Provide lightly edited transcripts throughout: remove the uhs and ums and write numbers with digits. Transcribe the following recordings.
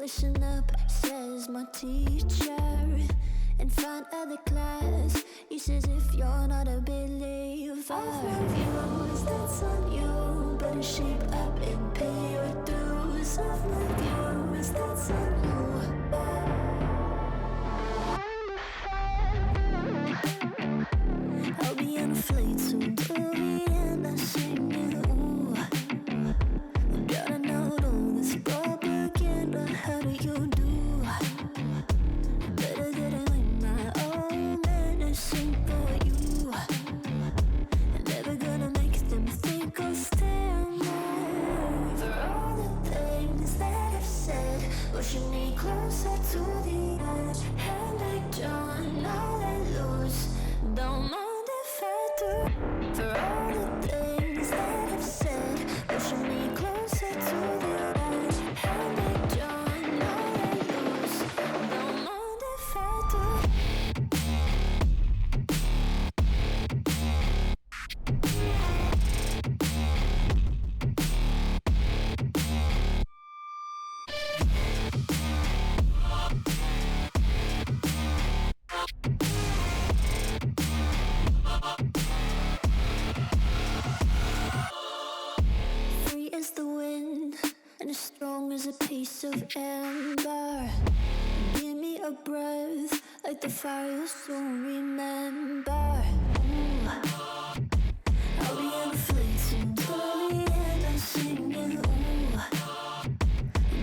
Listen up, says my teacher, and find other class. He says if you're not a believer of my views, that's on you. Better shape up and pay your dues. Of my views, that's on you. I'll be on a flight soon to Vienna singing. Ooh, gotta know all this propaganda. How do you do? Better that I learn my own medicine for you. Never gonna make them think I'll stand there. For all the things that I've said, pushing me closer to the edge. And I don't know let loose. Don't mind if I do. For all the things that I've said, pushing me closer to the edge. And I don't know let loose. Don't mind if I do. Free as the wind and as strong as a piece of amber. Give me a breath like the fire you'll soon remember. Ooh. I'll be on a flight soon to the end. I'm singing. Ooh,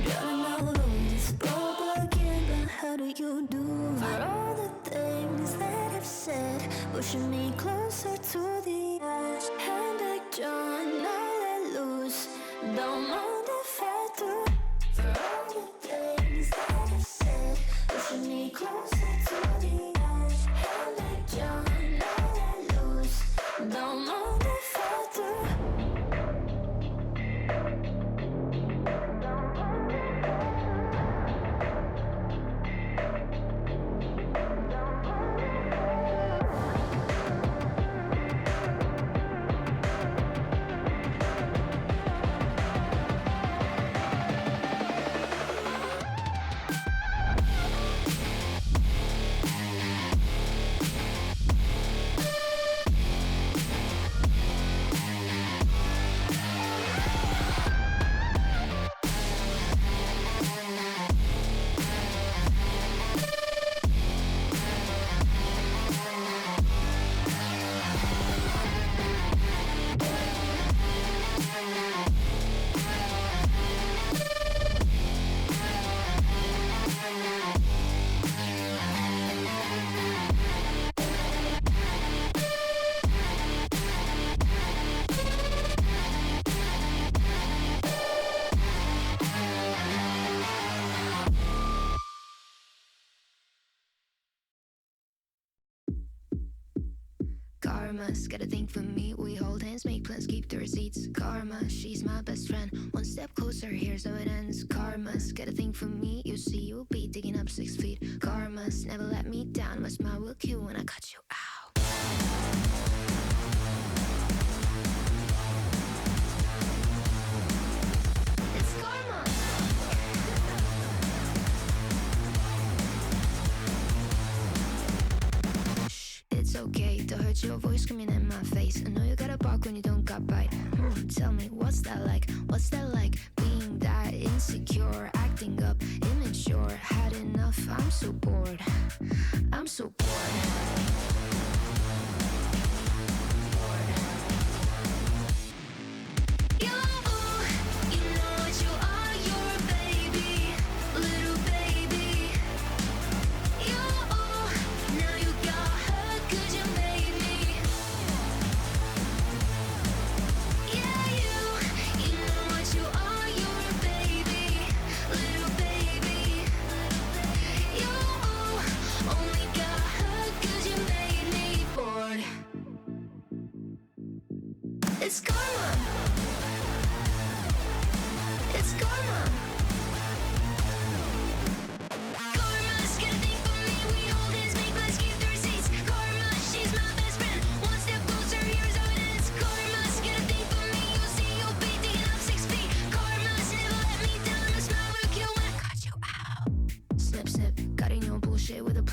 gotta know all this propaganda. How do you do? For all the things that I've said, pushing me closer to the edge. And I don't know let loose. Don't mind if I do. For all the things that I've said, pushing me closer to the edge. And I don't know let loose. Don't mind if I do. Karma's got a thing for me. We hold hands, make plans, keep the receipts. Karma, she's my best friend. One step closer, here's how it ends. Karma's got a thing for me. You see, you'll be digging up 6 feet. Karma's never let me down. My smile will kill when I cut you out. It's karma. It's okay to hurt your voice screaming in my face. I know you gotta bark when you don't got bite. Tell me, what's that like? What's that like? Being that insecure, acting up, immature. Had enough, I'm so bored. I'm so bored.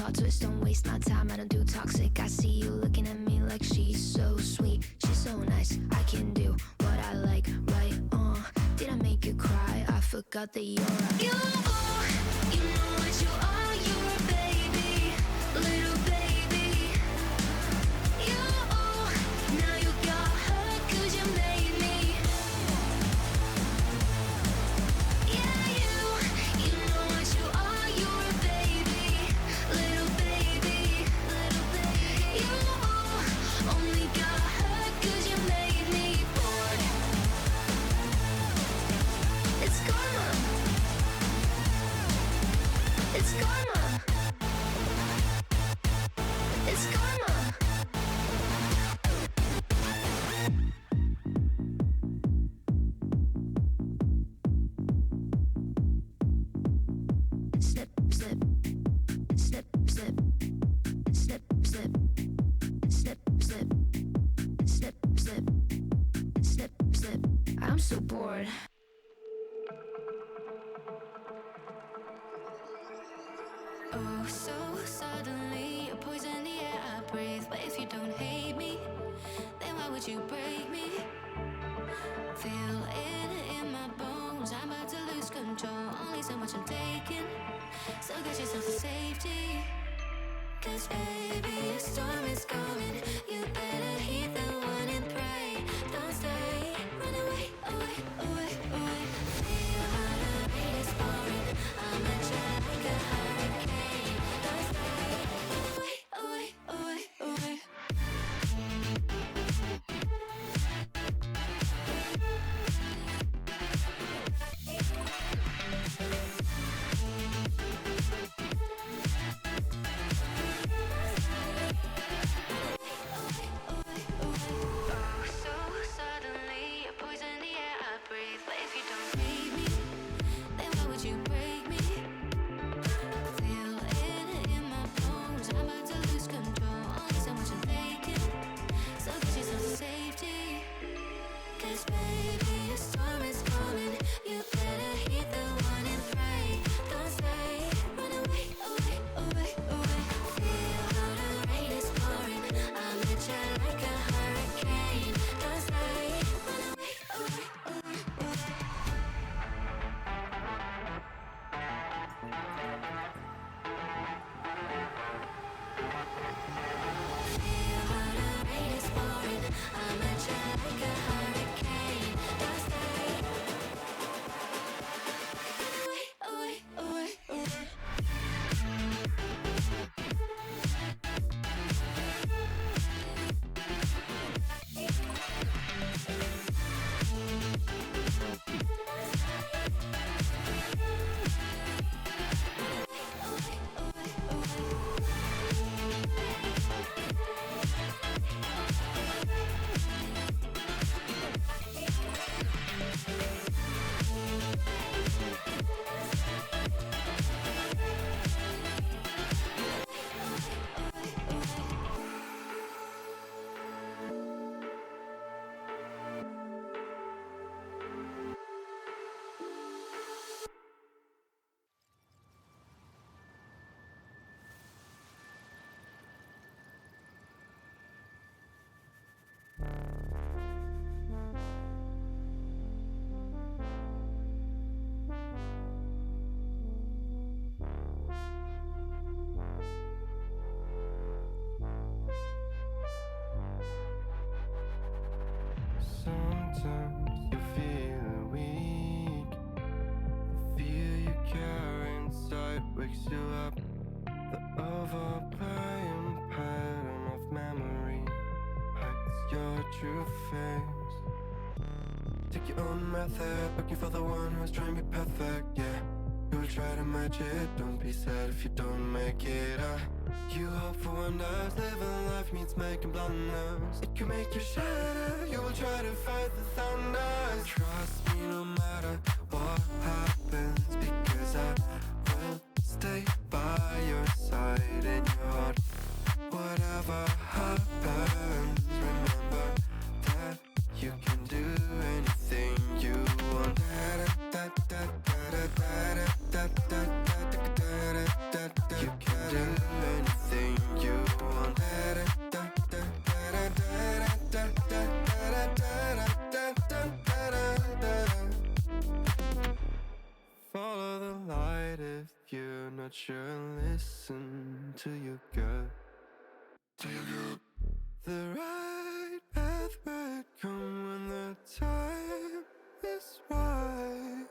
plot twist, don't waste my time, I don't do toxic. I see you looking at me like she's so sweet, she's so nice, I can do what I like, right? Did I make you cry? I forgot that you're a you know what you are, you're a baby, little baby. You, now you got hurt 'cause you made me. Yeah, you know what you are, you're a baby, little baby, little baby. You only got hurt 'cause you made me bored. It's karma. It's karma. It's karma. Slip, slip, slip, slip, slip, slip, slip, slip, slip, slip, slip, slip. I'm so bored. Oh, so suddenly you're poison the air I breathe. But if you don't hate me, then why would you break me? Feel it in my bones, I'm about to lose control. Only so much I'm taking, so get yourself to safety. 'Cause baby, a storm is coming. You better heed the one and pray. Don't stay, run away, away, away, away. Feel how the rain is pouring. I'm a jet like a hurricane. Don't stay, run away, away, away, away. Oh, so suddenly you're poison the air I breathe. But if you don't hate me, then why would you break me? Feel it in my bones, I'm about to lose control. Only so much I'm taking, so get yourself to safety. 'Cause baby, a storm is coming. You better heed the one and pray. Don't stay, run away, away, away, away. Feel how the rain is pouring. I'm at you like a hurricane. Don't stay, run away, away, away, away. Feel how the rain is pouring. I'm at you like a hurricane. Don't stay, away, away, away, away. Sometimes you feel weak. The fear you carry inside wakes you up. The overplaying pattern of memory hides your true face. Take your own method, looking for the one who's trying to be perfect, yeah. You'll try to match it, don't be sad if you don't make it. You hope for wonders, living life means making blunders. It can make you shatter, you will try to fight the thunders. Trust me no matter what happens, because I will stay by your side in your heart. Whatever happens, remember that you can do anything you want. You can do anything with you, not sure, listen to your gut. The right path would come when the time is right.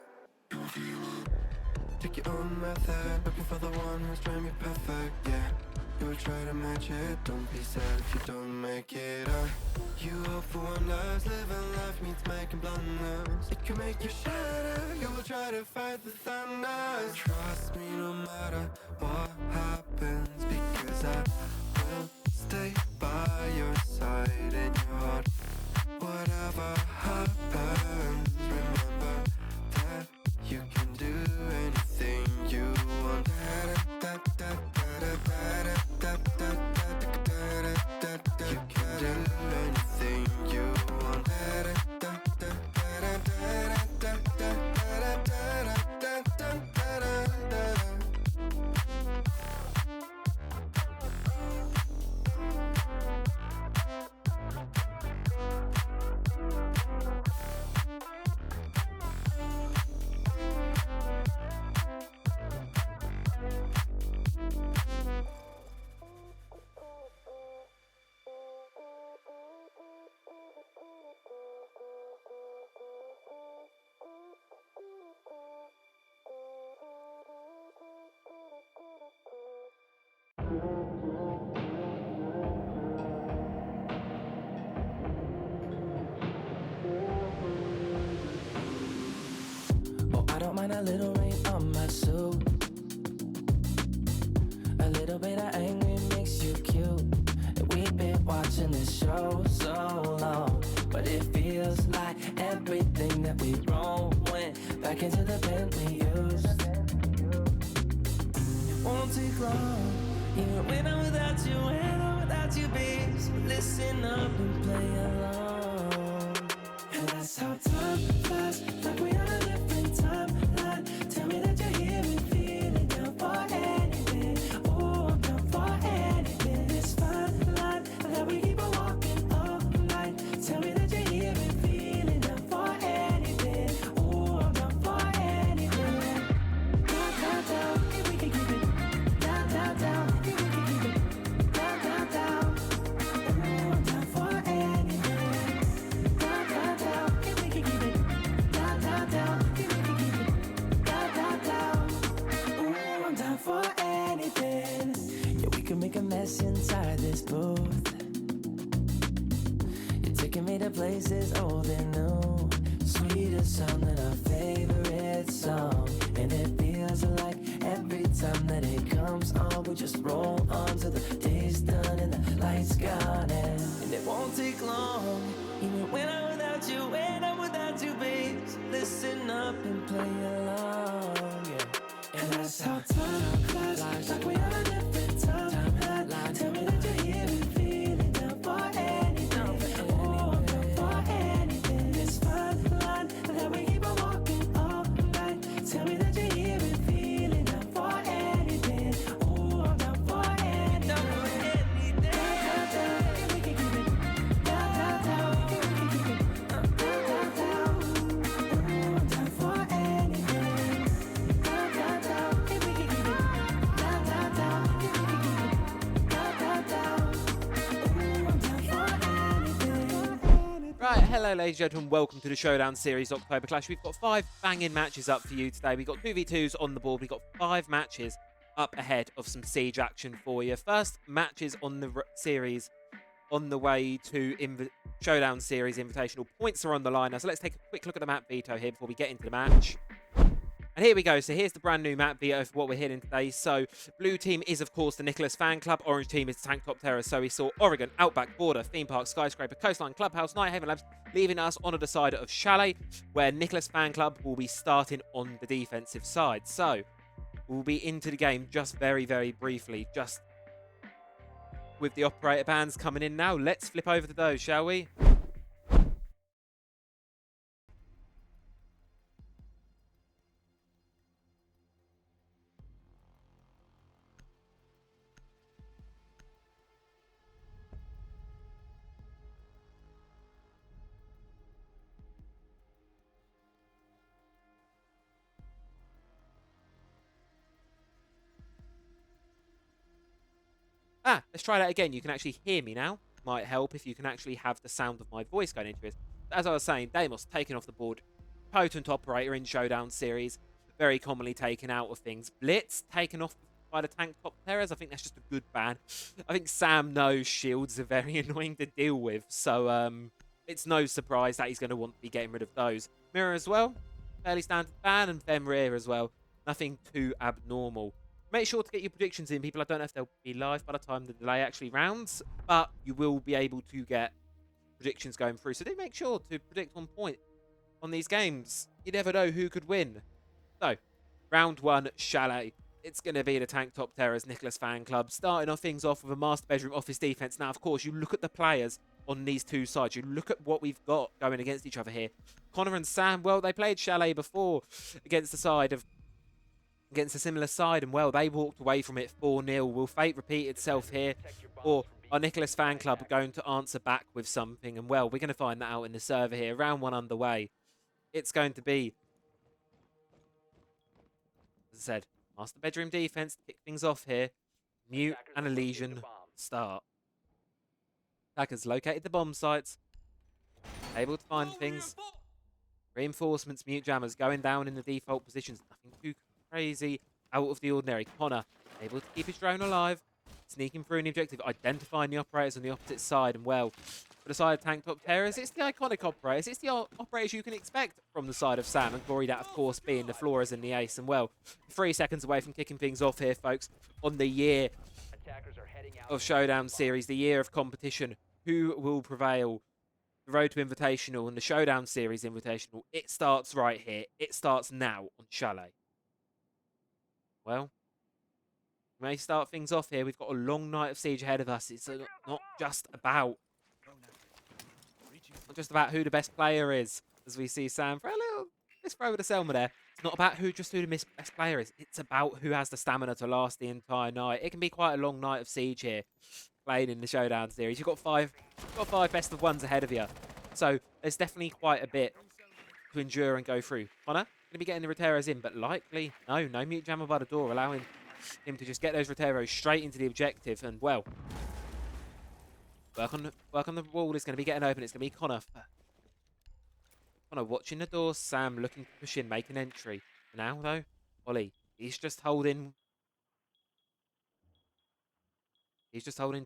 Take your own method, looking for the one who's trying to be perfect, yeah. You will try to match it, don't be sad if you don't make it up. You hope for wonders, living life means making blunders. It can make you shatter, you will try to fight the thunders. Trust me no matter what happens, because I will stay by your side in your heart. Whatever happens, remember that you can do anything you want. You can do anything you want. Oh, I don't mind a little rain on my suit. A little bit of angry makes you cute. And we've been watching this show so long, but it feels like everything that we wrote went back into the pen we used. It won't take long, even when I'm without you, when I'm without you, babe. So listen up and play along. And that's how time flies, like we on a different timeline. Tell me that you're here and feeling down for anything. Oh, I'm down for anything. This fine line that we keep on walking all night. Tell me that you're here and feeling down for anything. Oh, I'm down for anything. Down, down, down, if we can keep it. Down, down, down, if we can keep it. Down, down, down. Oh, I'm down for anything. Down, down, down, if we can keep it. Down, down, down, if we can keep it. Down, down, down. Ooh, I'm down for anything. Yeah, we can make a mess inside this booth. You're taking me to places old and new. Sweeter sound than our favorite song. And it feels like every time that it comes on, we just roll on till the day's done and the lights gone. And it won't take long, even when I'm without you, when I'm without you, babe. So listen up and play along, yeah. And that's how time flies, like we on a different timeline. Tell me that you're here and feeling down for anything. Oh, I'm down for anything. This fine line that we keep on walking all night. Tell me that you're here and feeling down for anything. Oh, I'm down for anything. Down, down, down, if we can keep it. Down, down, down, if we can keep it. Down, down, down. Oh, I'm down for anything. Down, down, down, if we can keep it. Down, down, down, if we can keep it. Down, down, down. Oh, I'm down for anything. Right, hello ladies and gentlemen, welcome to the Showdown Series October Clash. We've got 5 banging matches up for you today. We've got 2v2s on the board. We've got 5 matches up ahead of some siege action for you. First matches on the series on the way to Showdown Series Invitational. Points are on the line now, so let's take a quick look at the map veto here before we get into the match. And here we go. So here's the brand new map veto for what we're hitting today. So blue team is, of course, the Nicholas fan club. Orange team is Tank Top Terror. So we saw Oregon, Outback, Border, Theme Park, Skyscraper, Coastline, Clubhouse, Nighthaven Labs, leaving us on the side of Chalet, where Nicholas fan club will be starting on the defensive side. So we'll be into the game just very, very briefly, just with the operator bands coming in now. Let's flip over to those, shall we? let's try that again. You can actually hear me now. Might help if you can actually have the sound of my voice going into it. As I was saying, Deimos taken off the board. Potent operator in Showdown Series. Very commonly taken out of things. Blitz taken off by the tank top terrors. I think that's just a good ban. I think Sam knows shields are very annoying to deal with. So it's no surprise that he's going to want to be getting rid of those. Mirror as well. Fairly standard ban. And Femrear as well. Nothing too abnormal. Make sure to get your predictions in, people. I don't know if they'll be live by the time the delay actually rounds, but you will be able to get predictions going through. So do make sure to predict on point on these games. You never know who could win. So, round 1, Chalet. It's going to be the Tank Top Terrors Nicholas fan club. Starting off things off with a master bedroom office defense. Now, of course, you look at the players on these two sides. You look at what we've got going against each other here. Connor and Sam, well, they played Chalet before against a similar side, and well, they walked away from it 4-0. Will fate repeat itself here, or our Nicholas fan club going to answer back with something? And well, we're going to find that out in the server here. Round 1 underway. It's going to be, as I said, master bedroom defense to kick things off here. Mute and Elysian start. Attackers located the bomb sites, able to find things. Reinforcements, Mute Jammers going down in the default positions. Nothing too crazy, out of the ordinary. Connor able to keep his drone alive, sneaking through the objective, identifying the operators on the opposite side. And well, for the side of Tank Top Terrors, it's the iconic operators. It's the operators you can expect from the side of Sam and Gory, that of course being the Floras and the Ace. And well, 3 seconds away from kicking things off here, folks, on the year of Showdown Series, the year of competition. Who will prevail? The Road to Invitational and the Showdown Series Invitational. It starts right here. It starts now on Chalet. Well, we may start things off here. We've got a long night of Siege ahead of us. It's not just about who the best player is, as we see Sam for a little. Let's throw with the Selma there. It's not about who the best player is. It's about who has the stamina to last the entire night. It can be quite a long night of Siege here, playing in the Showdown Series. You've got five best of ones ahead of you, so there's definitely quite a bit to endure and go through. Connor going to be getting the Roteros in, but likely no Mute Jammer by the door, allowing him to just get those Roteros straight into the objective. And well, work on the wall is going to be getting open. It's going to be Connor watching the door. Sam looking to push in, make an entry. Now though, Ollie, he's just holding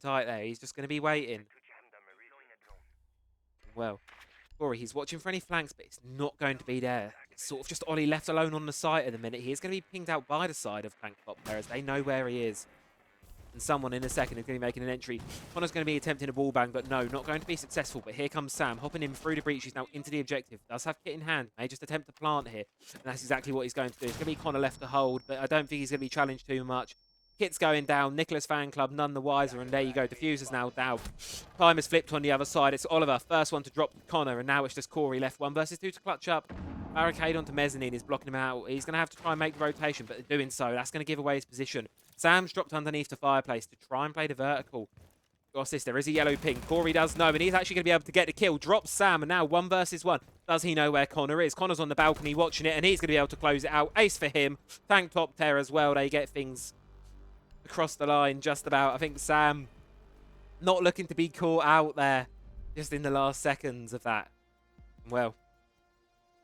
tight there. He's just going to be waiting. Well, Corey, he's watching for any flanks, but it's not going to be there. It's sort of just Ollie left alone on the site at the minute. He is going to be pinged out by the side of Tank Top Terrors. They know where he is. And someone in a second is going to be making an entry. Connor's going to be attempting a wall bang, but no, not going to be successful. But here comes Sam, hopping in through the breach. He's now into the objective. Does have kit in hand. May just attempt to plant here. And that's exactly what he's going to do. It's going to be Connor left to hold, but I don't think he's going to be challenged too much. Kit's going down. Nicholas fan club, none the wiser. And there you go. Diffuser's now down. Time is flipped on the other side. It's Oliver, first one to drop Connor. And now it's just Corey left 1 versus 2 to clutch up. Barricade onto Mezzanine is blocking him out. He's going to have to try and make the rotation, but doing so, that's going to give away his position. Sam's dropped underneath the fireplace to try and play the vertical. Gossist, there is a yellow ping. Corey does know, and he's actually going to be able to get the kill. Drops Sam, and now 1 versus 1. Does he know where Connor is? Connor's on the balcony watching it, and he's going to be able to close it out. Ace for him. Tank Top Terror as well. They get things across the line just about. I think Sam not looking to be caught out there just in the last seconds of that. Well,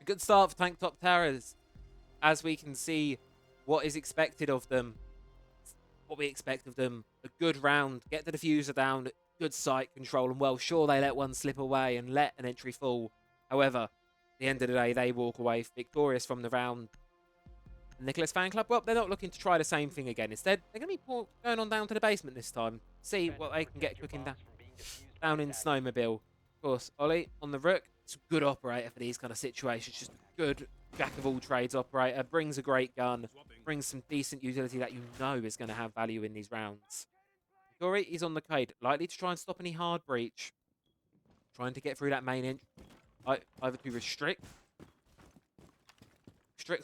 a good start for Tank Top Terrors, as we can see what is expected of them. What we expect of them. A good round, get the diffuser down, good site control, and well, sure, they let one slip away and let an entry fall. However, at the end of the day, they walk away victorious from the round. Nicholas fan club, well, they're not looking to try the same thing again. Instead, they're going to be going on down to the basement this time. See what they can get cooking down in Snowmobile. Of course, Ollie on the Rook. It's a good operator for these kind of situations. Just a good jack-of-all-trades operator. Brings a great gun. Brings some decent utility that you know is going to have value in these rounds. Gory is on the cade. Likely to try and stop any hard breach. Trying to get through that main entry. Either to restricts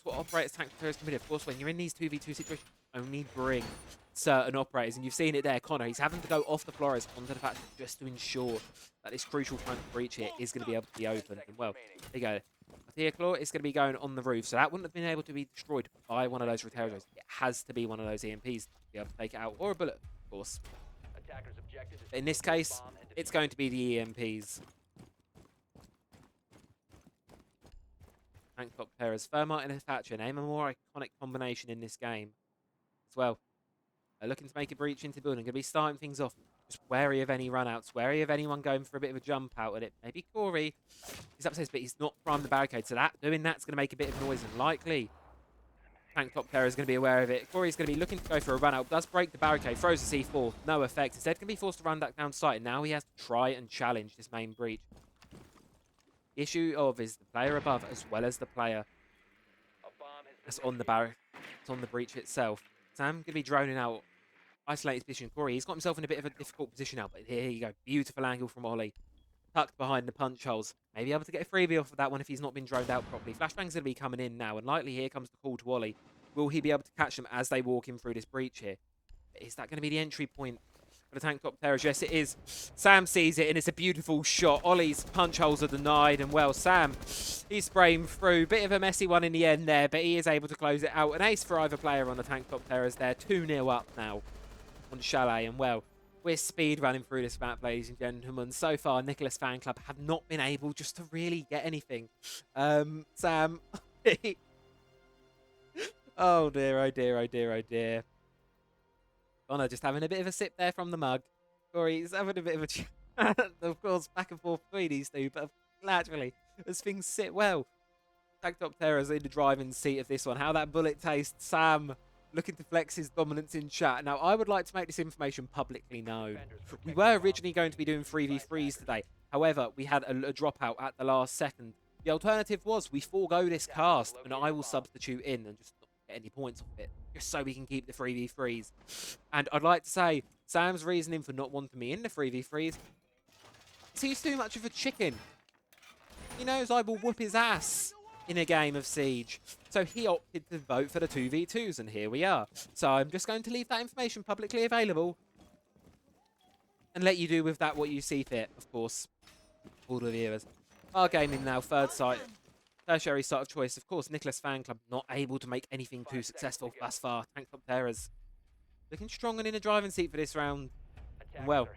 what operators Tank Terrors can do. Of course, when you're in these 2v2 situations, only bring certain operators. And you've seen it there, Connor. He's having to go off the Flores onto the platform just to ensure that this crucial front breach here is going to be able to be opened. And well, there you go. Theoclaw is going to be going on the roof. So that wouldn't have been able to be destroyed by one of those Roteros. It has to be one of those EMPs to be able to take it out. Or a bullet, of course. But in this case, it's going to be the EMPs. Tank top players, Thermite and Thatcher, name a more iconic combination in this game as well. Looking to make a breach into the building, going to be starting things off. Just wary of any run-outs, wary of anyone going for a bit of a jump out at it. Maybe Corey is upstairs, but he's not primed the barricade, so doing that's going to make a bit of noise, and likely tank top player is going to be aware of it. Corey's going to be looking to go for a run-out, does break the barricade, throws the C4, no effect. Instead, going to be forced to run back down site, and now he has to try and challenge this main breach. The issue of is the player above as well as the player that's on the barricade, it's on the breach itself. Sam going to be droning out. Isolated position. Corey, he's got himself in a bit of a difficult position now, but here you go. Beautiful angle from Ollie. Tucked behind the punch holes. Maybe able to get a freebie off of that one if he's not been droned out properly. Flashbang's going to be coming in now, and likely here comes the call to Ollie. Will he be able to catch them as they walk in through this breach here? Is that going to be the entry point for the tank top players? Yes, it is. Sam sees it, and it's a beautiful shot. Ollie's punch holes are denied, and well, Sam, he's spraying through. Bit of a messy one in the end there, but he is able to close it out. An ace for either player on the tank top players there. 2-0 up now on Chalet, and well, we're speed running through this map, ladies and gentlemen. So far, Nicholas Fan Club have not been able just to really get anything. Sam, oh dear, oh dear, oh dear, oh dear. Connor just having a bit of a sip there from the mug. Corey's having a bit of a chat, of course, back and forth between these two, but naturally, as things sit well. Tank top terrors in the driving seat of this one. How that bullet tastes, Sam looking to flex his dominance in chat. Now, I would like to make this information publicly known. We were originally going to be doing 3v3s today. However, we had a dropout at the last second. The alternative was we forego this cast, and I will substitute in and just not get any points off it, just so we can keep the 3v3s. And I'd like to say, Sam's reasoning for not wanting me in the 3v3s is he's too much of a chicken. He knows I will whoop his ass in a game of Siege. So he opted to vote for the 2v2s, and here we are. So I'm just going to leave that information publicly available and let you do with that what you see fit, of course, all the viewers. Our gaming now, third site, tertiary site of choice. Of course, Nicholas Fan Club not able to make anything too successful thus far. Tank top terrors looking strong and in the driving seat for this round. And well,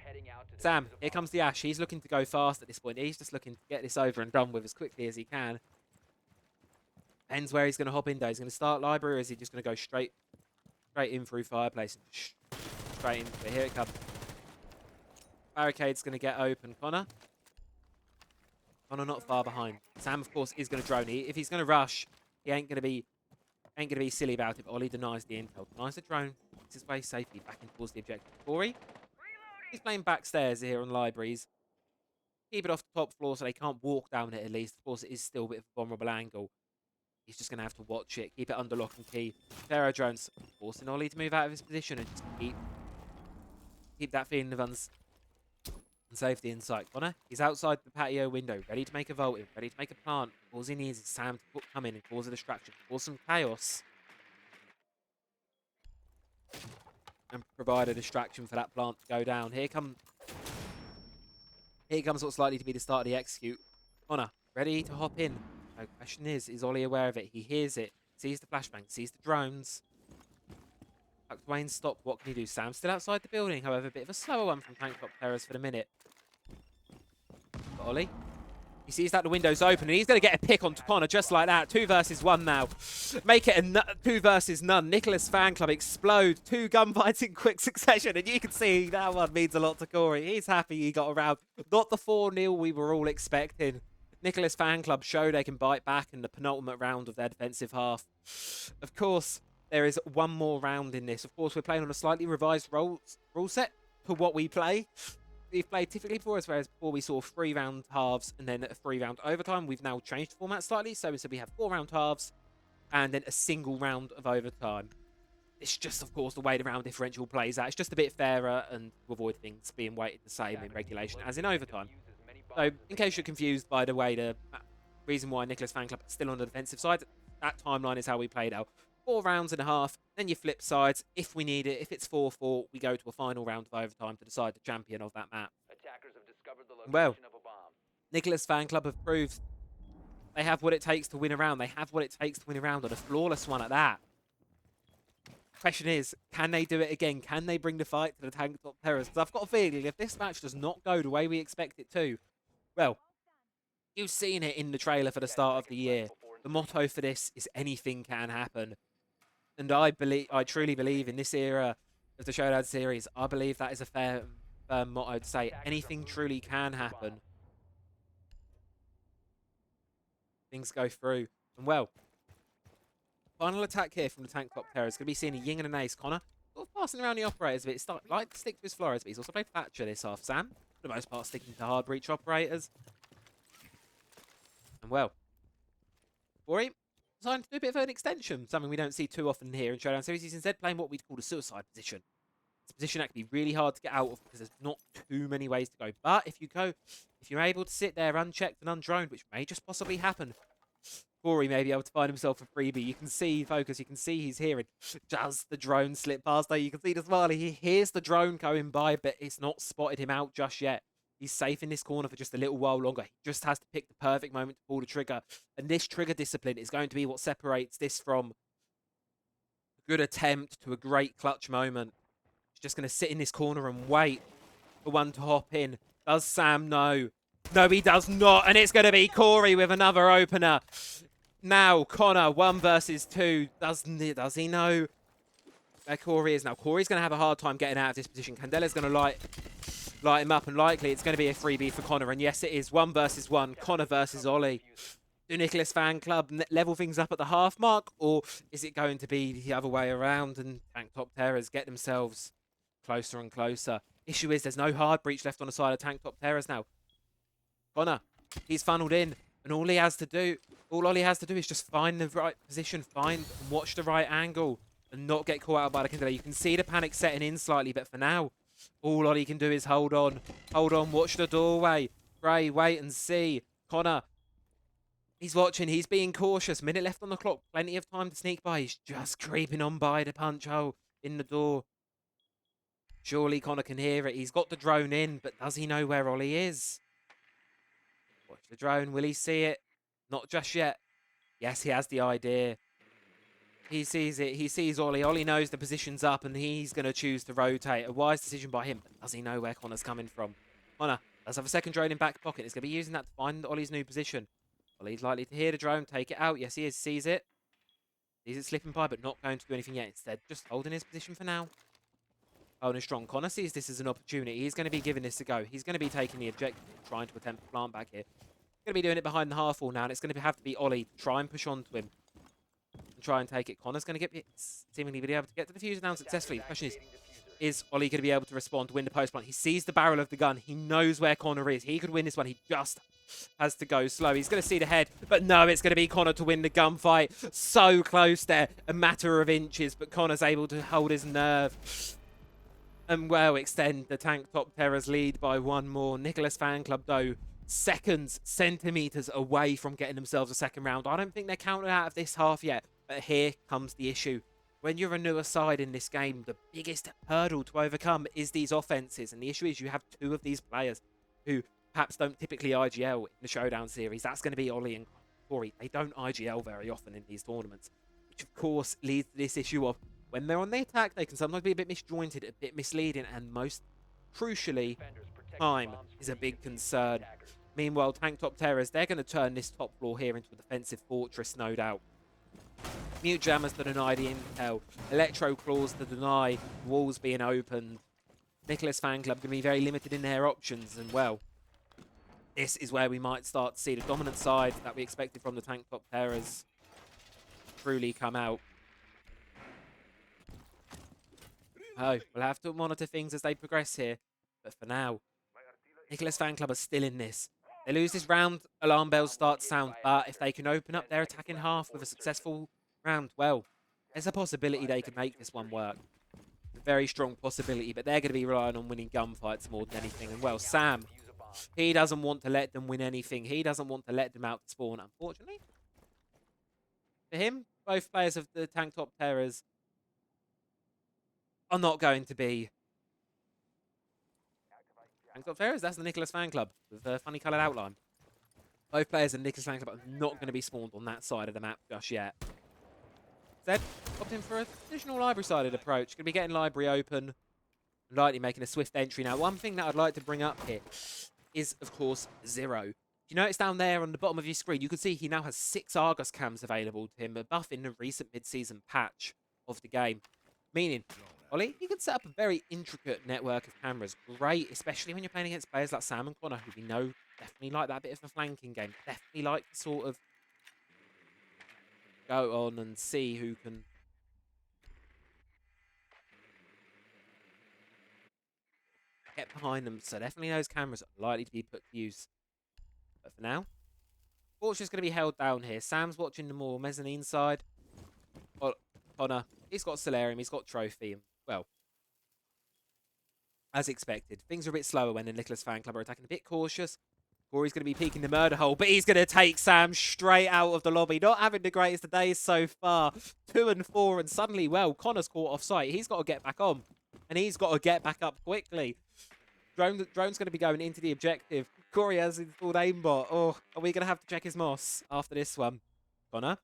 Sam, here comes the Ash. He's looking to go fast at this point. He's just looking to get this over and done with as quickly as he can. Depends where he's going to hop in, though. He's going to start library, or is he just going to go straight in through fireplace and straight into it? Here it comes. Barricade's going to get open. Connor not far behind. Sam, of course, is going to drone. If he's going to rush, he ain't going to be silly about it. But Ollie denies the intel. Denies the drone. Makes his way safely back in towards the objective. Corey, he's playing backstairs here on libraries. Keep it off the top floor so they can't walk down it at least. Of course, it is still a bit of a vulnerable angle. He's just going to have to watch it, keep it under lock and key. Pharaoh drones forcing Ollie to move out of his position and just keep that feeling of unsafety in sight. Connor, he's outside the patio window, ready to make a vault, ready to make a plant. All he needs is Sam to come in and cause a distraction, cause some chaos, and provide a distraction for that plant to go down. Here comes what's likely to be the start of the execute. Connor, ready to hop in. The question is Ollie aware of it? He hears it, sees the flashbang, sees the drones. Tucked away and stopped. What can he do? Sam's still outside the building, however, a bit of a slower one from Tank Top Terrors for the minute. But Ollie, he sees that the window's open, and he's going to get a pick onto Connor just like that. 2 versus 1 now. Make it a 2 versus none. Nicholas Fan Club explode. 2 gunfights in quick succession, and you can see that one means a lot to Corey. He's happy he got around. Not the 4-0 we were all expecting. Nicholas Fan Club show they can bite back in the penultimate round of their defensive half. Of course, there is one more round in this. Of course, we're playing on a slightly revised rule set for what we play. We've played typically for us, whereas before we saw 3-round halves and then a 3-round overtime. We've now changed the format slightly, so we have 4-round halves and then a single round of overtime. It's just, of course, the way the round differential plays out. It's just a bit fairer and to avoid things being weighted the same in regulation as in overtime. So, in case you're confused by the way the reason why Nicholas Fan Club is still on the defensive side, that timeline is how we played out. 4 rounds and a half, then you flip sides. If we need it, if it's 4-4, we go to a final round of overtime to decide the champion of that map. Well, Nicholas Fan Club have proved they have what it takes to win a round. They have what it takes to win a round, and a flawless one at that. Question is, can they do it again? Can they bring the fight to the Tank Top Terrors? Because I've got a feeling if this match does not go the way we expect it to, well, you've seen it in the trailer for the start of the year. The motto for this is anything can happen. And I truly believe in this era of the Showdown series, I believe that is a fair motto to say anything truly can happen. Things go through. And well, final attack here from the Tank Top Terror is going to be seeing a Ying and an Ace. Connor sort of passing around the operators a bit. Like to stick to his Flores, but he's also played Thatcher this half. Sam, for the most part, sticking to hard breach operators. And well, Ori decided to do a bit of an extension, something we don't see too often here in Showdown Series. He's instead playing what we'd call the suicide position. It's a position that can be really hard to get out of because there's not too many ways to go. But if you're able to sit there unchecked and undroned, which may just possibly happen, Corey may be able to find himself a freebie. You can see focus. You can see he's hearing. Does the drone slip past there? You can see the smile. He hears the drone going by, but it's not spotted him out just yet. He's safe in this corner for just a little while longer. He just has to pick the perfect moment to pull the trigger. And this trigger discipline is going to be what separates this from a good attempt to a great clutch moment. He's just going to sit in this corner and wait for one to hop in. Does Sam know? No, he does not. And it's going to be Corey with another opener. Now, Connor, 1 versus 2. Does he know where Corey is? Now, Corey's going to have a hard time getting out of this position. Candela's going to light him up, and likely it's going to be a freebie for Connor. And yes, it is 1 versus 1. Connor versus Ollie. Do Nicholas Fan Club level things up at the half mark, or is it going to be the other way around and Tank Top Terrors get themselves closer and closer? Issue is there's no hard breach left on the side of Tank Top Terrors now. Connor, he's funneled in, and all Ollie has to do is just find the right position, find and watch the right angle, and not get caught out by the Candela. You can see the panic setting in slightly, but for now, all Ollie can do is hold on, watch the doorway, pray, wait and see. Connor, he's watching, he's being cautious. Minute left on the clock, plenty of time to sneak by. He's just creeping on by the punch hole in the door. Surely Connor can hear it. He's got the drone in, but does he know where Ollie is? Watch the drone. Will he see it? Not just yet. Yes, he has the idea. He sees it. He sees Ollie. Ollie knows the position's up, and he's going to choose to rotate. A wise decision by him, but does he know where Connor's coming from? Connor does have a second drone in back pocket. He's going to be using that to find Ollie's new position. Ollie's likely to hear the drone, take it out. Yes, he is. Sees it. Sees it slipping by, but not going to do anything yet. Instead, just holding his position for now. Holding strong. Connor sees this as an opportunity. He's going to be giving this a go. He's going to be taking the objective, trying to attempt to plant back here. He's going to be doing it behind the half wall now, and it's going to have to be Ollie to try and push onto him and try and take it. Connor's going to seemingly be able to get to the fuse now successfully. The question is Ollie going to be able to respond to win the post plant? He sees the barrel of the gun. He knows where Connor is. He could win this one. He just has to go slow. He's going to see the head, but no, it's going to be Connor to win the gunfight. So close there, a matter of inches, but Connor's able to hold his nerve and, well, extend the Tank Top Terrors lead by 1 more. Nicholas Fan Club, though, seconds, centimetres away from getting themselves a second round. I don't think they're counted out of this half yet, but here comes the issue. When you're a newer side in this game, the biggest hurdle to overcome is these offenses. And the issue is you have 2 of these players who perhaps don't typically IGL in the Showdown series. That's going to be Ollie and Corey. They don't IGL very often in these tournaments, which of course leads to this issue of when they're on the attack, they can sometimes be a bit misjointed, a bit misleading, and most crucially, time is a big concern. Meanwhile, Tank Top Terrors, they're going to turn this top floor here into a defensive fortress, no doubt. Mute jammers to deny the intel. Electro claws to deny walls being opened. Nicholas Fan Club going to be very limited in their options. And, well, this is where we might start to see the dominant side that we expected from the Tank Top Terrors truly come out. Oh, we'll have to monitor things as they progress here. But for now, Nicholas Fan Club are still in this. They lose this round, alarm bells start to sound. But if they can open up their attack in half with a successful round, well, there's a possibility they could make this one work. A very strong possibility, but they're going to be relying on winning gunfights more than anything. And, well, Sam, he doesn't want to let them win anything. He doesn't want to let them out spawn, unfortunately. For him, both players of the Tank Top Terrors are not going to be Tank Top Terrors. That's the Nicholas Fan Club with a funny coloured outline. Both players in Nicholas Fan Club are not going to be spawned on that side of the map just yet. Instead, Opting for a traditional library-sided approach. Going to be getting library open. Lightly making a swift entry. Now, one thing that I'd like to bring up here is, of course, Zero. You notice down there on the bottom of your screen, you can see he now has 6 Argus cams available to him, a buff in the recent mid-season patch of the game. Meaning, Ollie, you can set up a very intricate network of cameras. Great, especially when you're playing against players like Sam and Connor, who we know definitely like that bit of a flanking game. Definitely like to sort of go on and see who can get behind them. So definitely those cameras are likely to be put to use. But for now, Fortune's going to be held down here. Sam's watching the more mezzanine side. Connor, he's got Solarium, he's got Trophy. And, well, as expected, things are a bit slower when the Nicholas fan club are attacking. A bit cautious. Corey's going to be peeking the murder hole, but he's going to take Sam straight out of the lobby. Not having the greatest of days so far. 2 and 4, and suddenly, well, Connor's caught off sight. He's got to get back on, and he's got to get back up quickly. Drone's going to be going into the objective. Corey has installed aimbot. Oh, are we going to have to check his moss after this one? Connor,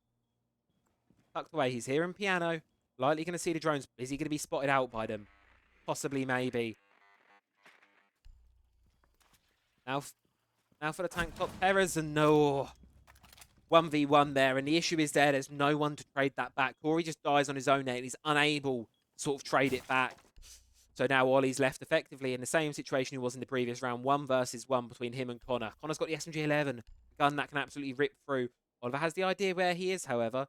tucked away. He's hearing piano. Likely going to see the drones. Is he going to be spotted out by them? Possibly, maybe. Now for the tank top terrors, and no 1v1 there. And the issue is there's no one to trade that back. Corey just dies on his own net, and he's unable to sort of trade it back. So now Ollie's left effectively in the same situation he was in the previous round. 1 versus 1 between him and Connor. Connor's got the SMG-11, a gun that can absolutely rip through. Oliver has the idea where he is, however.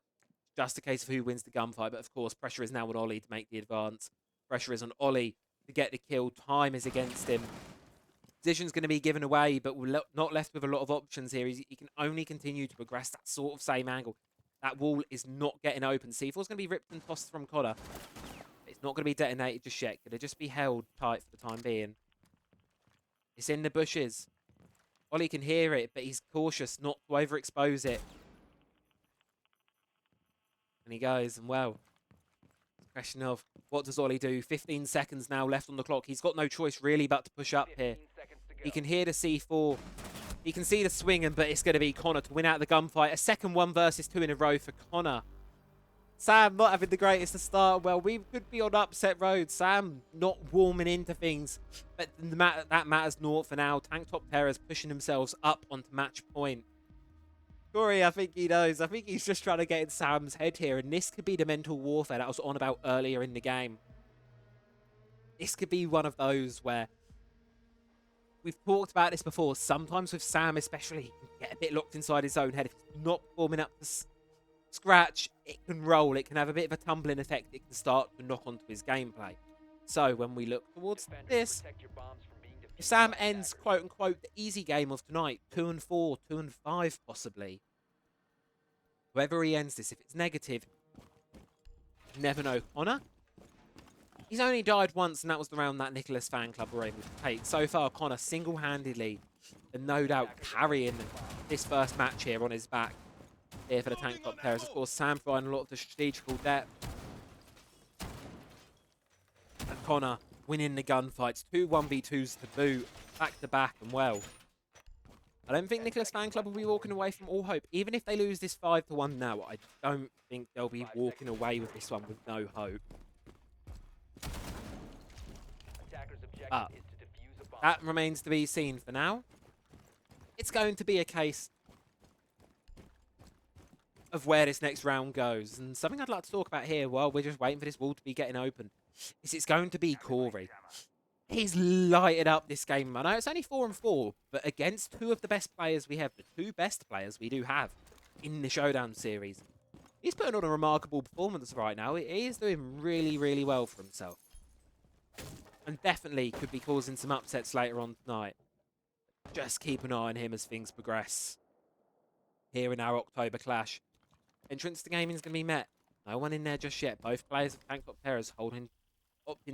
Just a case of who wins the gunfight. But of course, pressure is now on Ollie to make the advance. Pressure is on Ollie to get the kill. Time is against him. Position's going to be given away, but we're not left with a lot of options here. He can only continue to progress that sort of same angle. That wall is not getting open. C4's going to be ripped and tossed from Connor. It's not going to be detonated just yet. Could it just be held tight for the time being? It's in the bushes. Ollie can hear it, but he's cautious not to overexpose it. And he goes, and well, it's a question of what does Ollie do? 15 seconds now left on the clock. He's got no choice really but to push up here. He can hear the C4. He can see the swing, but it's going to be Connor to win out the gunfight. A second 1 versus 2 in a row for Connor. Sam not having the greatest of start. Well, we could be on upset road. Sam not warming into things. But that matters naught for now. Tank top terrors pushing themselves up onto match point. Corey, I think he knows. I think he's just trying to get in Sam's head here. And this could be the mental warfare that I was on about earlier in the game. This could be one of those where we've talked about this before. Sometimes with Sam especially, he can get a bit locked inside his own head. If he's not performing up to scratch, it can roll. It can have a bit of a tumbling effect. It can start to knock onto his gameplay. So when we look towards this, if Sam ends, quote-unquote, the easy game of tonight, 2 and 4, 2 and 5 possibly, whoever he ends this, if it's negative, you never know. Connor? He's only died once, and that was the round that Nicholas fan club were able to take. So far, Connor single-handedly, and no doubt carrying this first match here on his back here for the tank top terrors. Of course, Sam providing a lot of the strategical depth. And Connor winning the gunfights. 2 1v2s to boot, back to back, and well, I don't think Nicholas fan club will be walking away from all hope. Even if they lose this 5-1 now, I don't think they'll be walking away with this one with no hope. That remains to be seen for now. It's going to be a case of where this next round goes. And something I'd like to talk about here while we're just waiting for this wall to be getting open is it's going to be Corey. He's lighted up this game. I know it's only 4 and 4, but against 2 of the best players we have, the 2 best players we do have in the Showdown series, he's putting on a remarkable performance right now. He is doing really, really well for himself. And definitely could be causing some upsets later on tonight. Just keep an eye on him as things progress here in our October clash. Entrance to gaming is going to be met. No one in there just yet. Both players of Tank Top Terrors opting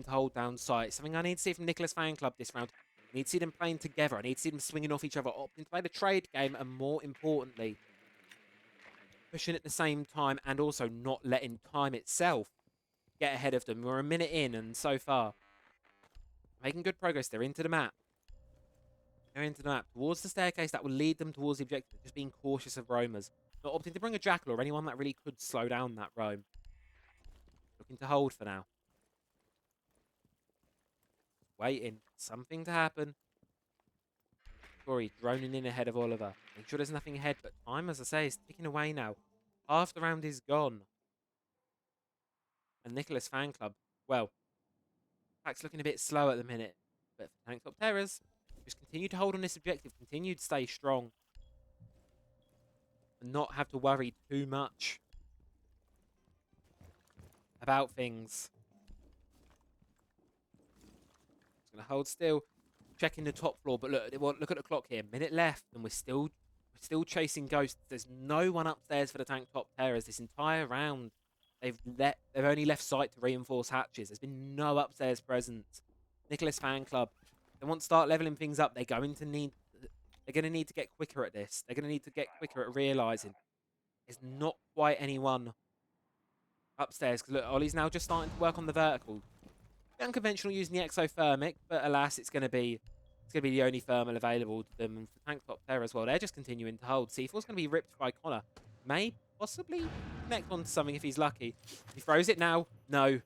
to hold down sight. Something I need to see from Nicholas fan club this round. I need to see them playing together. I need to see them swinging off each other, opting to play the trade game, and more importantly, pushing at the same time and also not letting time itself get ahead of them. We're a minute in, and so far, making good progress. They're into the map. They're into the map. Towards the staircase that will lead them towards the objective. Just being cautious of roamers. Not opting to bring a jackal or anyone that really could slow down that roam. Looking to hold for now. Waiting. Something to happen. Corey droning in ahead of Oliver. Make sure there's nothing ahead, but time, as I say, is ticking away now. Half the round is gone. And Nicholas Fan Club, well, Pack's looking a bit slow at the minute. But for Tank Top Terrors, just continue to hold on this objective. Continue to stay strong. And not have to worry too much about things. Just going to hold still. Checking the top floor, but look at the clock here. Minute left, and we're still chasing ghosts. There's no one upstairs for the Tank Top Terrors this entire round. They've only left site to reinforce hatches. There's been no upstairs presence. Nicholas Fan Club, they want to start leveling things up. They're going to need to get quicker at this. They're going to need to get quicker at realizing there's not quite anyone upstairs. Because look, Ollie's now just starting to work on the vertical. Unconventional using the exothermic, but alas, it's going to be the only thermal available to them. And for Tank Top Terror as well, they're just continuing to hold. C4's going to be ripped by Connor. May possibly connect onto something if he's lucky. He throws it now. No.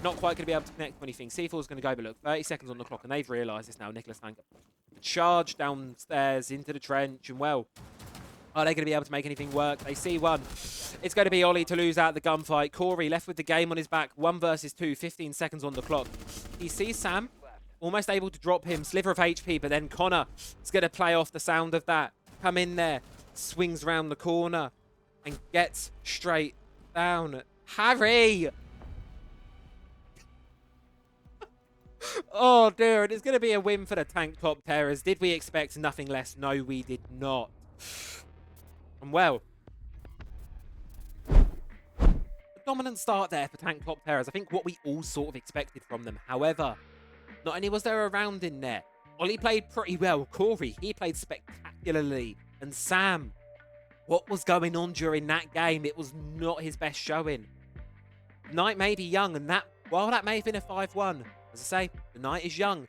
Not quite going to be able to connect to anything. C4's going to go, but look, 30 seconds on the clock, and they've realised this now. Nicholas Fan Club. Charge downstairs into the trench, and well, are they going to be able to make anything work? They see one. It's going to be Ollie to lose out the gunfight. Corey left with the game on his back. 1 versus 2, 15 seconds on the clock. He sees Sam, almost able to drop him. Sliver of HP, but then Connor is going to play off the sound of that. Come in there, swings round the corner, and gets straight down. Harry! Oh, dear. It's going to be a win for the Tank Top Terrors. Did we expect nothing less? No, we did not. And well, a dominant start there for Tank Top Terrors. I think what we all sort of expected from them. However, not only was there a round in there, Ollie played pretty well. Corey, he played spectacularly. And Sam, what was going on during that game? It was not his best showing. Knight may be young, and while that may have been a 5-1, as I say, the Knight is young.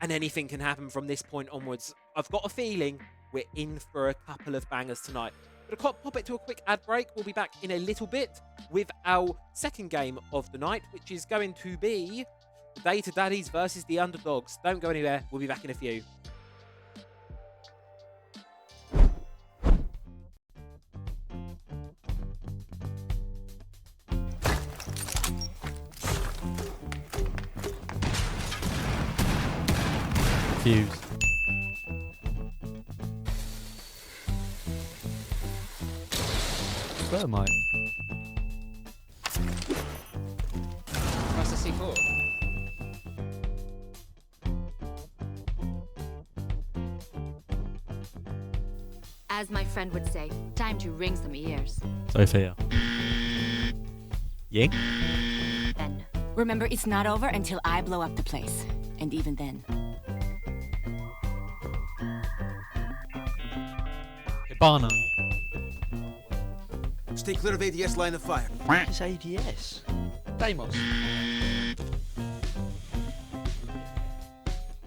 And anything can happen from this point onwards. I've got a feeling we're in for a couple of bangers tonight. But pop it to a quick ad break. We'll be back in a little bit with our second game of the night, which is going to be the Data Daddies versus the Underdogs. Don't go anywhere. We'll be back in a few. Fuse. Thermite. That's a C4. As my friend would say, time to ring some ears. Sophia. Ying. Then. Remember, it's not over until I blow up the place. And even then. Hibana. Stay clear of ADS line of fire. It's ADS. Deimos.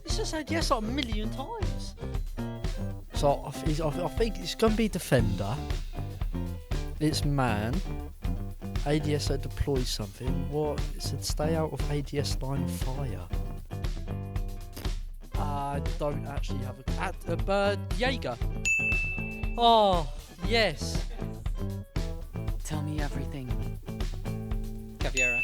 It's just ADS like a million times. So I think it's going to be Defender. It's Man. ADS that deploys something. What? It said stay out of ADS line of fire. I don't actually have a bird. Jaeger. Oh, yes. Tell me everything. Caviera.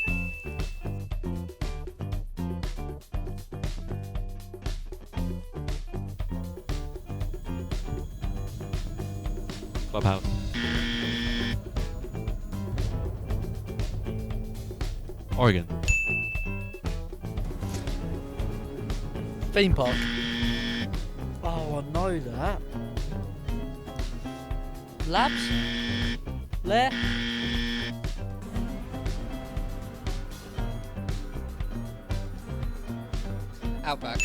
Clubhouse. Oregon. Theme park. Oh, I know that. Labs. Lair. Outback.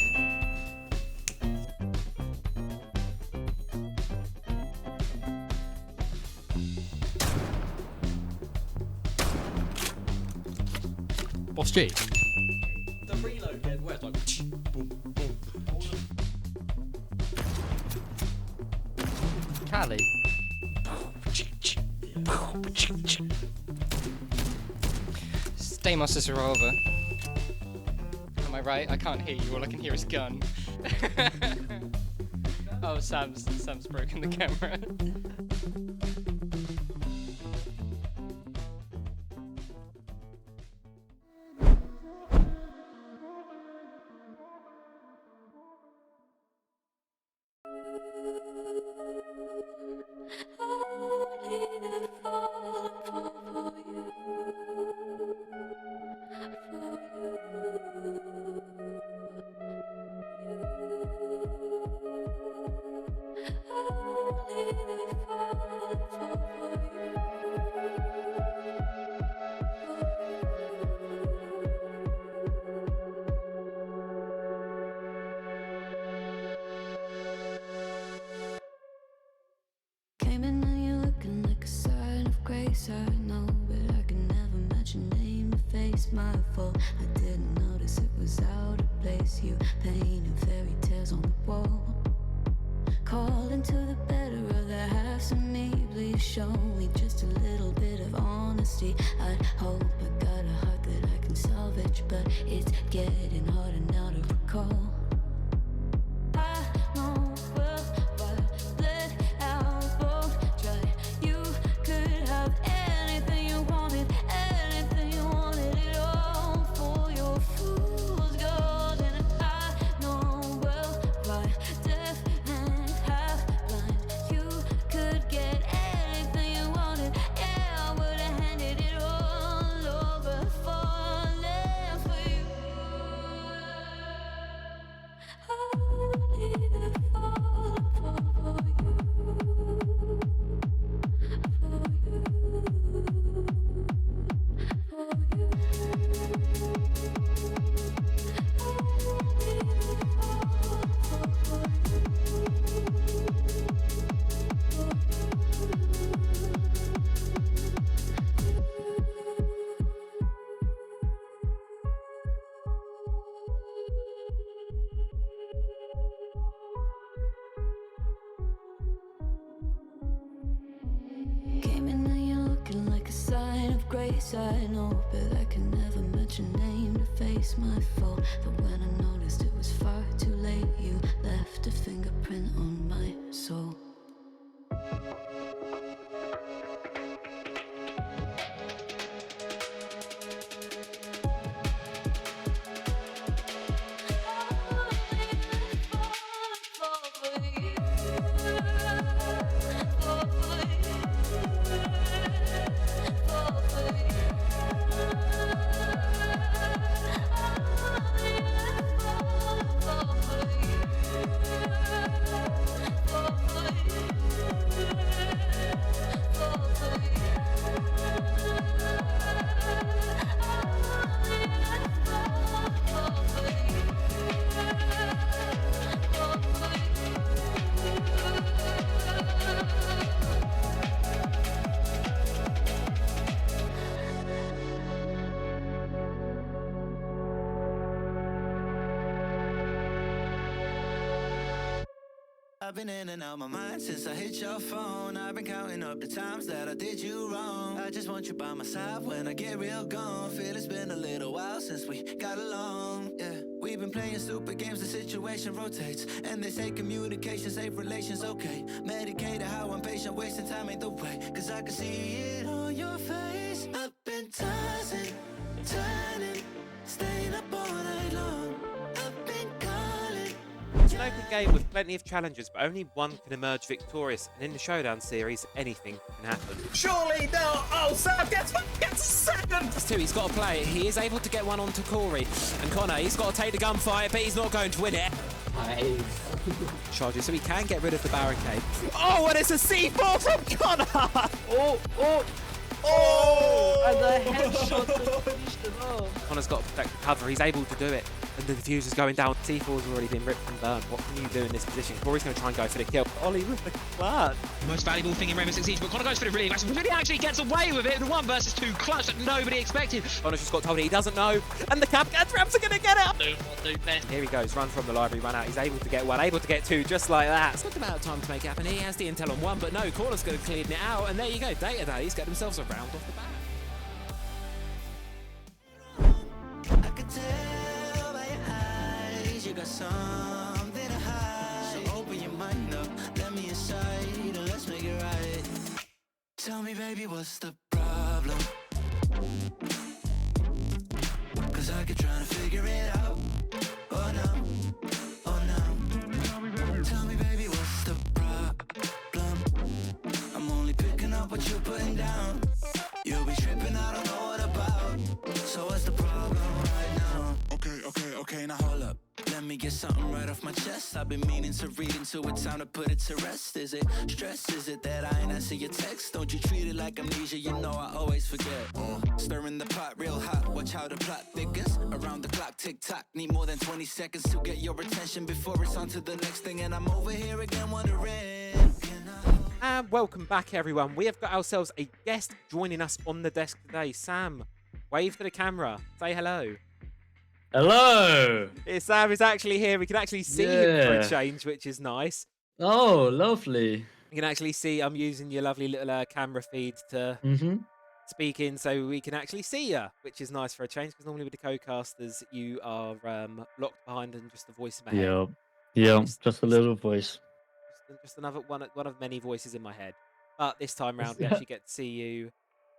Boss G. The reload again. Where it's like boom, boom. Cali. Deimos' revolver. Am I right? I can't hear you. All I can hear is gun. Oh, Sam's broken the camera. Came in and you're looking like a sign of grace. I know, but I can never match your name to face. My fault, I didn't notice it was out of place. You painting fairy tales on the wall, calling to the better of the halves of me. Please show me just a little bit of honesty. I'd hope I got a heart that I can salvage, but it's getting harder now to recall. I know well, but let out both dry. You could have anything you wanted it all for your fool's gold. And I know well why deaf and half blind. You could get anything you wanted, yeah, I would have handed it all over, falling for you. Only the falling for you. Came in and you're looking like a sign of grace. I know, but I can never match your name to face. My fault, but when I noticed it was far too late, you left a fingerprint on my soul. I've been in and out my mind since I hit your phone. I've been counting up the times that I did you wrong. I just want you by my side when I get real gone. Feel it's been a little while since we got along, yeah. We've been playing stupid games, the situation rotates. And they say communication, safe relations, okay. Medicated how I'm patient, wasting time ain't the way. Cause I can see it on your face. I've been tossing, turning, staying up all night long. I've been calling. It's an open game with plenty of challenges, but only one can emerge victorious. And in the Showdown series, anything can happen. Surely no! Oh, Sam gets a second! That's two, he's got to play it. He is able to get one onto Corey. And Connor, he's got to take the gunfight, but he's not going to win it. Charges, so he can get rid of the barricade. Oh, and it's a C4 from Connor! Oh! And the headshot that finished him off. Connor's got to protect the cover. He's able to do it. And the diffuser's going down. C4's already been ripped and burned. What can you do in this position? Corey's going to try and go for the kill. Ollie with the clutch. Most valuable thing in Rainbow Six Siege, but Connor goes for the really aggressive. Really actually gets away with it. The 1 versus 2 clutch that nobody expected. Connor's just got told he doesn't know. And the cap traps are going to get out. Do best. Here he goes. Run from the library, run out. He's able to get one, able to get two, just like that. It's not about time to make it happen. He has the intel on one, but no, Corner's going to clear it out. And there you go. Data Days get themselves a round off the bat. got something to hide. So open your mind up, let me inside, and let's make it right. Tell me, baby, what's the problem? Cause I keep trying to figure it out. Oh no, oh no. Tell me, baby, what's the problem? I'm only picking up what you're putting down. You'll be tripping, I don't know what about. So what's the problem right now? Okay, now hold up. Let me get something right off my chest. I've been meaning to read into it, time to put it to rest. Is it stress? Is it that I ain't answer your text? Don't you treat it like amnesia, you know I always forget. Stirring the pot real hot, watch how the plot thickens. Around the clock, tick tock, need more than 20 seconds to get your attention before it's on to the next thing. And I'm over here again wondering. And welcome back, everyone. We have got ourselves a guest joining us on the desk today. Sam, wave to the camera. Say hello. Hello. Sam is actually here. We can actually see him for a change, which is nice. Oh, lovely. You can actually see I'm using your lovely little camera feed to speak in, so we can actually see you, which is nice for a change, because normally with the co-casters, you are locked behind and just the voice in my head. Yeah, just a little voice. Just another one of many voices in my head. But this time round, we actually get to see you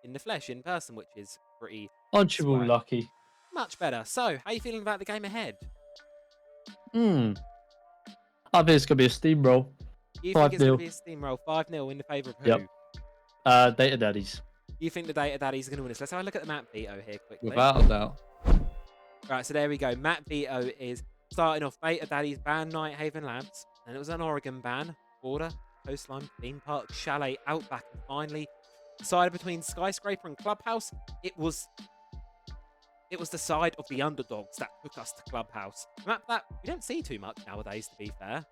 in the flesh, in person, which is pretty. Aren't you all lucky? Much better. So, how are you feeling about the game ahead? I think it's gonna be a steamroll. You think it's gonna be a steamroll? 5-0 in the favour of who? Yep. Data Daddies. You think the Data Daddies are going to win this? Let's have a look at the map veto here quickly. Without a doubt. Right, so there we go. Map veto is starting off Data Daddies ban Night Haven Labs. Then it was an Oregon ban. Border, coastline, theme park, chalet, outback, and finally decided between skyscraper and clubhouse. It was the side of the underdogs that took us to clubhouse. A map that we don't see too much nowadays, to be fair.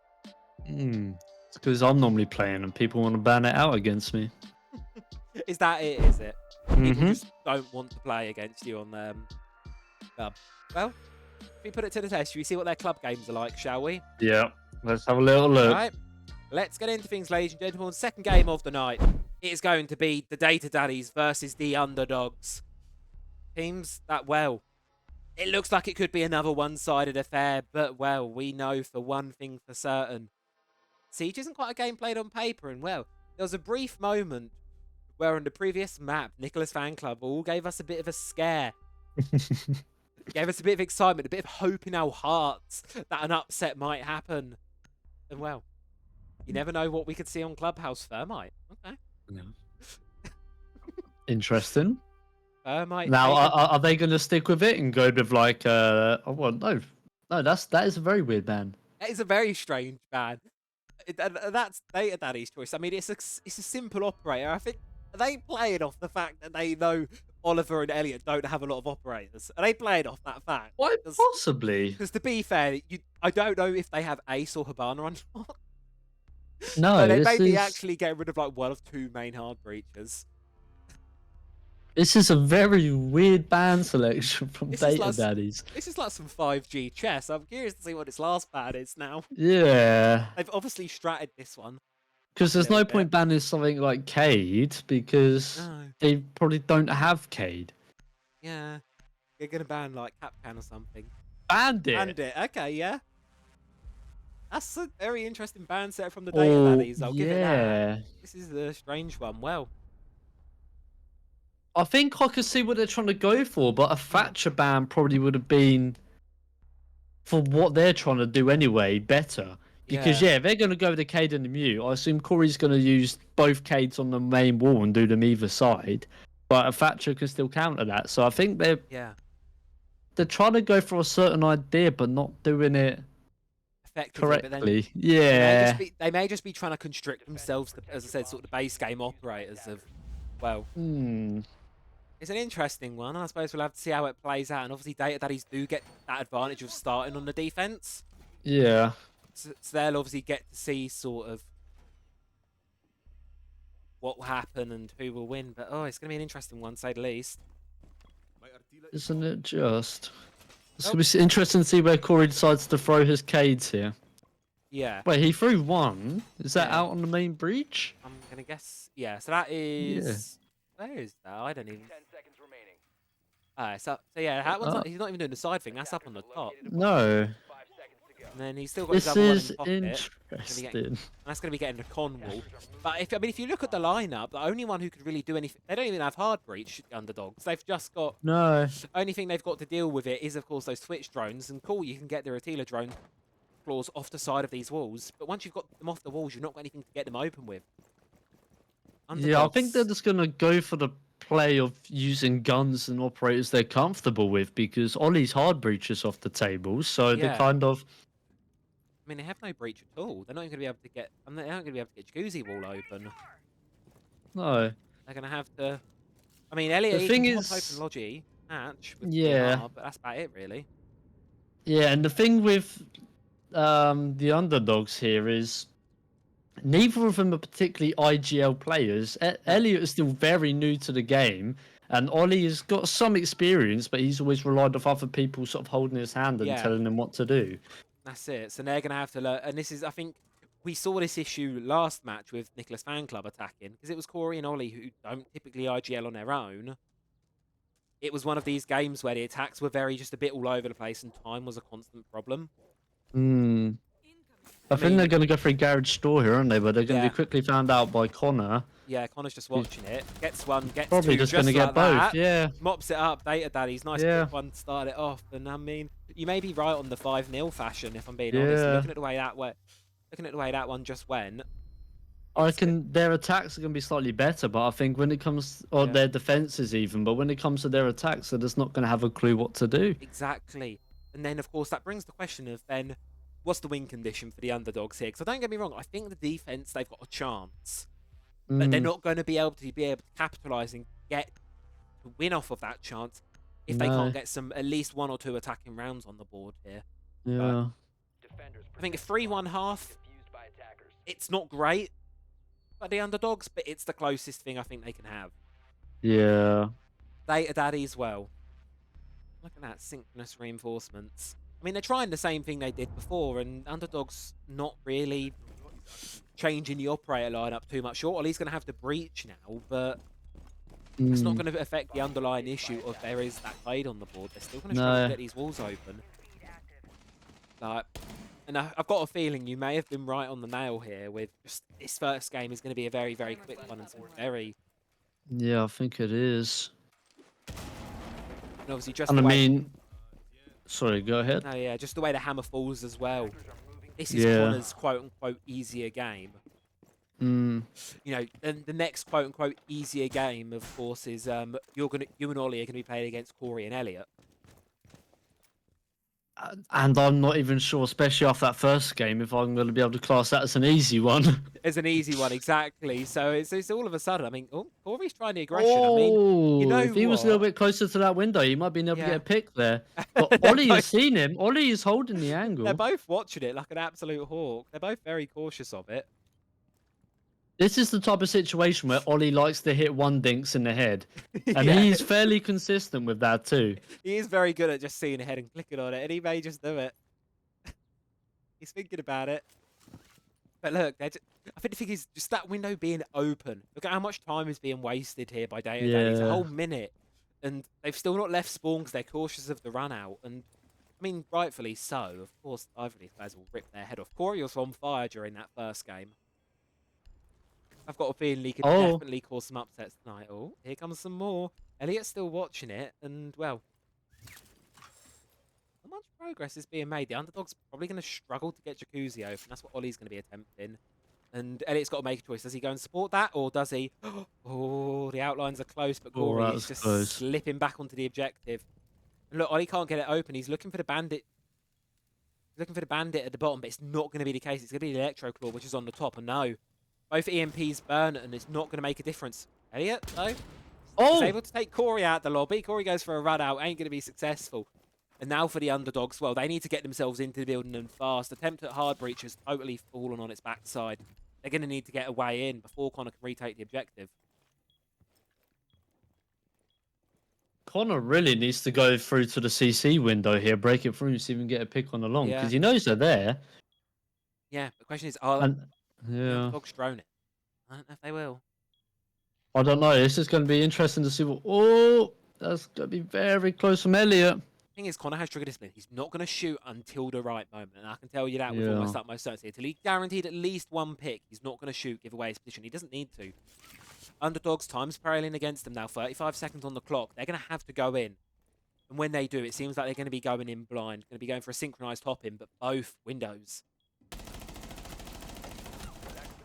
It's because I'm normally playing and people want to ban it out against me. Is that it? Is it? People just don't want to play against you on club. Well, if we put it to the test, should we see what their club games are like, shall we? Yeah. Let's have a little look. All right. Let's get into things, ladies and gentlemen. Second game of the night. It is going to be the Data Daddies versus the underdogs. Teams that, well, it looks like it could be another one-sided affair, but, well, we know for one thing for certain. Siege isn't quite a game played on paper, and, well, there was a brief moment where on the previous map, Nicholas Fan Club all gave us a bit of a scare. Gave us a bit of excitement, a bit of hope in our hearts that an upset might happen. And, well, you never know what we could see on Clubhouse. Thermite. Okay. Yeah. Interesting. Thermite. Now, are they going to stick with it and go with like, oh, well, no, that is a very weird ban. That is a very strange ban. That's Data Daddy's choice. I mean, it's a simple operator. I think, are they playing off the fact that they know Oliver and Elliot don't have a lot of operators? Are they playing off that fact? Why possibly? Because to be fair, I don't know if they have Ace or Hibana on. No, so they may be actually getting rid of like one of two main hard breachers. This is a very weird band selection from Data Daddies. This is like some 5G chess. I'm curious to see what its last ban is now. Yeah. They've obviously stratted this one. Because there's no point banning something like Cade because they probably don't have Cade. Yeah. They're going to ban like Capcan or something. Bandit? Bandit. Okay, yeah. That's a very interesting ban set from the Data Daddies. I'll give it that. This is a strange one. Well, I think I could see what they're trying to go for, but a Thatcher ban probably would have been, for what they're trying to do anyway, better. Because, they're going to go with the Cade and the Mew. I assume Corey's going to use both Cades on the main wall and do them either side. But a Thatcher can still counter that. So I think they're trying to go for a certain idea, but not doing it correctly. They may just be trying to constrict themselves, as I said, sort of the base game operators of, well... It's an interesting one. I suppose we'll have to see how it plays out. And obviously, Data Daddies do get that advantage of starting on the defense. Yeah. So they'll obviously get to see sort of what will happen and who will win. But, it's going to be an interesting one, to say the least. Isn't it just? It's going to be interesting to see where Corey decides to throw his Cades here. Yeah. Wait, he threw one? Is that out on the main breach? I'm going to guess. Yeah, so that is... Where is that? I don't even... 10 seconds remaining. So yeah, he's not even doing the side thing. That's up on the top. No. And then he's still got his This other one in is pocket. interesting. That's going to be getting a con wall. But if you look at the lineup, the only one who could really do anything, they don't even have hard breach underdogs. They've just got No. only thing they've got to deal with it is of course those Twitch drones. And cool, you can get the Attila drone claws off the side of these walls. But once you've got them off the walls, you've not got anything to get them open with. Yeah, I think they're Underdogs. just gonna go for the play of using guns and operators they're comfortable with because Ollie's hard breach is off the table, so they're Yeah. kind of. I mean, they have no breach at all. They're not even going to be able to get. And they aren't going to be able to get Jacuzzi wall open. No. They're going to have to. I mean, Elliot The he thing can is- pop open Logi hatch with Yeah. PMR, but that's about it really. Yeah, and the thing with the underdogs here is neither of them are particularly IGL players. Elliot is still very new to the game, and Ollie has got some experience, but he's always relied on other people sort of holding his hand and Yeah. telling him what to do. That's it. So they're going to have to learn. And this is, I think, we saw this issue last match with Nicholas Fan Club attacking because it was Corey and Ollie who don't typically IGL on their own. It was one of these games where the attacks were just a bit all over the place, and time was a constant problem. I think they're going to go for a garage store here, aren't they? But they're going to Yeah. be quickly found out by Connor. Yeah, Connor's just watching it. Gets one, gets Probably two, just gonna like get both, that. yeah. Mops it up, Data Daddy's nice Yeah. quick one to start it off. And I mean, you may be right on the 5-0 fashion, if I'm being honest. Yeah. Looking at the way that one just went. I reckon their attacks are going to be slightly better, but I think when it comes, or their defenses even, but when it comes to their attacks, they're just not going to have a clue what to do. Exactly. And then, of course, that brings the question of then, what's the win condition for the underdogs here? Because don't get me wrong, I think the defense, they've got a chance. But they're not going to be able to capitalise and get to win off of that chance if they No. can't get at least 1 or 2 attacking rounds on the board here. Yeah. I think a 3-1 half, it's not great for the underdogs, but it's the closest thing I think they can have. Yeah. Data Daddy as well. Look at that, synchronous reinforcements. I mean, they're trying the same thing they did before, and underdogs not really changing the operator lineup too much. Sure, Ollie's going to have to breach now, but it's not going to affect the underlying issue of there is that fade on the board. They're still going to struggle to get these walls open. And I've got a feeling you may have been right on the nail here with just this first game is going to be a very, very quick one and some very... Yeah, I think it is. And obviously just And the I way... mean, sorry, go ahead. No, yeah, just the way the hammer falls as well. This is Yeah. Connor's quote-unquote easier game. Mm. You know, and the next quote-unquote easier game, of course, is you and Ollie are going to be playing against Corey and Elliot. And I'm not even sure, especially after that first game, if I'm going to be able to class that as an easy one. It's an easy one, exactly. So it's all of a sudden, I mean, Corey's trying the aggression. I mean, you know if he was a little what? bit closer to that window, he might be able to Yeah. get a pick there. But Ollie has seen him. Ollie is holding the angle. They're both watching it like an absolute hawk. They're both very cautious of it. This is the type of situation where Ollie likes to hit one dinks in the head. And Yeah. he's fairly consistent with that too. He is very good at just seeing ahead and clicking on it, and he may just do it. He's thinking about it. But look, I think the thing is just that window being open. Look at how much time is being wasted here by Data Daddy. It's a Yeah. whole minute. And they've still not left spawn because they're cautious of the run out. And I mean, rightfully so. Of course, either of these guys will rip their head off. Corey was on fire during that first game. I've got a feeling he could definitely cause some upsets tonight. Oh, here comes some more. Elliot's still watching it, and well, not much progress is being made. The underdog's probably going to struggle to get Jacuzzi open. That's what Ollie's going to be attempting. And Elliot's got to make a choice. Does he go and support that, or does he... Oh, the outlines are close, but Corey is just slipping back onto the objective. And look, Ollie can't get it open. He's looking for the bandit. He's looking for the bandit at the bottom, but it's not going to be the case. It's going to be the Electro Claw, which is on the top. And no, both EMPs burn, and it's not going to make a difference. Elliot, though, is able to take Corey out the lobby. Corey goes for a run out, ain't going to be successful. And now for the underdogs, well, they need to get themselves into the building and fast. Attempt at hard breach has totally fallen on its backside. They're going to need to get a way in before Connor can retake the objective. Connor really needs to go through to the CC window here, break it through, see if we can get a pick on the long, because he knows they're there. Yeah, the question is, are the underdogs drone it? I don't know if they will. I don't know. This is going to be interesting to see what... Oh, that's going to be very close from Elliot. thing is, Connor has trigger discipline. He's not going to shoot until the right moment. And I can tell you that with almost utmost certainty. Until he's guaranteed at least one pick, he's not going to shoot, give away his position. He doesn't need to. Underdogs, time's paralleling against them now. 35 seconds on the clock. They're going to have to go in. And when they do, it seems like they're going to be going in blind. Going to be going for a synchronized hop-in, but both windows.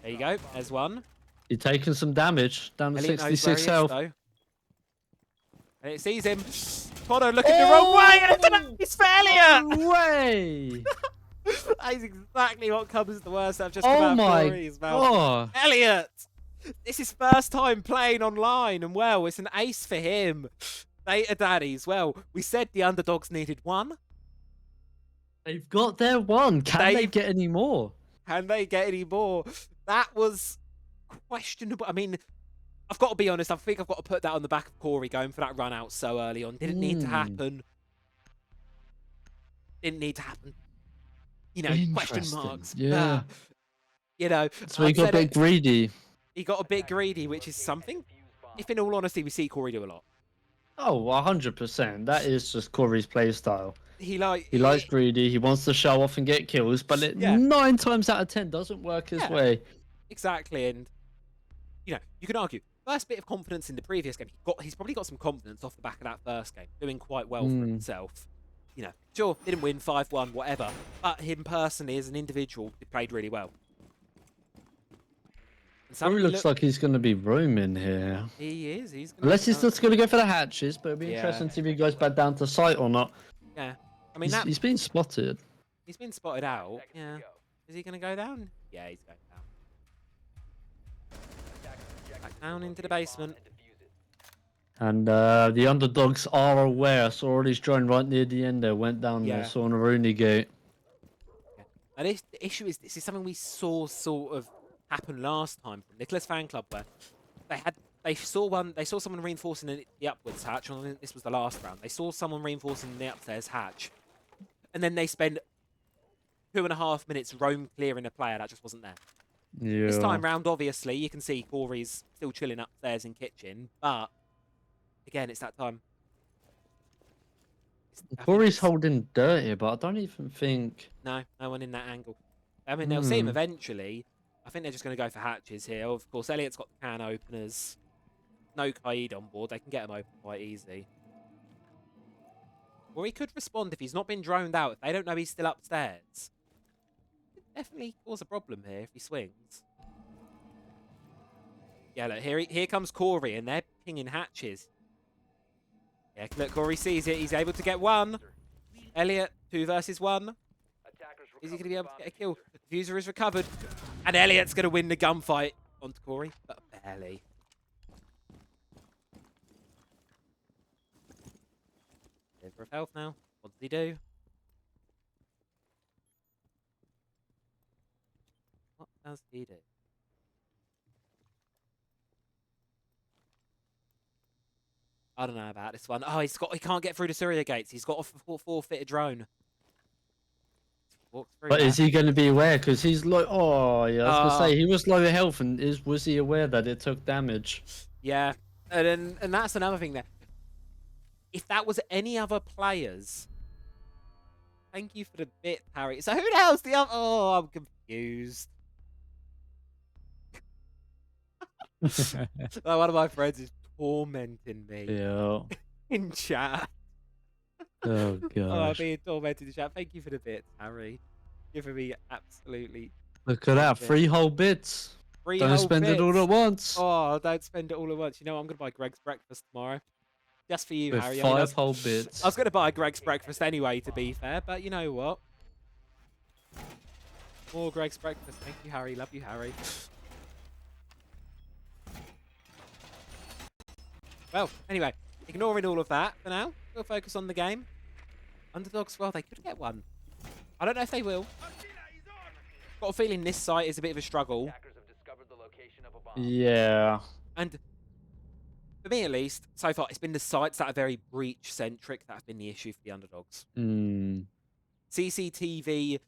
There you go. There's one. You're taking some damage. Down to Elite knows 66 where he is, health. though. And it sees him. Connor looking the wrong way, and it's an ace for Elliot! No way! That is exactly what comes the worst. I've just come out of Corey's mouth. God. Elliot! This is first time playing online, and well, it's an ace for him. Data daddies. Well, we said the underdogs needed one. They've got their one. Can they get any more? Can they get any more? That was questionable. I mean, I've got to be honest. I think I've got to put that on the back of Corey going for that run out so early on. Didn't need to happen. Didn't need to happen. You know, question marks. Yeah. You know. So he got a bit greedy. He got a bit greedy, which is something, if in all honesty, we see Corey do a lot. Oh, 100%. That is just Corey's play style. He likes greedy. He wants to show off and get kills, but it 9 times out of 10 doesn't work his way. Exactly, and you know, you can argue first bit of confidence in the previous game. He's probably got some confidence off the back of that first game, doing quite well for himself. You know, sure, didn't win 5-1, whatever, but him personally as an individual, he played really well. Corey looks like he's going to be roaming here. He is. He's gonna Unless he's just going to go for the hatches, but it'll be interesting to see if he goes back down to sight or not. Yeah, I mean he's been spotted. He's been spotted out. Yeah, is he going to go down? Yeah, he's going down. Back down into the basement. And the underdogs are aware. Saw already joined right near the end there. Went down there. Saw on a Rooney gate. Now the issue is this is something we saw sort of happen last time from Nicholas Fan Club, where they saw someone reinforcing the upwards hatch. And this was the last round. They saw someone reinforcing the upstairs hatch, and then they spend 2.5 minutes roam clearing a player that just wasn't there. Yeah. This time round, obviously, you can see Corey's still chilling upstairs in kitchen, but again, it's that time. Corey's holding dirty, but I don't even think. No one in that angle. I mean, they'll see him eventually. I think they're just going to go for hatches here. Of course, Elliot's got the can openers. No Kaid on board. They can get him open quite easy. Or he could respond if he's not been droned out. If they don't know he's still upstairs. Could definitely cause a problem here if he swings. Yeah, look, here comes Corey, and they're pinging hatches. Yeah, look, Corey sees it. He's able to get one. Elliot, 2 versus 1. Is he going to be able to get a kill? The diffuser is recovered. And Elliot's going to win the gunfight onto Corey, but barely. Sliver of health now. What does he do? What does he do? I don't know about this one. Oh, he can't get through the Surya gates. He's got a forfeited drone. But is he going to be aware? Because he's low. Oh, yeah. I was going to say he was low health, and was he aware that it took damage? Yeah, and that's another thing there. If that was any other players, thank you for the bit, Harry. So who the hell's the other? Oh, I'm confused. One of my friends is tormenting me. Yeah. In chat. Oh Oh, gosh. being tormented in chat. Thank you for the bits, Harry. Giving me absolutely. Look at that, 3 whole bits. Don't spend it all at once. Oh, don't spend it all at once. You know, I'm going to buy Greg's breakfast tomorrow. Just for you, With Harry. 5 whole bits. I was going to buy Greg's breakfast anyway, to be fair, but you know what? More Greg's breakfast. Thank you, Harry. Love you, Harry. Well, anyway, ignoring all of that for now, we'll focus on the game. Underdogs, well, they could get one. I don't know if they will. Got a feeling this site is a bit of a struggle. Yeah. And for me, at least, so far, it's been the sites that are very breach-centric that have been the issue for the underdogs. CCTV,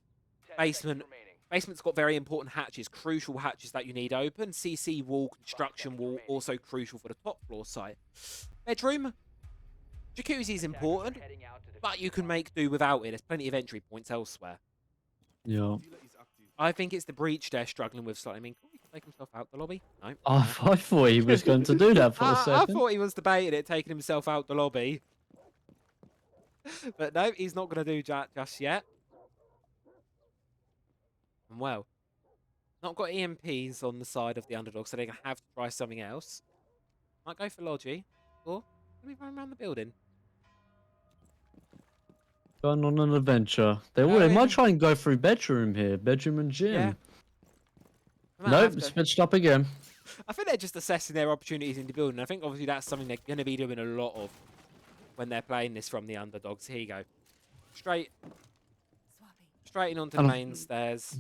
basement. Basement's got very important hatches, crucial hatches that you need open. CC wall, construction wall, also crucial for the top floor site. Bedroom, Jacuzzi's important, but you can make do without it. There's plenty of entry points elsewhere. Yeah. I think it's the breach they're struggling with slightly. I mean, can he take himself out the lobby? No. I thought he was going to do that for a I second. thought he was debating it, taking himself out the lobby. But no, he's not going to do that just yet. And well, not got EMPs on the side of the underdog, so they're going to have to try something else. Might go for Logi, or maybe run around the building. Going on an adventure. They might try and go through bedroom here. Bedroom and gym. Yeah. Nope, switched up again. I think they're just assessing their opportunities in the building. I think obviously that's something they're going to be doing a lot of when they're playing this from the underdogs. Here you go. Straight in onto the main stairs.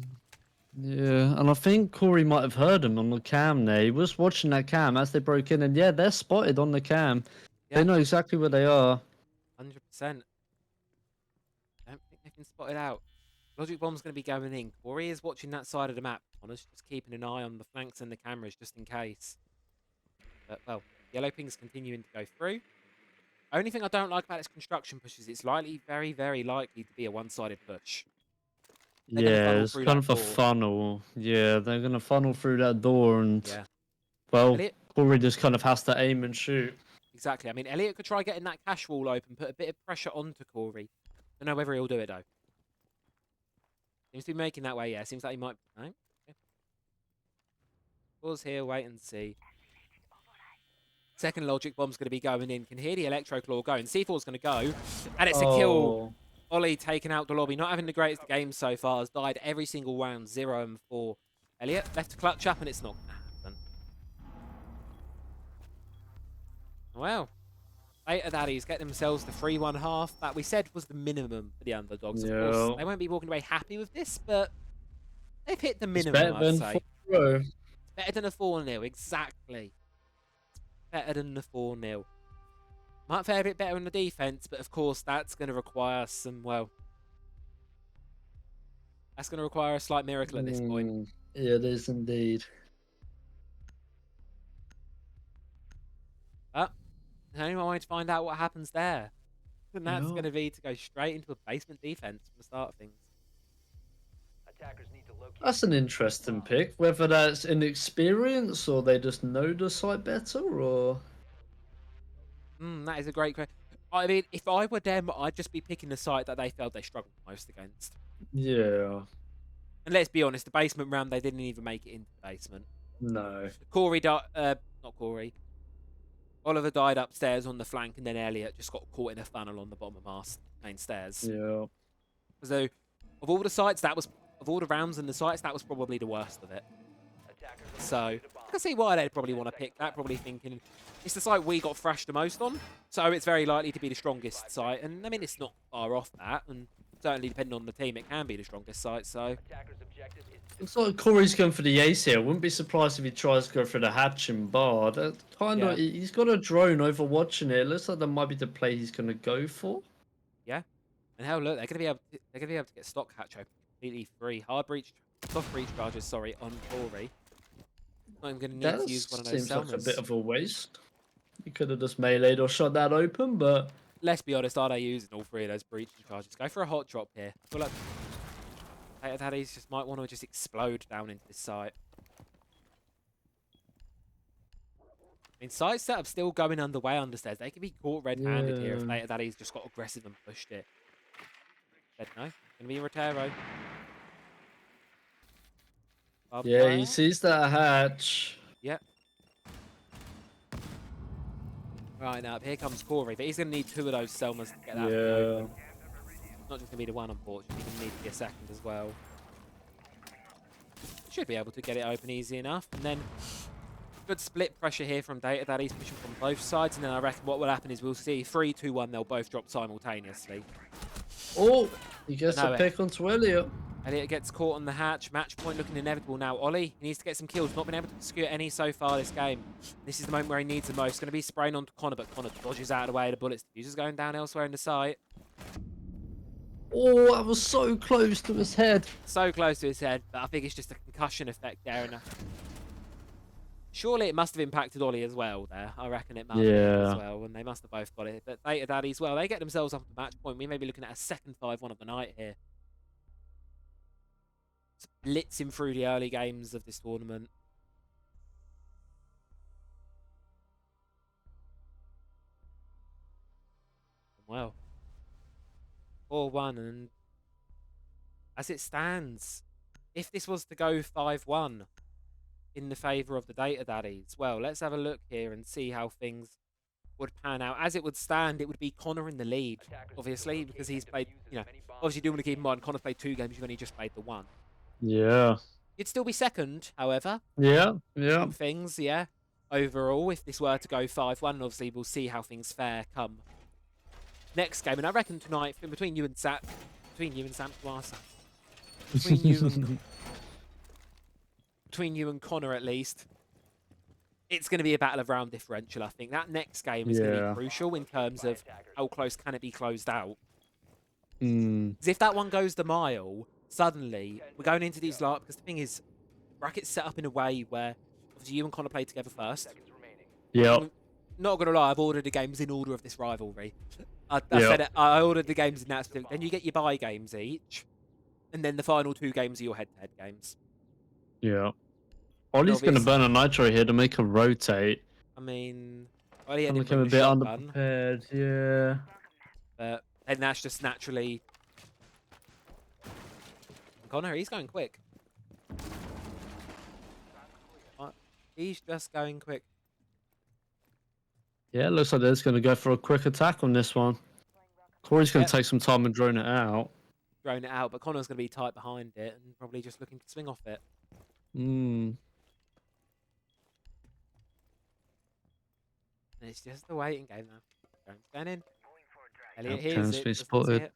Yeah, and I think Corey might have heard him on the cam there. He was watching that cam as they broke in, and yeah, they're spotted on the cam. Yeah. They know exactly where they are. 100%. I don't think they've been spotted out. Logic Bomb's going to be going in. Corey is watching that side of the map. Connor's just keeping an eye on the flanks and the cameras just in case. But, well, Yellow Ping's continuing to go through. Only thing I don't like about this construction push is it's likely, very, very likely to be a one-sided push. Yeah, it's kind of a funnel. Yeah, they're going to funnel through that door, and, well, Corey just kind of has to aim and shoot. Exactly. I mean, Elliot could try getting that cash wall open, put a bit of pressure onto Corey. Don't know whether he'll do it, though. Seems to be making that way, yeah. Seems like he might... No? Okay. Pause here, wait and see. Second Logic Bomb's going to be going in. Can hear the Electro Claw going. C4's going to go. And it's a kill. Ollie taking out the lobby. Not having the greatest game so far. Has died every single round. 0 and 4. Elliot left to clutch up, and it's not going to happen. Well, Beta Daddies get themselves the 3-1 that we said was the minimum for the underdogs. Of course, they won't be walking away happy with this, but they've hit the minimum, I'd say. Better than a 4-0, exactly. Better than the 4-0. Might fare a bit better in the defense, but of course that's going to require some, well, that's going to require a slight miracle at this point. Yeah, it is indeed. But anyone wanted to find out what happens there? And that's going to be to go straight into a basement defense from the start of things. That's an interesting pick. Whether that's inexperience or they just know the site better, or... That is a great question. I mean, if I were them, I'd just be picking the site that they felt they struggled most against. Yeah. And let's be honest, the basement round, they didn't even make it into the basement. No. Not Corey. Oliver died upstairs on the flank, and then Elliot just got caught in a funnel on the bottom of main stairs. Yeah. So, of all the sites, of all the rounds and the sites, that was probably the worst of it. So, I can see why they'd probably want to pick that, probably thinking, it's the site we got thrashed the most on, so it's very likely to be the strongest site. And, I mean, it's not far off that, and certainly depending on the team, it can be the strongest site, so... Looks like Corey's going for the ace here. Wouldn't be surprised if he tries to go for the hatch and bar. That kind of, he's got a drone over watching it. Looks like that might be the play he's going to go for. Yeah, and hell, look, they're going to be able to get stock hatch open completely free. Soft breach charges, sorry, on Corey. Not even going to need to use one of those seems like a Selmas. bit of a waste. You could have just meleeed or shot that open, but... Let's be honest, are they using all three of those breach charges? Go for a hot drop here. Well, look, Beta Daddies just might want to just explode down into this site. I mean, site setup still going underway understairs. They could be caught red-handed here if Beta Daddies just got aggressive and pushed it. But no, going to be a Rotero. Yeah, he sees that hatch. Yep. Right, now, here comes Corey, but he's going to need two of those Selmas to get that open. Not just going to be the one, unfortunately. He's going to need to be a second as well. Should be able to get it open easy enough. And then, good split pressure here from Beta Daddies, pushing from both sides. And then I reckon what will happen is we'll see 3, 2, 1. They'll both drop simultaneously. Oh, he gets a pick onto Elliot. Elliot gets caught on the hatch. Match point looking inevitable now. Ollie, he needs to get some kills. Not been able to secure any so far this game. This is the moment where he needs the most. Going to be spraying onto Connor, but Connor dodges out of the way of the bullets. Diffuser's going down elsewhere in the site. Oh, that was so close to his head. So close to his head, but I think it's just a concussion effect there. And Surely it must have impacted Ollie as well there. I reckon it must have Yeah. as well, and they must have both got it. But Data Daddies, well, they get themselves up the match point. We may be looking at a second 5-1 of the night here. Blitzing through the early games of this tournament. Well, 4-1, and as it stands, if this was to go 5-1 in the favour of the Data Daddies, well, let's have a look here and see how things would pan out. As it would stand, it would be Connor in the lead, obviously, because he's played, obviously you do want to keep in mind, Connor's played 2 games, you've only just played the 1. Yeah. You'd still be second, however. Yeah. Things, yeah. Overall, if this were to go 5-1, and obviously we'll see how things fare come next game. And I reckon tonight, between you and Sam, between you and Connor at least, it's going to be a battle of round differential. I think that next game is going to be crucial in terms of how close can it be closed out. Because if that one goes the mile, suddenly we're going into these because the thing is, brackets set up in a way where obviously you and Connor play together first. Yeah. Not gonna lie, I've ordered the games in order of this rivalry. I said it. I ordered the games in that specific. Then you get your bye games each, and then the final 2 games are your head-to-head games. Yeah. Ollie's going to burn a nitro here to make a rotate. I mean, Ollie had I'm looking a bit underprepared, yeah. But then that's just naturally. Connor, he's going quick. He's just going quick. Yeah, it looks like they're just going to go for a quick attack on this one. Corey's going to take some time and drone it out. Drone it out, but Connor's going to be tight behind it and probably just looking to swing off it. Hmm. And it's just the waiting game now. Drone's going in. Elliot hears Chance it. be Doesn't see spotted. it.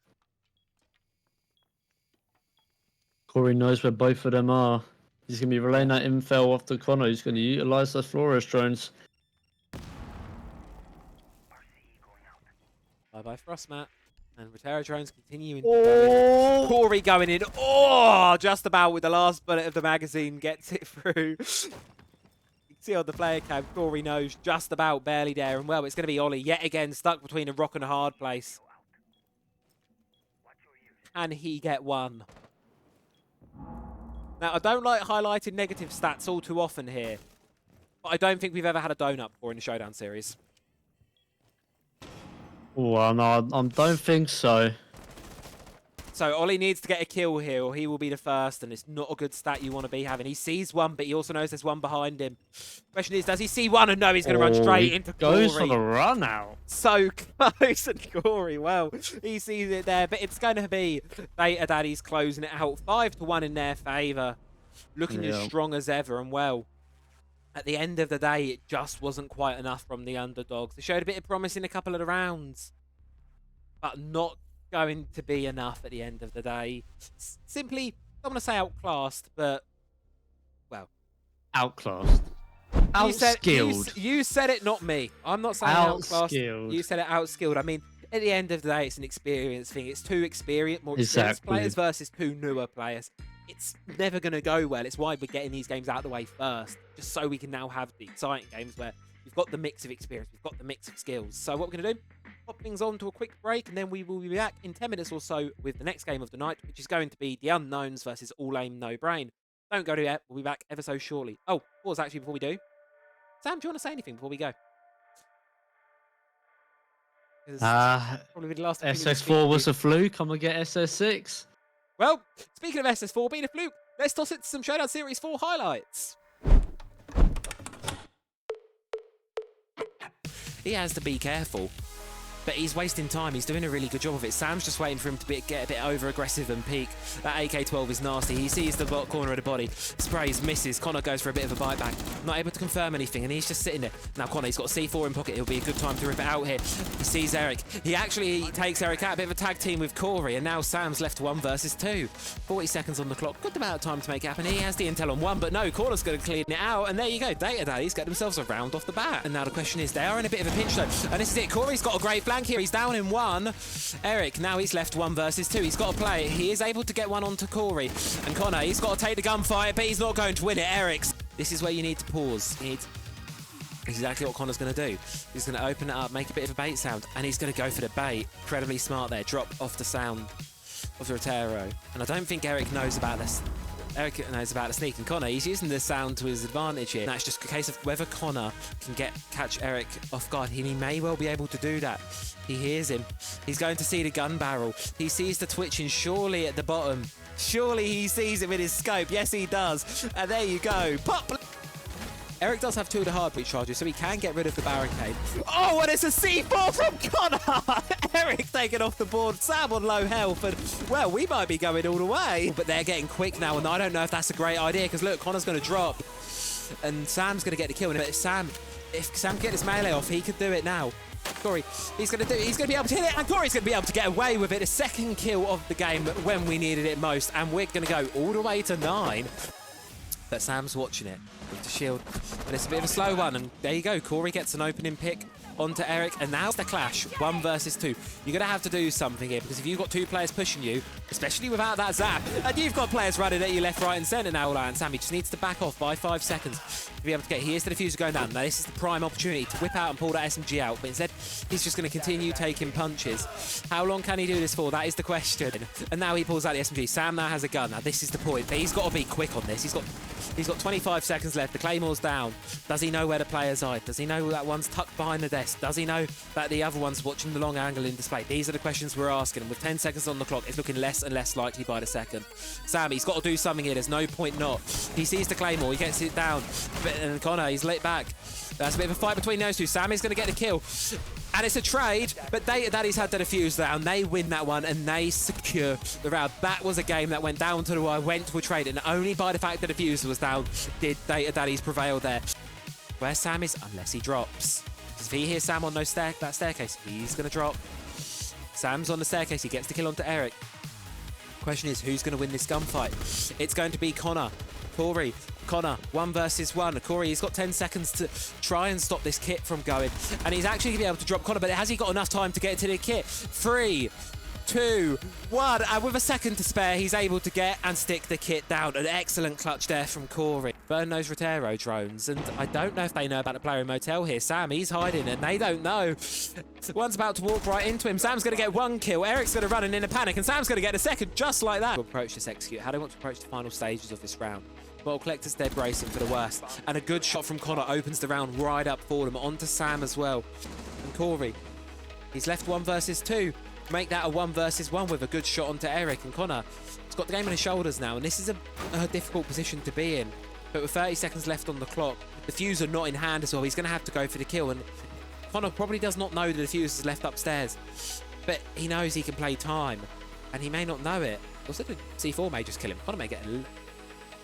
Corey knows where both of them are. He's going to be relaying that intel off to Connor. He's going to utilize those Flores drones. Bye-bye, Frostmat. And Rotera drones continuing. Oh! Corey going in. Oh, just about with the last bullet of the magazine gets it through. You can see on the player cam, Corey knows just about barely there. And well, it's going to be Ollie yet again stuck between a rock and a hard place. Can he get one? Now, I don't like highlighting negative stats all too often here, but I don't think we've ever had a donut before in the Showdown Series. Well, no, I don't think so. So Ollie needs to get a kill here or he will be the first, and it's not a good stat you want to be having. He sees one, but he also knows there's one behind him. Question is, does he see one? And no, he's going to run straight into Corey. Goes for the run out. So close, and Corey, well, he sees it there, but it's going to be Data Daddies closing it out. 5-1 in their favour. Looking as strong as ever, and well, at the end of the day, it just wasn't quite enough from the underdogs. They showed a bit of promise in a couple of the rounds, but not going to be enough at the end of the day. Simply, I don't want to say outclassed, but, well. Outclassed. Outskilled. You said it, not me. I'm not saying outclassed. Outskilled. You said it outskilled. I mean, at the end of the day, it's an experience thing. It's 2 more experienced players versus 2 newer players. It's never going to go well. It's why we're getting these games out of the way first, just so we can now have the exciting games where we've got the mix of experience, we've got the mix of skills. So what we're going to do, pop things on to a quick break, and then we will be back in 10 minutes or so with the next game of the night, which is going to be the Unknowns versus All Aim No Brain. Don't go to yet. We'll be back ever so shortly. Oh, pause actually before we do. Sam, do you want to say anything before we go? Probably the last SS4 was a fluke. I'm going to get SS6. Well, speaking of SS4 being a fluke, let's toss it to some Showdown Series 4 highlights. He has to be careful, but he's wasting time. He's doing a really good job of it. Sam's just waiting for him to get a bit over-aggressive and peak. That AK-12 is nasty. He sees the corner of the body, sprays, misses. Connor goes for a bit of a bite back. Not able to confirm anything, and he's just sitting there. Now Connor, he's got a C4 in pocket. It'll be a good time to rip it out here. He sees Eric. He actually takes Eric out. A bit of a tag team with Corey, and now Sam's left 1 versus 2. 40 seconds on the clock. Good amount of time to make it happen. He has the intel on 1, but no, Corner's going to clean it out, and there you go. Data Daddies get themselves a round off the bat. And now the question is, they are in a bit of a pinch, though. And this is it. Corey's got a great flank here. He's down in 1. Eric, now he's left 1 versus 2. He's got to play it. He is able to get one onto Corey. And Connor, he's got to take the gunfight, but he's not going to win it. Eric's This is where you need to pause. This is exactly what Connor's going to do. He's going to open it up, make a bit of a bait sound, and he's going to go for the bait. Incredibly smart there. Drop off the sound of the Rotero. And I don't think Eric knows about this. Eric knows about the sneak, and Connor, he's using the sound to his advantage here. That's just a case of whether Connor can catch Eric off guard. He may well be able to do that. He hears him. He's going to see the gun barrel. He sees the twitching surely at the bottom. Surely he sees it with his scope. Yes, he does. And there you go. Pop! Eric does have 2 of the hard breach charges, so he can get rid of the barricade. Oh, and it's a C4 from Connor! Eric taken off the board. Sam on low health, and, well, we might be going all the way. But they're getting quick now, and I don't know if that's a great idea, because, look, Connor's going to drop, and Sam's going to get the kill. And if Sam can get this melee off, he could do it now. Corey, he's going to be able to hit it, and Corey's going to be able to get away with it. A second kill of the game when we needed it most, and we're going to go all the way to 9. But Sam's watching it with the shield, and it's a bit of a slow one, and there you go. Corey gets an opening pick onto Eric, and now it's the clash, 1 versus 2. You're going to have to do something here, because if you've got 2 players pushing you, especially without that zap, and you've got players running at you left, right, and centre now, and Sammy just needs to back off by 5 seconds to be able to get. Here's the diffuser going down. Now, this is the prime opportunity to whip out and pull that SMG out, but instead, he's just going to continue taking punches. How long can he do this for? That is the question. And now he pulls out the SMG. Sam now has a gun. Now, this is the point, but he's got to be quick on this. He's got 25 seconds left. The Claymore's down. Does he know where the players are? Does he know that one's tucked behind the desk? Does he know that the other one's watching the long angle in display? These are the questions we're asking. And with 10 seconds on the clock, it's looking less and less likely by the second. Sam, he's got to do something here. There's no point not. He sees the Claymore. He gets it down. And Connor, he's lit back. That's a bit of a fight between those two. Sammy's going to get the kill. And it's a trade, but Daddy's had the defuse down. They win that one, and they secure the round. That was a game that went down to the wire, went to a trade, and only by the fact that the defuse was down did Daddy's prevail there. Where Sam is, unless he drops. Because if he hears Sam on that staircase, he's going to drop. Sam's on the staircase. He gets the kill onto Eric. Question is, who's going to win this gunfight? It's going to be Connor. Corey. Connor, 1 versus 1. Corey, he's got 10 seconds to try and stop this kit from going. And he's actually going to be able to drop Connor, but has he got enough time to get to the kit? 3, 2, 1. And with a second to spare, he's able to get and stick the kit down. An excellent clutch there from Corey. Burn those Rotero drones. And I don't know if they know about the player in motel here. Sam, he's hiding, and they don't know. One's about to walk right into him. Sam's going to get 1 kill. Eric's going to run and in a panic, and Sam's going to get a second just like that. Approach this execute. How do I want to approach the final stages of this round? Bottle Collector's dead bracing for the worst. And a good shot from Connor opens the round right up for them. Onto Sam as well. And Corey, he's left 1 versus 2. Make that a 1 versus 1 with a good shot onto Eric. And Connor, he's got the game on his shoulders now. And this is a difficult position to be in. But with 30 seconds left on the clock, the fuse are not in hand as well. He's going to have to go for the kill. And Connor probably does not know that the fuse is left upstairs. But he knows he can play time. And he may not know it. Also, the C4 may just kill him. Connor may get a...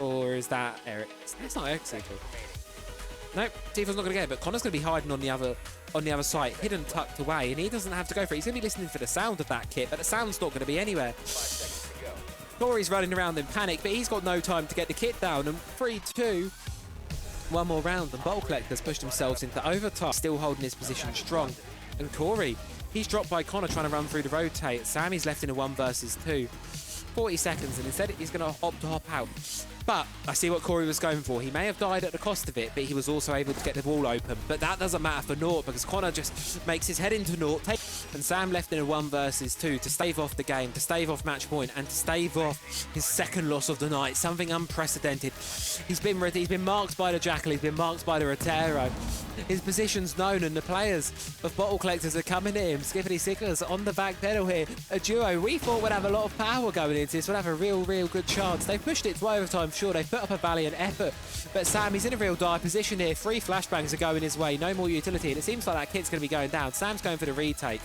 Or is that Eric? It's not Eric's C4. Nope, C4's not going to get it, but Connor's going to be hiding on the other side, hidden, tucked away, and he doesn't have to go for it. He's going to be listening for the sound of that kit, but the sound's not going to be anywhere. Corey's running around in panic, but he's got no time to get the kit down, and 3-2. 1 more round, and Bottle Collector's pushed themselves into overtime, still holding his position strong. And Corey, he's dropped by Connor trying to run through the rotate. Sammy's left in a 1 versus 2. 40 seconds, and instead he's going to opt to hop out. But I see what Corey was going for. He may have died at the cost of it, but he was also able to get the wall open. But that doesn't matter for naught, because Connor just makes his head into naught. And Sam left in a 1 versus 2 to stave off the game, to stave off match point, and to stave off his second loss of the night. Something unprecedented. He's been marked by the Jackal. He's been marked by the Rotero. His position's known, and the players of Bottle Collectors are coming at him. Skippity Sickers on the back pedal here. A duo we thought would have a lot of power going into this, would have a real good chance. They've pushed it to overtime, sure. They've put up a valiant effort, but Sam, he's in a real dire position here. 3 flashbangs are going his way, no more utility, and it seems like that kit's going to be going down. Sam's going for the retake.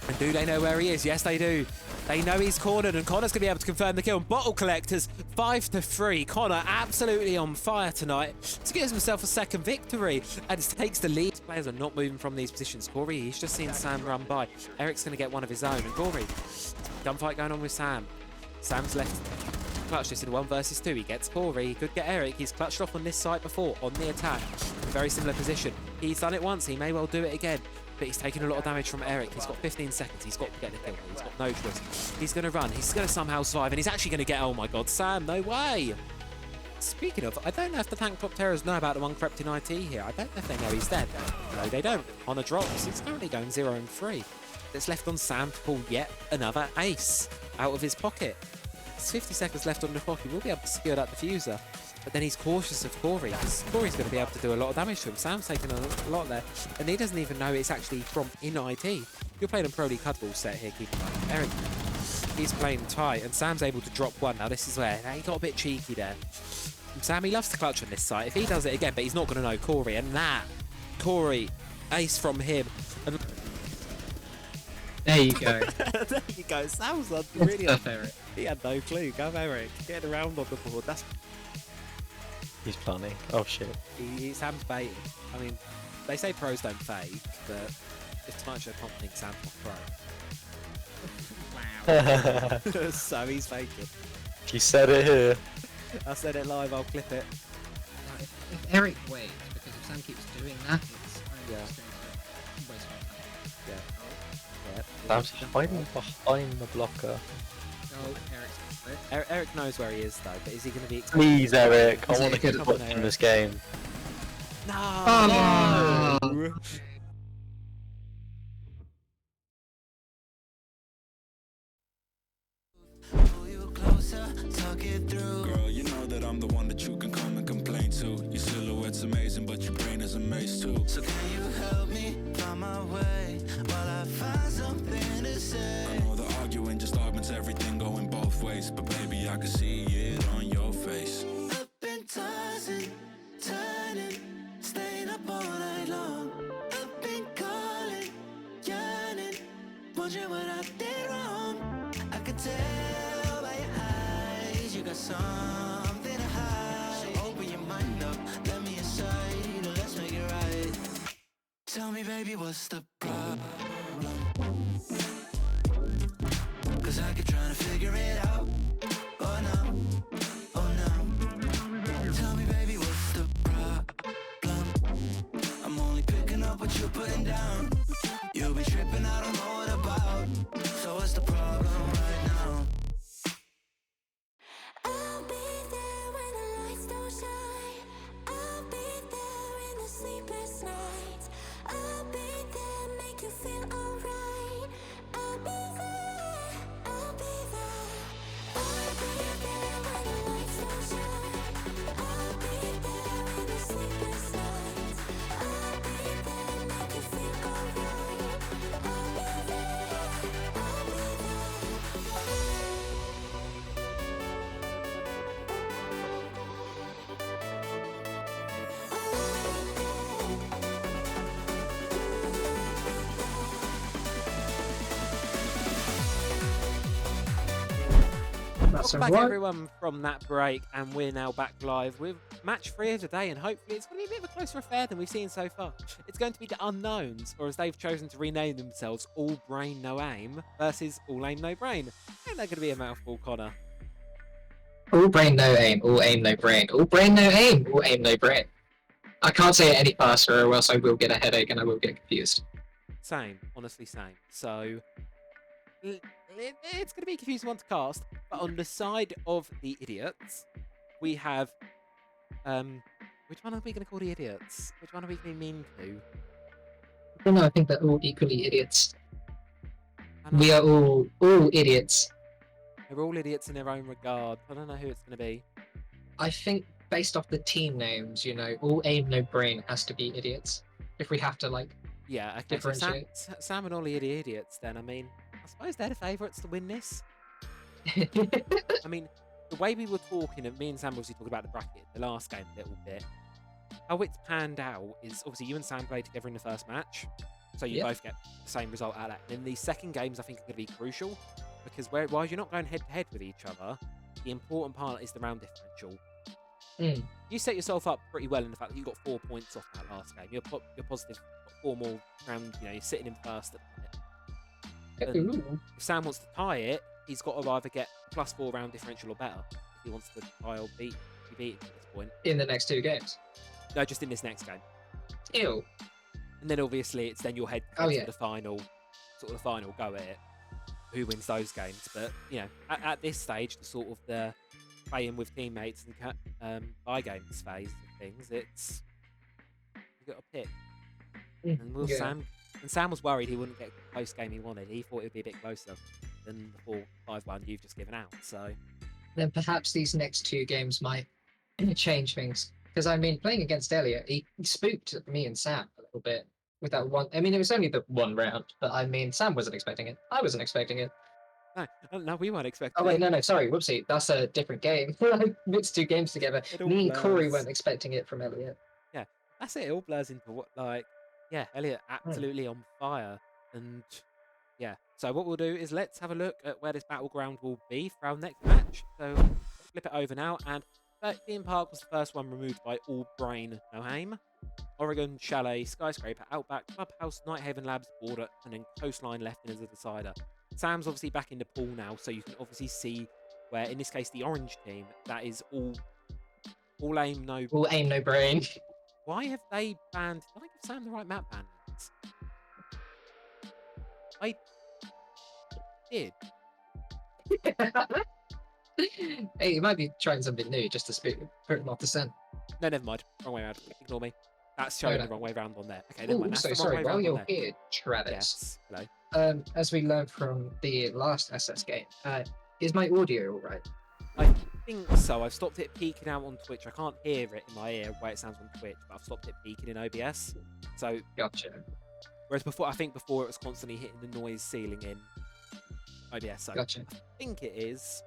And do they know where he is? Yes, they do. They know he's cornered, and Connor's going to be able to confirm the kill. And Bottle Collectors, 5-3. Connor absolutely on fire tonight to give himself a second victory, and takes the lead. Players are not moving from these positions. Corey, he's just seen Sam run by. Eric's going to get one of his own, and Corey, gunfight going on with Sam. Sam's left clutch this in 1 versus 2. He gets Corey. He could get Eric. He's clutched off on this side before, on the attack. In a very similar position. He's done it once. He may well do it again. But he's taking a lot of damage from Eric. He's got 15 seconds. He's got to get the kill. He's got no choice. He's going to run. He's going to somehow survive. And he's actually going to get... Oh, my God. Sam, no way. Speaking of, I don't know if the tank top terrors know about the one crept in IT here. I don't know if they know he's dead. No, they don't. Connor drops. He's currently going 0-3. It's left on Sam to pull yet another ace out of his pocket. There's 50 seconds left on the clock. He will be able to secure that diffuser. But then he's cautious of Corey, because Corey's going to be able to do a lot of damage to him. Sam's taking a lot there, and he doesn't even know it's actually from in IT. You're playing a Pro League Cuddball set here, keep in mind. Eric, he's playing tight, and Sam's able to drop one. Now this is where he got a bit cheeky there. Sam, he loves to clutch on this site. If he does it again, but he's not going to know Corey, and that, Corey, ace from him. And there you go. there you go. Sam's really he had no clue. Go Eric, getting around on the board. That's He's planning. Oh shit. Sam's baiting. I mean, they say pros don't fake, but it's much I don't think Sam's not pro. So he's faking. You said it here. I said it live, I'll clip it. If Eric waits, because if Sam keeps doing that, it's only just going to waste my time. Yeah. Sam's hiding behind the blocker. Oh, Eric's got it. Eric knows where he is though, but is he going to be... Please, Eric. I want to Come keep on, watching this game. No! Oh, no! Pull you closer, talk it through. Girl, you know that I'm the one that you can come and complain to. Your silhouette's amazing, but your brain is a maze too. So can you help me find my way while I find something to say? I know the arguing just augments everything going both ways, but baby, I can see it on your face. Up and tossing, turning, staying up all night long. Up and calling, yearning, wondering what I did wrong. I could tell by your eyes you got something to hide. So open your mind up, let me inside, let's make it right. Tell me, baby, what's the problem? Cause I keep trying to figure it out. Oh no, oh no. Tell me, baby, what's the problem? I'm only picking up what you're putting down. You'll be tripping, I don't know what about. So what's the problem right now? I'll be there when the lights don't shine. I'll be there in the sleepless nights. I'll be there, make you feel alright. I'll be there, I'll be there. I'll be there when the lights don't shine. I'll be there in the sleepless nights. I'll be there, make you feel alright. I'll be there, I'll be there. That's Welcome back alright. everyone from that break, and we're now back live with match 3 of the day, and hopefully it's going to be a bit of a closer affair than we've seen so far. It's going to be the unknowns, or as they've chosen to rename themselves, All Brain No Aim versus All Aim No Brain. And they're going to be a mouthful, Connor. All brain, no aim. All aim, no brain. All brain, no aim. All aim, no brain. I can't say it any faster, or else I will get a headache and I will get confused. Same, honestly same. So it's going to be a confusing one to cast, but on the side of the idiots, we have which one are we going to call the idiots? Which one are we going to be mean to? I don't know, I think they're all equally idiots. We are all idiots. They're all idiots in their own regard. I don't know who it's going to be. I think based off the team names, all aim, no brain has to be idiots. If we have to, Yeah, okay, so differentiate. Sam and Ollie are the idiots then. I mean, I suppose they're the favourites to win this. I mean, the way we were talking, and me and Sam obviously talked about the bracket the last game a little bit, how it's panned out is obviously you and Sam played together in the first match, so you both get the same result out of that. And in these second games, I think are going to be crucial, because while you're not going head-to-head with each other, the important part is the round differential. You set yourself up pretty well in the fact that you got 4 points off that last game. You're positive, got 4 more round, you're sitting in first at the minute. And if Sam wants to tie it, he's got to either get +4 round differential or better if he wants to tie or be beaten at this point. In the next 2 games? No, just in this next game. Ew. And then obviously it's then your head to the final, sort of the final go at it. Who wins those games? But at this stage, the playing with teammates and buy games phase of things, it's you got to pick. And will Sam was worried he wouldn't get the close game he wanted. He thought it would be a bit closer than the 4-5-1 you've just given out. So then perhaps these next 2 games might change things. Because I mean, playing against Elliot, he spooked me and Sam a little bit with that one. I mean, it was only the 1 round, but I mean, Sam wasn't expecting it. I wasn't expecting it. No, we weren't expecting. Oh wait, no, sorry, whoopsie, that's a different game. I mixed 2 games together. Me and Corey weren't expecting it from Elliot. Yeah, that's it. It all blurs into what, like, yeah, Elliot absolutely on fire, and yeah. So what we'll do is let's have a look at where this battleground will be for our next match. So flip it over now, and Theme Park was the first one removed by All Brain No Aim. Oregon, Chalet, Skyscraper, Outback, Clubhouse, Nighthaven Labs, Border, and then Coastline left in as a decider. Sam's obviously back in the pool now, so you can obviously see where, in this case, the orange team, that is all aim, no... All aim, no brain. Why have they banned... Did I give Sam the right map ban? I did. Hey, you might be trying something new just to put him off the scent. No, never mind. Wrong way around. Ignore me. That's showing the wrong way around on there. Okay, never mind. That's So the wrong sorry, way while round you're on there. here, Travis. Yes. Hello. As we learned from the last SS game, is my audio alright? I think so. I've stopped it peaking out on Twitch. I can't hear it in my ear the way it sounds on Twitch, but I've stopped it peaking in OBS. So gotcha. Whereas before, I think before it was constantly hitting the noise ceiling in OBS. So gotcha. I think it is.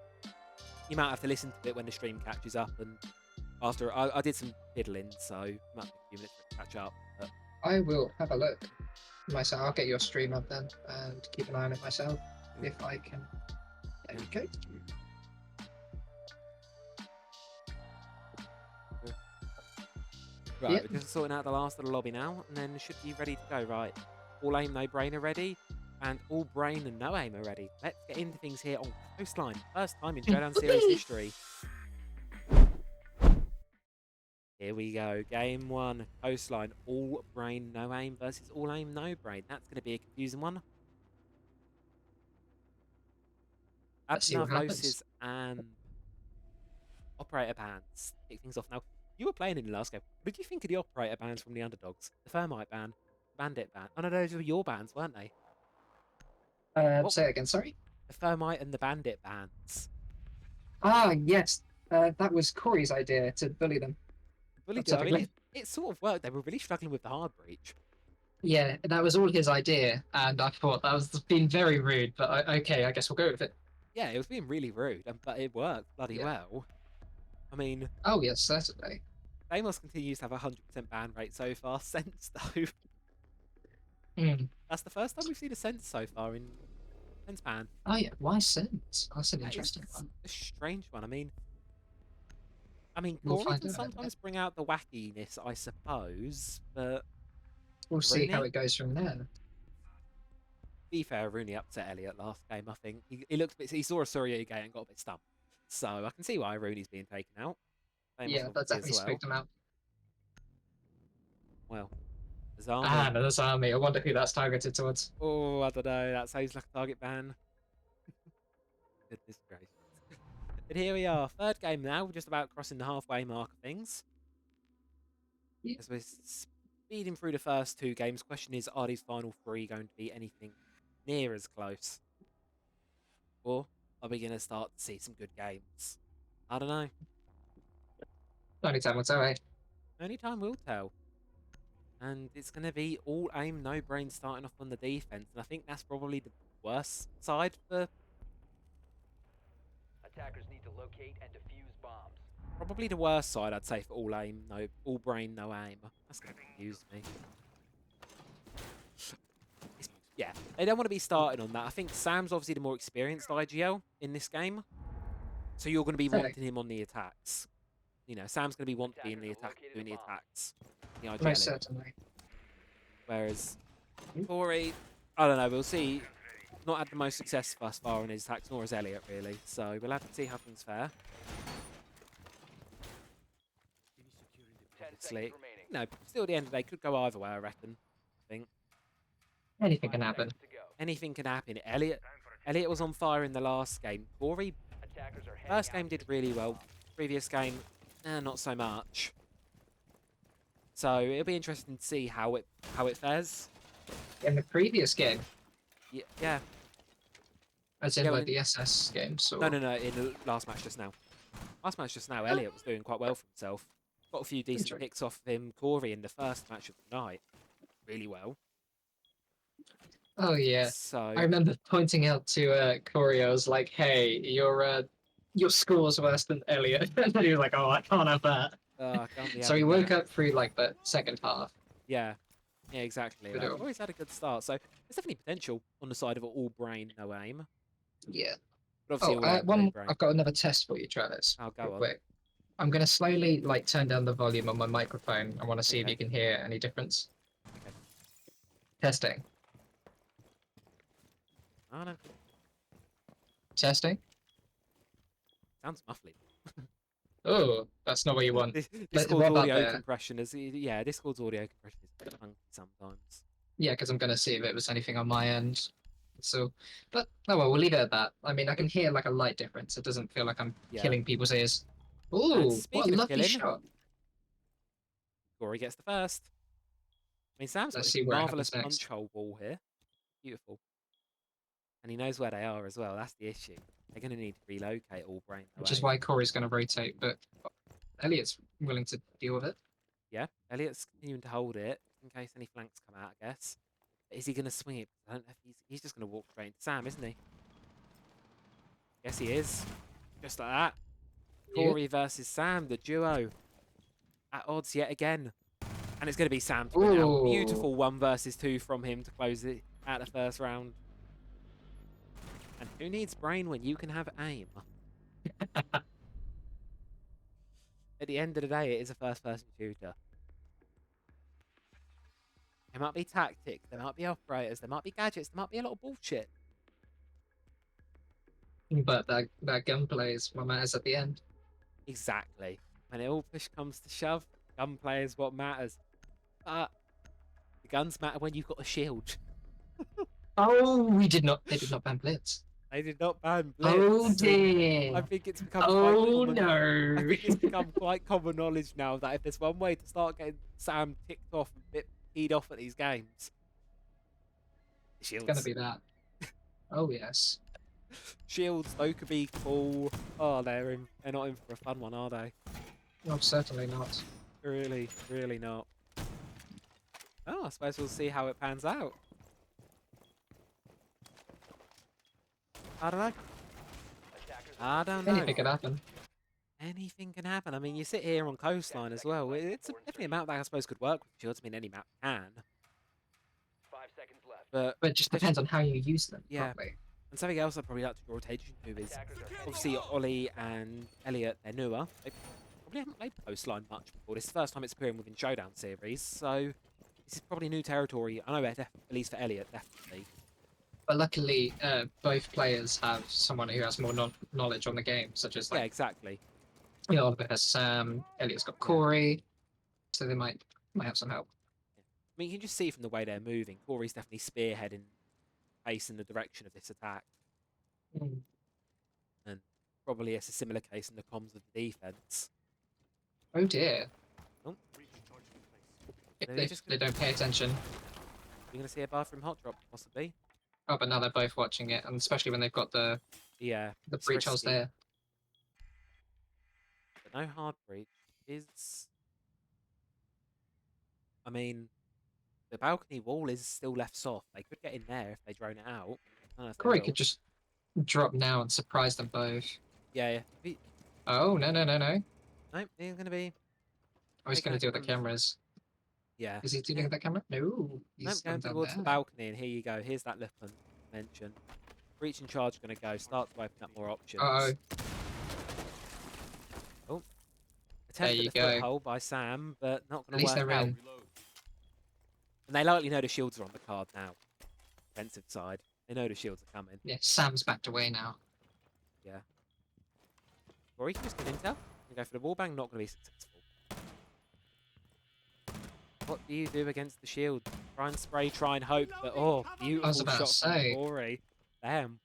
You might have to listen to it when the stream catches up, and after I did some fiddling, so it might take a few minutes to catch up. But I will have a look myself. I'll get your stream up then and keep an eye on it myself if I can. There we go. Right, we're just sorting out the last of the lobby now, and then should be ready to go. Right, all aim, no brain are ready, and all brain and no aim are ready. Let's get into things here on Coastline. First time in Showdown Series history. Here we go. Game 1, Coastline. All brain, no aim versus all aim, no brain. That's going to be a confusing one. Abnormoses and operator bands. Kick things off now. You were playing in the last game. What did you think of the operator bands from the underdogs? The Thermite band, the Bandit band. Oh no, those were your bands, weren't they? Say again, sorry? The Thermite and the Bandit bands. Ah, yes. That was Corey's idea to bully them. I mean, it sort of worked. They were really struggling with the hard breach. Yeah, that was all his idea, and I thought that was being very rude, but okay, I guess we'll go with it. Yeah, it was being really rude, but it worked bloody well. I mean... Oh, yes, certainly. Deimos continues to have a 100% ban rate so far. Sense, though. That's the first time we've seen a Sense so far in Sense ban. Oh, yeah. Why Sense? That's an interesting one. A strange one. I mean, We'll Corey can sometimes bring out the wackiness, I suppose, but... We'll see how it goes from there. To be fair, Rooney upset Elliot last game, I think. He looked a bit... He saw a Surya gate and got a bit stumped. So I can see why Rooney's being taken out. Yeah, that definitely spooked him out. Well, Azami. That's Army. I wonder who that's targeted towards. Oh, I don't know. That sounds like a target ban. Goodness gracious. But here we are. Third game now. We're just about crossing the halfway mark of things. Yeah. As we're speeding through the first 2 games, question is, are these final 3 going to be anything near as close? Or are we going to start to see some good games? I don't know. Only time will tell, eh? Only time will tell. And it's going to be all aim, no brain starting off on the defense. And I think that's probably the worst side for... Attackers need to locate and defuse bombs. Probably the worst side, I'd say, for all aim, all brain, no aim. That's going to confuse me. Yeah, they don't want to be starting on that. I think Sam's obviously the more experienced IGL in this game. So you're going to be wanting him on the attacks. You know, Sam's going to be wanting to be in the attack, doing the attacks. The IGL. Most certainly. Whereas Corey, I don't know, we'll see. Not had the most success thus far on his attacks, nor has Elliot, really. So we'll have to see how things fare. Obviously, you know, still at the end of the day, could go either way, I reckon. I think. Anything can happen. Anything can happen. Elliot was on fire in the last game. Corey Attackers are heading First out game to did really well. Previous game, not so much. So it'll be interesting to see how it fares. In the previous game, Yeah. as in Yeah, like the SS games, or No. In the last match just now. Last match just now, Elliot was doing quite well for himself. Got a few decent picks off of him. Corey in the first match of the night, really well. Oh yeah. So I remember pointing out to Corey, I was like, "Hey, your score's worse than Elliot," and then he was like, "Oh, I can't have that." I can't be So he having woke that. up through like the second half. Yeah, exactly. Good Like, on. Corey's had a good start, so there's definitely potential on the side of all brain, no aim. Yeah. But obviously, Oh, all aim, no brain. I've got another test for you, Travis. I'll go Real on. quick. I'm gonna slowly like turn down the volume on my microphone. I want to see if Okay. you can hear any difference. Okay. Testing. Oh no, Testing. sounds muffly. Oh, that's not what you want. Discord's what about audio there? compression is Discord's audio compression is a bit funky sometimes. Yeah, because I'm gonna see if it was anything on my end. So, but oh well, we'll leave it at that. I mean, I can hear like a light difference. It doesn't feel like I'm killing people's ears. And Ooh, what a speaking of lucky killing, shot! Corey gets the first. I mean, Sam's got Let's this see where it marvelous happens punch next. hole wall here. Beautiful. And he knows where they are as well. That's the issue. They're going to need to relocate all brain. Which is why Corey's gonna rotate, but Elliot's willing to deal with it. Yeah, Elliot's continuing to hold it in case any flanks come out, I guess. But is he going to swing it? I don't know if he's just going to walk straight into Sam, isn't he? Yes, he is. Just like that. Corey versus Sam, the duo. At odds yet again. And it's going to be Sam to win out. Beautiful 1 versus 2 from him to close it at the first round. And who needs brain when you can have aim? At the end of the day, it is a first-person shooter. There might be tactics, there might be operators, there might be gadgets, there might be a lot of bullshit. But that gunplay is what matters at the end. Exactly. When it all push comes to shove, gunplay is what matters. But the guns matter when you've got a shield. Oh, they did not ban Blitz. They did not ban Blitz. Oh dear. I think it's become Oh quite common. no. I think it's become quite common knowledge now that if there's one way to start getting Sam ticked off and a bit peed off at these games, shields. It's gonna be that. Oh yes. Shields, though, could be cool. Oh, they're not in for a fun one, are they? No, certainly not. Really, really not. Oh, I suppose we'll see how it pans out. I don't know. I don't know. Anything could happen. Anything can happen. I mean, you sit here on coastline as well. It's definitely a map that I suppose could work with shields. I mean, any map can. 5 seconds left. But it just depends on how you use them properly. And something else I'd probably like to draw attention to is obviously Ollie and Elliot, they're newer. They probably haven't played coastline much before. This is the first time it's appearing within Showdown Series, so this is probably new territory. I know, at least for Elliot, definitely. But luckily, both players have someone who has more knowledge on the game, such as like exactly. You know, Oliver has Sam, Elliot's got Corey, so they might have some help. I mean, you can just see from the way they're moving, Corey's definitely spearheading pace in the direction of this attack. And probably it's a similar case in the comms of the defense. Oh dear. Oh. If they don't pay attention. You're going to see a bathroom hot drop, possibly. Oh, but now they're both watching it, and especially when they've got the breach holes there. But no hard breach is. I mean, the balcony wall is still left soft. They could get in there if they drone it out. Corey could just drop now and surprise them both. Yeah. Oh, no. No, he's going to be. Oh, he's going to deal with the cameras. Yeah. Is he dealing with that camera? No. He's going towards the balcony, and here you go. Here's that Lippman mentioned. Breach and charge are going to go. Start to open up more options. Oh. Attempted a foothold by Sam, but not going to work out. And they likely know the shields are on the card now. Defensive side. They know the shields are coming. Yeah, Sam's backed away now. Yeah. Or he can just get intel and go for the wallbang, not going to be successful. What do you do against the shield? Try and spray, try and hope, but beautiful shot from Corey. Damn.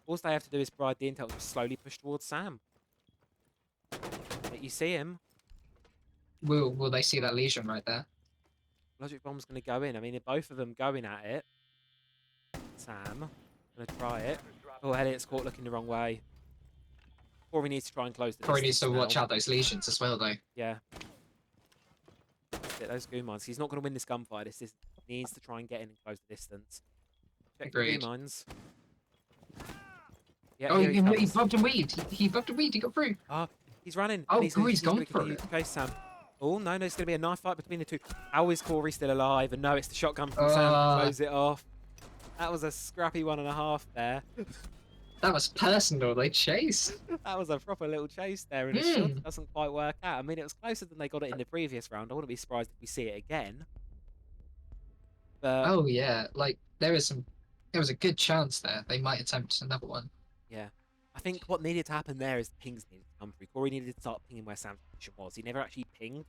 All they have to do is provide the intel and just slowly push towards Sam. But you see him. Will they see that lesion right there? Logic Bomb's going to go in. I mean, both of them going at it. Sam, going to try it. Oh, Elliot's caught looking the wrong way. Corey needs to try and close the Corey needs distance to now. watch out those lesions as well, though. Yeah. Get those goo mines. He's not going to win this gunfight. He needs to try and get in and close the distance. Check the Agreed. goo mines. Yeah, Oh, here he comes. bumped a weed. He bumped a weed. He got through. Oh, he's running. Oh, and he's Corey's gone gonna for continue it. to chase Sam. Oh, no, there's going to be a knife fight between the two. How is Corey still alive? And no, it's the shotgun from Sam to close it off. That was a scrappy 1.5 there. That was personal. They chased. That was a proper little chase there, and the shot doesn't quite work out. I mean, it was closer than they got it in the previous round. I wouldn't be surprised if we see it again. But Oh yeah, like there was a good chance there. They might attempt another one. yeah, I think what needed to happen there is the pings needed to come through. Corey needed to start pinging where Sam's position was. He never actually pinged.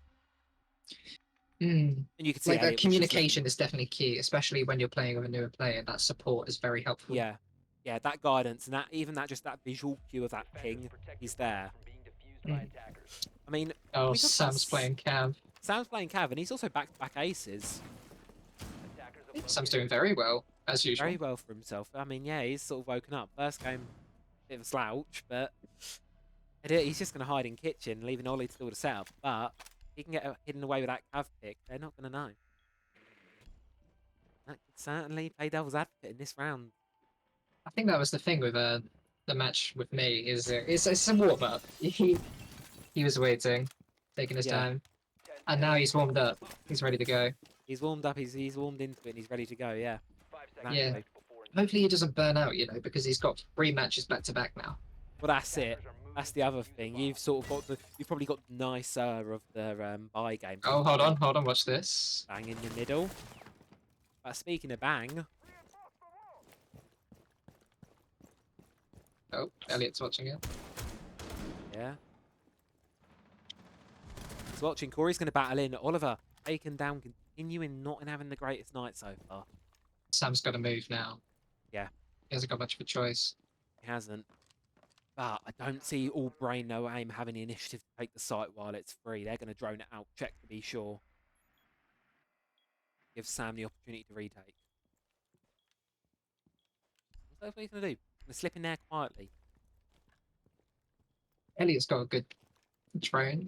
And you could see Like that Elliot was just communication is definitely key, especially when you're playing with a newer player. That support is very helpful. yeah, that guidance and just that visual cue of that ping is there. I mean, Oh, we talk about Sam's playing Cav. Sam's playing Cav, and he's also back-to-back aces. Sam's doing very well, as usual. Very well for himself. I mean, yeah, he's sort of woken up. First game, bit of a slouch, but he's just going to hide in kitchen, leaving Ollie to do the setup. But he can get hidden away with that Cav pick. They're not going to know. That could certainly play devil's advocate in this round. I think that was the thing with the match with me. Is it's a warm up. He was waiting, taking his time, and now he's warmed up. He's ready to go. He's warmed up. He's warmed into it, and he's ready to go. Yeah. Exactly. Yeah. Hopefully he doesn't burn out, because he's got 3 matches back to back now. Well, that's it. That's the other thing. You've sort of got you've probably got the nicer of the bye game. Oh, hold on, watch this. Bang in the middle. But speaking of bang. Oh, Elliot's watching it. Yeah. He's watching. Corey's going to battle in. Oliver taken down, continuing not having the greatest night so far. Sam's got to move now. Yeah. He hasn't got much of a choice. He hasn't. But I don't see all brain, no aim having the initiative to take the site while it's free. They're going to drone it out, check to be sure. Give Sam the opportunity to retake. What's what he's going to do? Going to slip in there quietly. Elliot's got a good drone,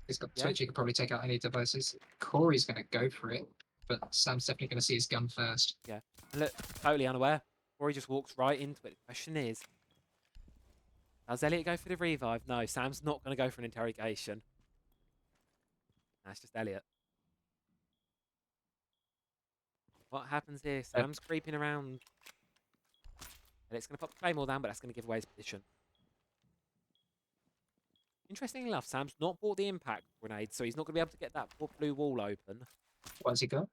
He's got Twitch, he could probably take out any devices. Corey's going to go for it, but Sam's definitely going to see his gun first. Yeah. And look, totally unaware. Corey just walks right into it. The question is, does Elliot go for the revive? No, Sam's not going to go for an interrogation. That's just Elliot. What happens here? Sam's creeping around. Elliot's going to pop the claymore down, but that's going to give away his position. Interestingly enough, Sam's not bought the impact grenade, so he's not going to be able to get that blue wall open. What has he got?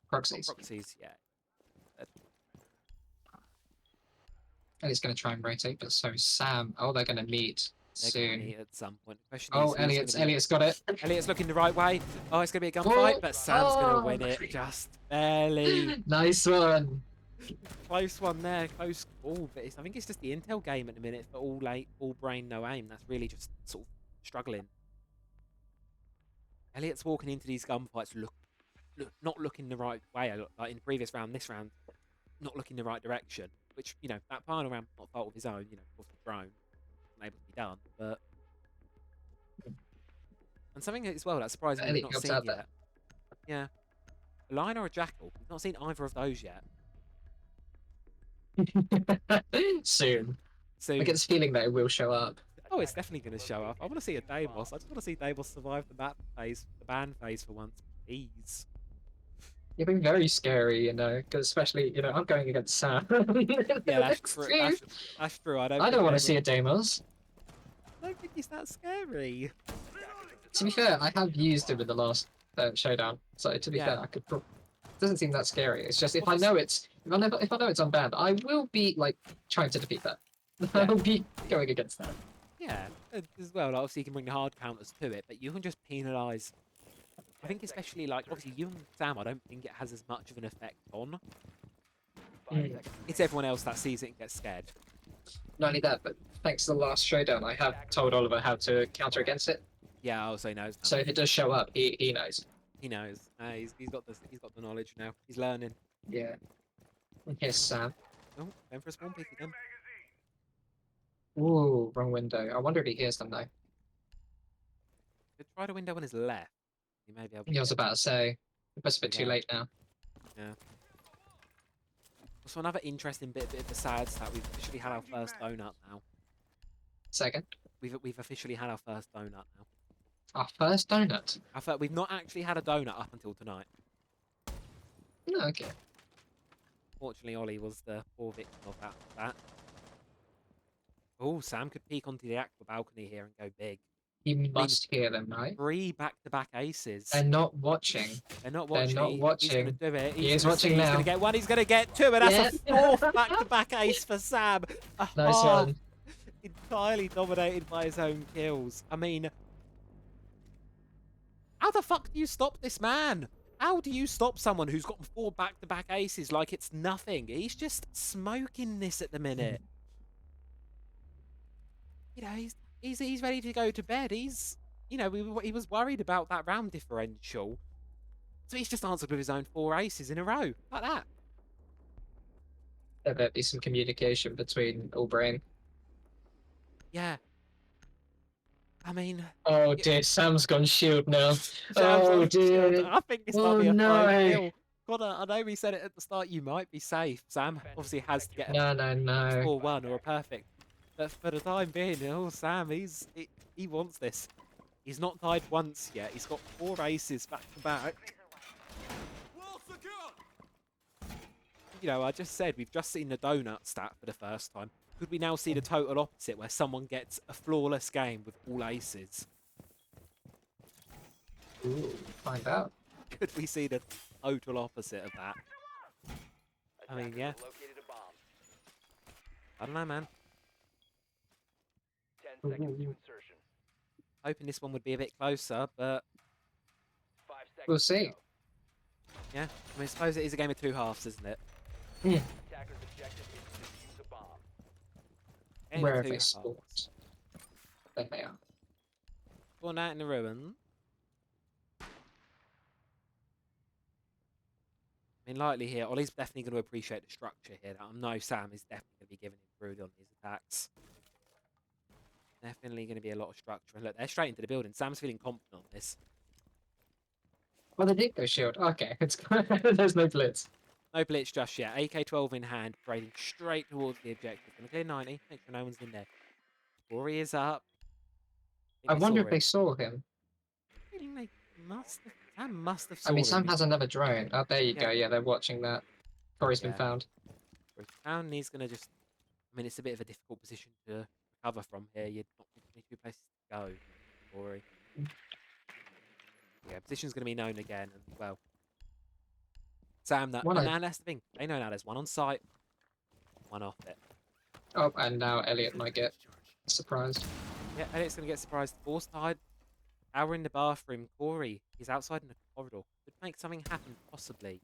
Proxies. Proxies, yeah. And he's going to try and rotate, but so Sam. Oh, they're going to meet They're soon. going to meet at some point. The question Oh, is, Elliot's got it. Elliot's looking the right way. Oh, it's going to be a gunfight, but Sam's going to win it just barely. Nice one. Close one there, close call. But I think it's just the intel game at the minute for all brain, no aim. That's really just sort of struggling. Elliot's walking into these gunfights, not looking the right way. Like in the previous round, this round, not looking the right direction. Which, that final round, not fault of his own, of course, the drone, unable to be done, but... And something as well that's surprising we've not seen yet. Yeah. A lion or a jackal? We've not seen either of those yet. Soon. Soon. I get this feeling that it will show up. Oh, it's definitely going to show up. I want to see a Deimos. I just want to see Deimos survive the ban phase for once, please. You've been very scary, because especially, I'm going against Sam. Yeah, that's true. That's true. I don't want to see a Deimos. I don't think he's that scary. To be fair, I have used him in the last showdown, so to be fair, I could. Doesn't seem that scary. It's just if I know it's unbanned, I will be trying to defeat that. I'll be going against that. Yeah, as well. Obviously, you can bring the hard counters to it, but you can just penalise. I think especially obviously you and Sam, I don't think it has as much of an effect on. It's everyone else that sees it and gets scared. Not only that, but thanks to the last showdown, I have told Oliver how to counter against it. Yeah, also he knows now. So if it does show up, he knows. He knows. He's got the knowledge now. He's learning. Yeah. Here's Sam. Oh, going for a spawn pick again. Ooh, wrong window. I wonder if he hears them though. Could try the window on his left. He may be able to I was get about to say, it's a bit too down. late now. Yeah. Also, another interesting bit of the sad stat, we've officially had our first donut now. Second. We've officially had our first donut now. Our first donut? We've not actually had a donut up until tonight. No, okay. Fortunately, Ollie was the poor victim of that. Oh, Sam could peek onto the aqua balcony here and go big. He must hear them, right? 3 back-to-back aces. They're not watching. They're not watching. They're not watching. He's going to do it. He is watching now. He's going to get one. He's going to get 2. And that's a 4th back-to-back ace for Sam. Nice one. Entirely dominated by his own kills. I mean, how the fuck do you stop this man? How do you stop someone who's got 4 back-to-back aces like it's nothing? He's just smoking this at the minute. You know, he's ready to go to bed. He was worried about that round differential, so he's just answered with his own 4 aces in a row like that. There better be some communication between Allbrain. Yeah. I mean... Oh dear, Sam's gone shield now. Oh dear. Shield. I think this might be a 5-0. God, I know we said it at the start, you might be safe. Sam obviously has to get a 4-1 or a perfect. But for the time being, Sam, he wants this. He's not died once yet. He's got 4 aces back to back. You know, I just said we've just seen the donut stat for the first time. Could we now see the total opposite, where someone gets a flawless game with all aces? Ooh, find out. Could we see the total opposite of that? I mean, yeah. I don't know, man. 10 seconds to insertion. Hoping this one would be a bit closer, but 5 seconds. We'll see. Yeah, I mean, I suppose it is a game of 2 halves, isn't it? Yeah. Attacker's objective is to defuse a bomb. Game Where of have 2 they halves. spawned? There they are. Spawned out in the ruin. I mean, likely here, Ollie's definitely going to appreciate the structure here. I know Sam is definitely going to be giving him brood on his attacks. Definitely going to be a lot of structure. And look, they're straight into the building. Sam's feeling confident on this. Well, they did go shield. Okay, it's there's no blitz. No blitz just yet. AK-12 in hand, parading straight towards the objective. Going to clear 90. Make sure no one's in there. Corey is up. I wonder if they saw him. Feeling they must have. Sam must have saw I mean, him. Sam has another drone. Oh, there you go. Yeah, they're watching that. Corey's been found. Corey's found, and he's going to just... I mean, it's a bit of a difficult position to recover from here. You're not really 2 places to go, Corey. Yeah, position's going to be known again, and well... Sam, that's the thing. They know now there's 1 on site, 1 off it. Oh, and now Elliot might get surprised. Yeah, Elliot's going to get surprised. Force tied. Hour in the bathroom. Corey, he's outside in the corridor. Could make something happen, possibly.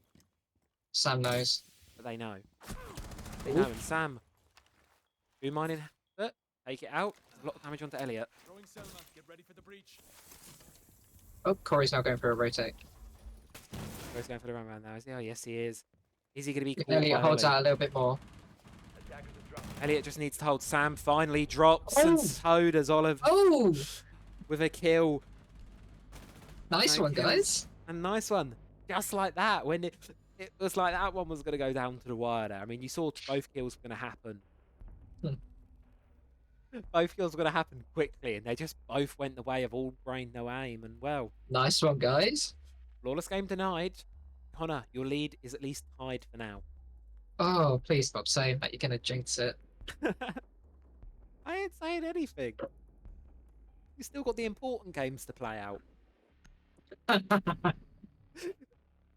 Sam knows. But they know. They know, and Sam... Do you mind in foot? Take it out. There's a lot of damage onto Elliot. Get ready for the breach. Oh, Corey's now going for a rotate. Corey's going for the run around now, is he? Oh, yes, he is. Is he going to be If caught Elliot by holds out a little bit more. Elliot just needs to hold. Sam finally drops, and Oh! so does Olive. Oh! With a kill. Nice one, guys. A nice one. Just like that. When it was like that one was going to go down to the wire there. I mean, you saw both kills were going to happen. Both kills were going to happen quickly, and they just both went the way of all brain, no aim. And well, nice one, guys. Flawless game denied. Connor, your lead is at least tied for now. Oh, please stop saying that. You're going to jinx it. I ain't saying anything. You still got the important games to play out.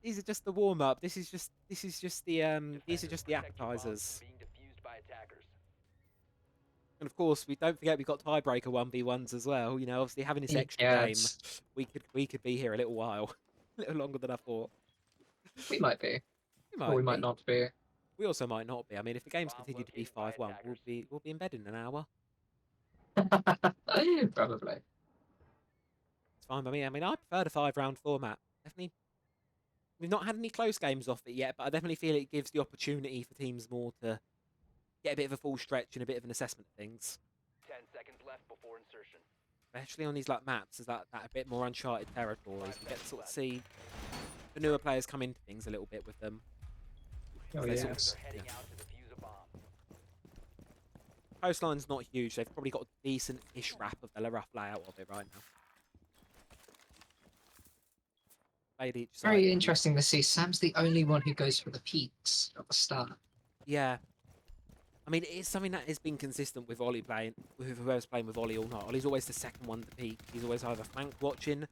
These are just the warm up. This is just the these are just the appetizers. And of course, we don't forget we've got tiebreaker 1v1s as well. You know, obviously having this extra game, we could be here a little while, a little longer than I thought. We might be. Or we might not be. We also might not be. I mean, if the games continue to be 5-1, we'll be in bed in an hour. Probably. It's fine by me. I mean, I prefer the 5-round format. Definitely, we've not had any close games off it yet, but I definitely feel it gives the opportunity for teams more to get a bit of a full stretch and a bit of an assessment of things. 10 seconds left before insertion. Especially on these like maps, is that a bit more uncharted territories. You get to sort of see the newer players come into things a little bit with them. Oh, They yes. sort of- yeah. Coastline's not huge. They've probably got a decent-ish wrap of the rough layout of it right now. Played each side. Very interesting to see. Sam's the only one who goes for the peaks at the start. Yeah. I mean, it's something that has been consistent with Ollie playing, with whoever's playing with Ollie all night. Ollie's always the second one to peak. He's always either flank watching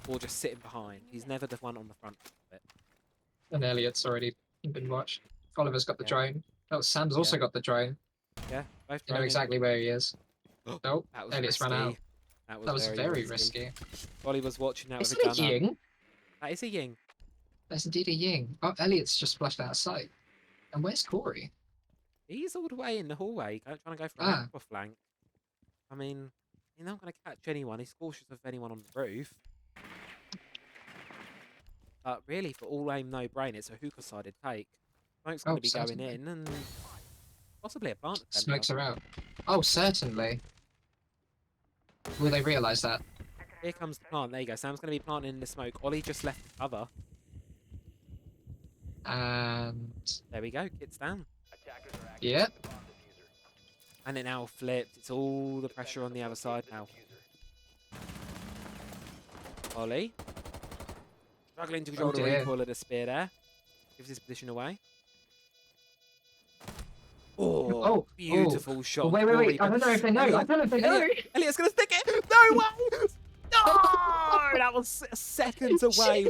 or just sitting behind. He's never the one on the front of it. And Elliot's already been watched. Oliver's got the drone. Oh, Sam's also got the drone. Yeah, both You know droning. exactly where he is. Nope, That was Elliot's risky. run out. That was very risky. Ollie was watching that Is with a it a gun up. Ying? That is a Ying. That's indeed a Ying. Oh, Elliot's just flushed out of sight. And where's Corey? He's all the way in the hallway, trying to go for an aqua flank. I mean, you're not going to catch anyone. He's cautious of anyone on the roof. But really, for all aim, no brain, it's a hookah-sided take. Smoke's going to be going certainly. in, and possibly a plant. Smokes are out. Oh, certainly. Will they realise that? Here comes the plant. There you go. Sam's going to be planting in the smoke. Ollie just left the cover. And there we go. Kit's down. Yep. And it now flipped. It's all the pressure on the other side now. Ollie. Struggling to control the recoil of the spear there. Gives his position away. Oh, beautiful shot. Wait. I don't know if they know. Elliot's going to stick it. No way. No, that was seconds away.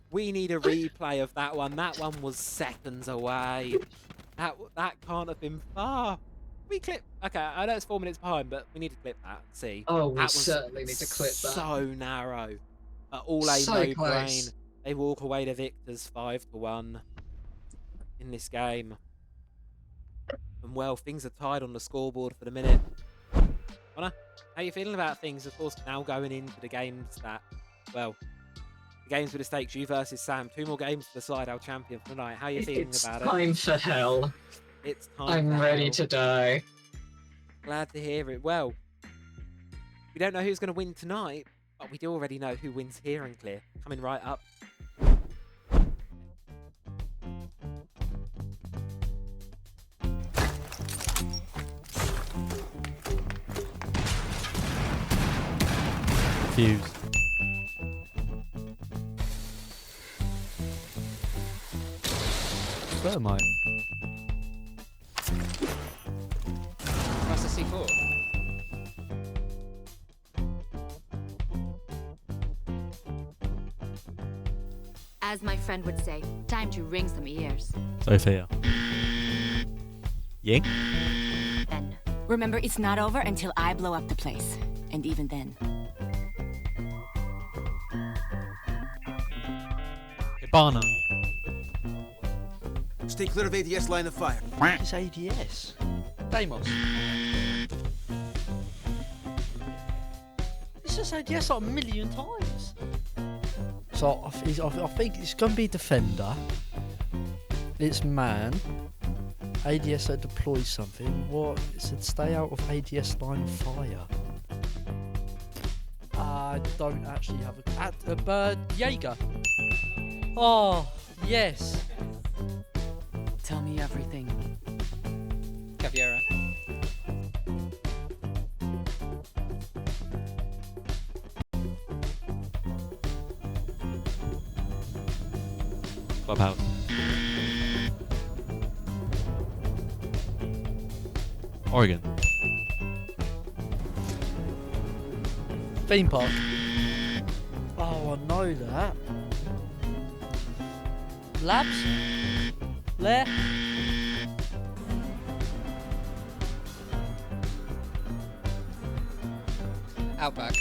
We need a replay of that one. That one was seconds away. That can't have been far. We clip. Okay, I know it's 4 minutes behind, but we need to clip that and see. Oh, we that certainly need to clip that. So narrow. All aim, So no close. brain. They walk away to victors 5-1 in this game. And well, things are tied on the scoreboard for the minute. Connor, how are you feeling about things? Of course, now going into the games that, well, the games with the stakes, you versus Sam. 2 more games to decide our champion for tonight. How are you feeling about it? It's time for hell. It's time. I'm ready to die. Glad to hear it. Well, we don't know who's going to win tonight, but we do already know who wins here and clear. Coming right up. Fuse. Thermite. That's a C4. As my friend would say, time to ring some ears. Sophia. Ying. Ben, remember, it's not over until I blow up the place. And even then. Hibana. Stay clear of ADS line of fire. It's ADS. Deimos. It's just ADS like a million times. So I think it's going to be Defender. It's Man. ADS that deploys something. What? It said stay out of ADS line of fire. I don't actually have a bird. Jaeger. Oh, yes. Tell me everything. Caviera. Clubhouse. Oregon. Theme park. Oh, I know that. Labs? Lair? Outback.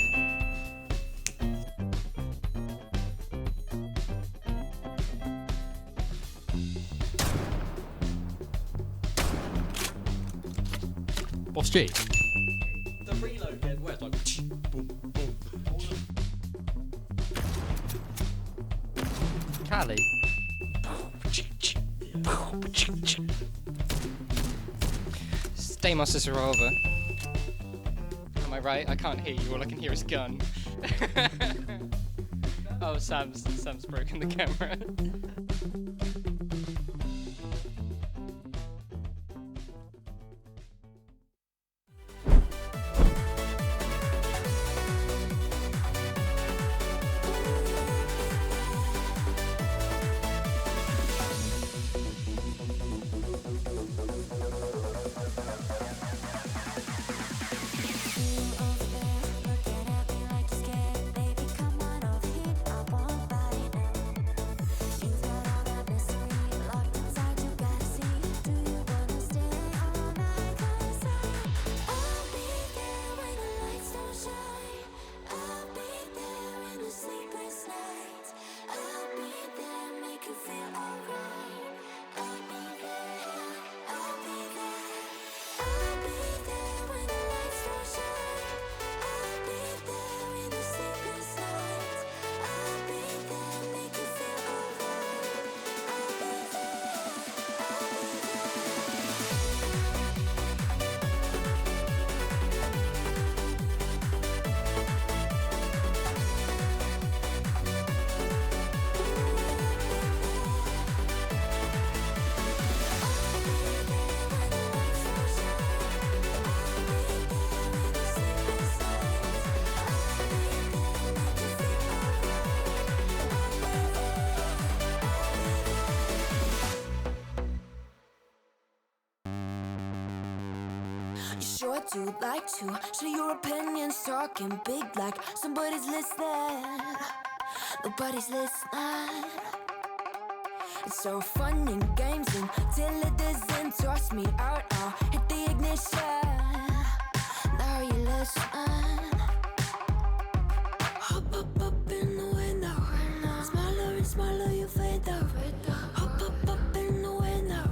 XG. The reload get wet like. Callie. Stamos' revolver. Am I right? I can't hear you. All I can hear is gun. Oh, Sam's broken the camera. You sure do like to share your opinions, talking big like somebody's listening. Nobody's listening. It's so fun and games until it doesn't toss me out. I'll hit the ignition. Now you listen. Hop up in the window. Smaller and smaller you fade out. Hop up in the window.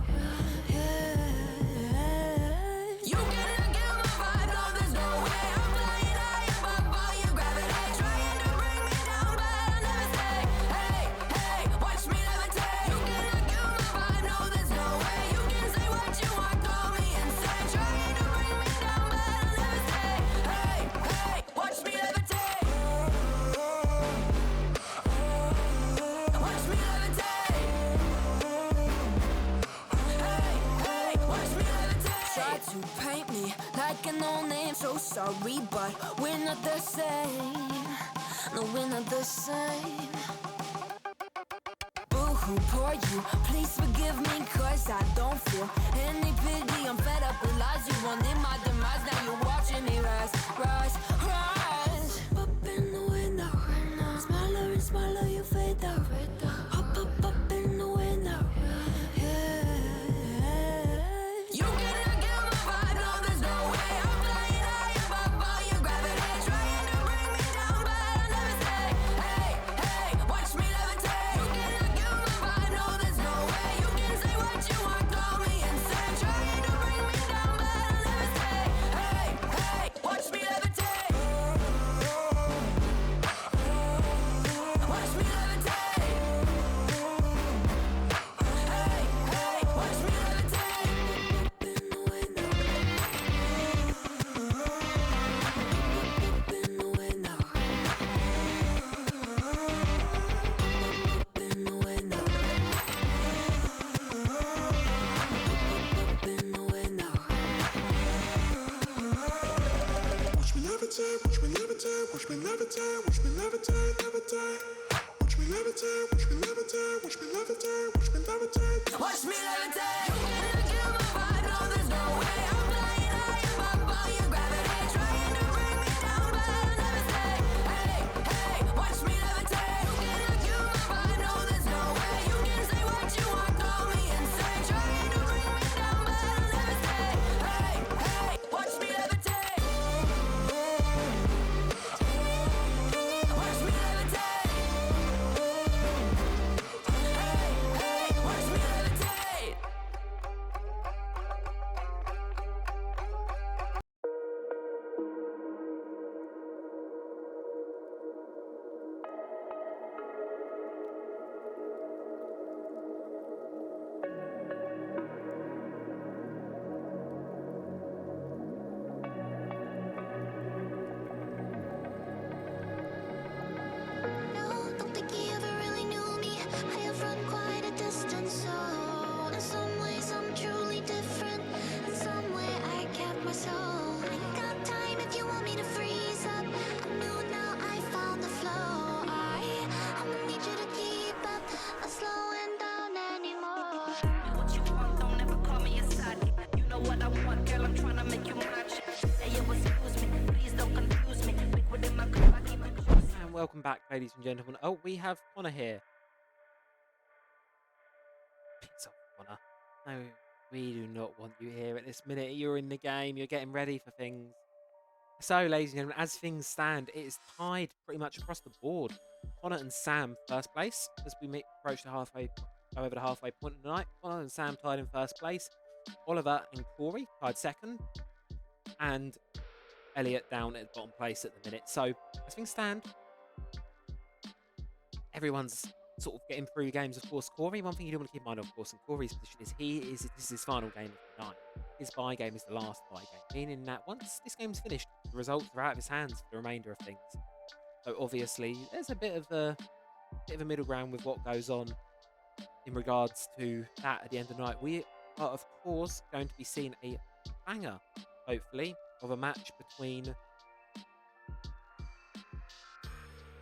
You cannot get my vibe, no, there's no way. I'm flying high above all your gravity, trying to bring me down, but I'll never stay. Hey, hey, watch me levitate. You cannot get my vibe, no, there's no way. You can say what you want, call me insane, trying to bring me down, but I'll never stay. Hey, hey, watch me levitate. Watch me levitate. Hey, hey, watch me levitate. Try to paint me like a no-name, so sorry, but we're not the same. No, we're not the same. Boo-hoo, poor you, please forgive me, cause I don't feel any pity. I'm fed up with lies, you wanted my demise, now you're watching me rise, rise, rise. Up in the window, smaller and smaller you fade out. Hop up in the window. You cannot get my vibe, no, there's no way. I'm flying high above all your gravity, trying to bring me down, but I'll never stay. Hey, hey, watch me levitate. You cannot get my vibe, no, there's no way. You can say what you want, call me insane, trying to bring me down, but I'll never stay. Hey, hey, watch me levitate. Watch me levitate. Hey, hey, watch me levitate. Watch me levitate, watch me levitate, watch me levitate, watch me levitate, levitate. Watch me levitate, watch me levitate, watch me levitate, watch me levitate. Watch me levitate. You cannot get my vibe, no, there's no way. I'm flying high above all your gravity, trying to bring me down, but I'll never stay. Hey, hey, watch me levitate. You cannot get my vibe, no, there's no way. You can say what you want, call me insane, trying to bring me down, but I'll never stay. Hey, hey, watch me levitate. Watch me levitate. Hey, hey, watch me levitate. welcome back, ladies and gentlemen. Oh, we have Connor here. Piss off, Connor. No, we do not want you here at this minute. You're in the game. You're getting ready for things. So, ladies and gentlemen, as things stand, it is tied pretty much across the board. Connor and Sam first place as we approach the halfway point of the night. Connor and Sam tied in first place. Oliver and Corey tied second, and Elliot down at the bottom place at the minute. So, as things stand, everyone's sort of getting through games. Of course, Corey, one thing you do want to keep in mind, of course, in Corey's position is this is his final game of the night. His bye game is the last bye game, meaning that once this game's finished, the results are out of his hands for the remainder of things. So obviously, there's a bit of a middle ground with what goes on in regards to that at the end of the night. We are, of course, going to be seeing a banger, hopefully, of a match between.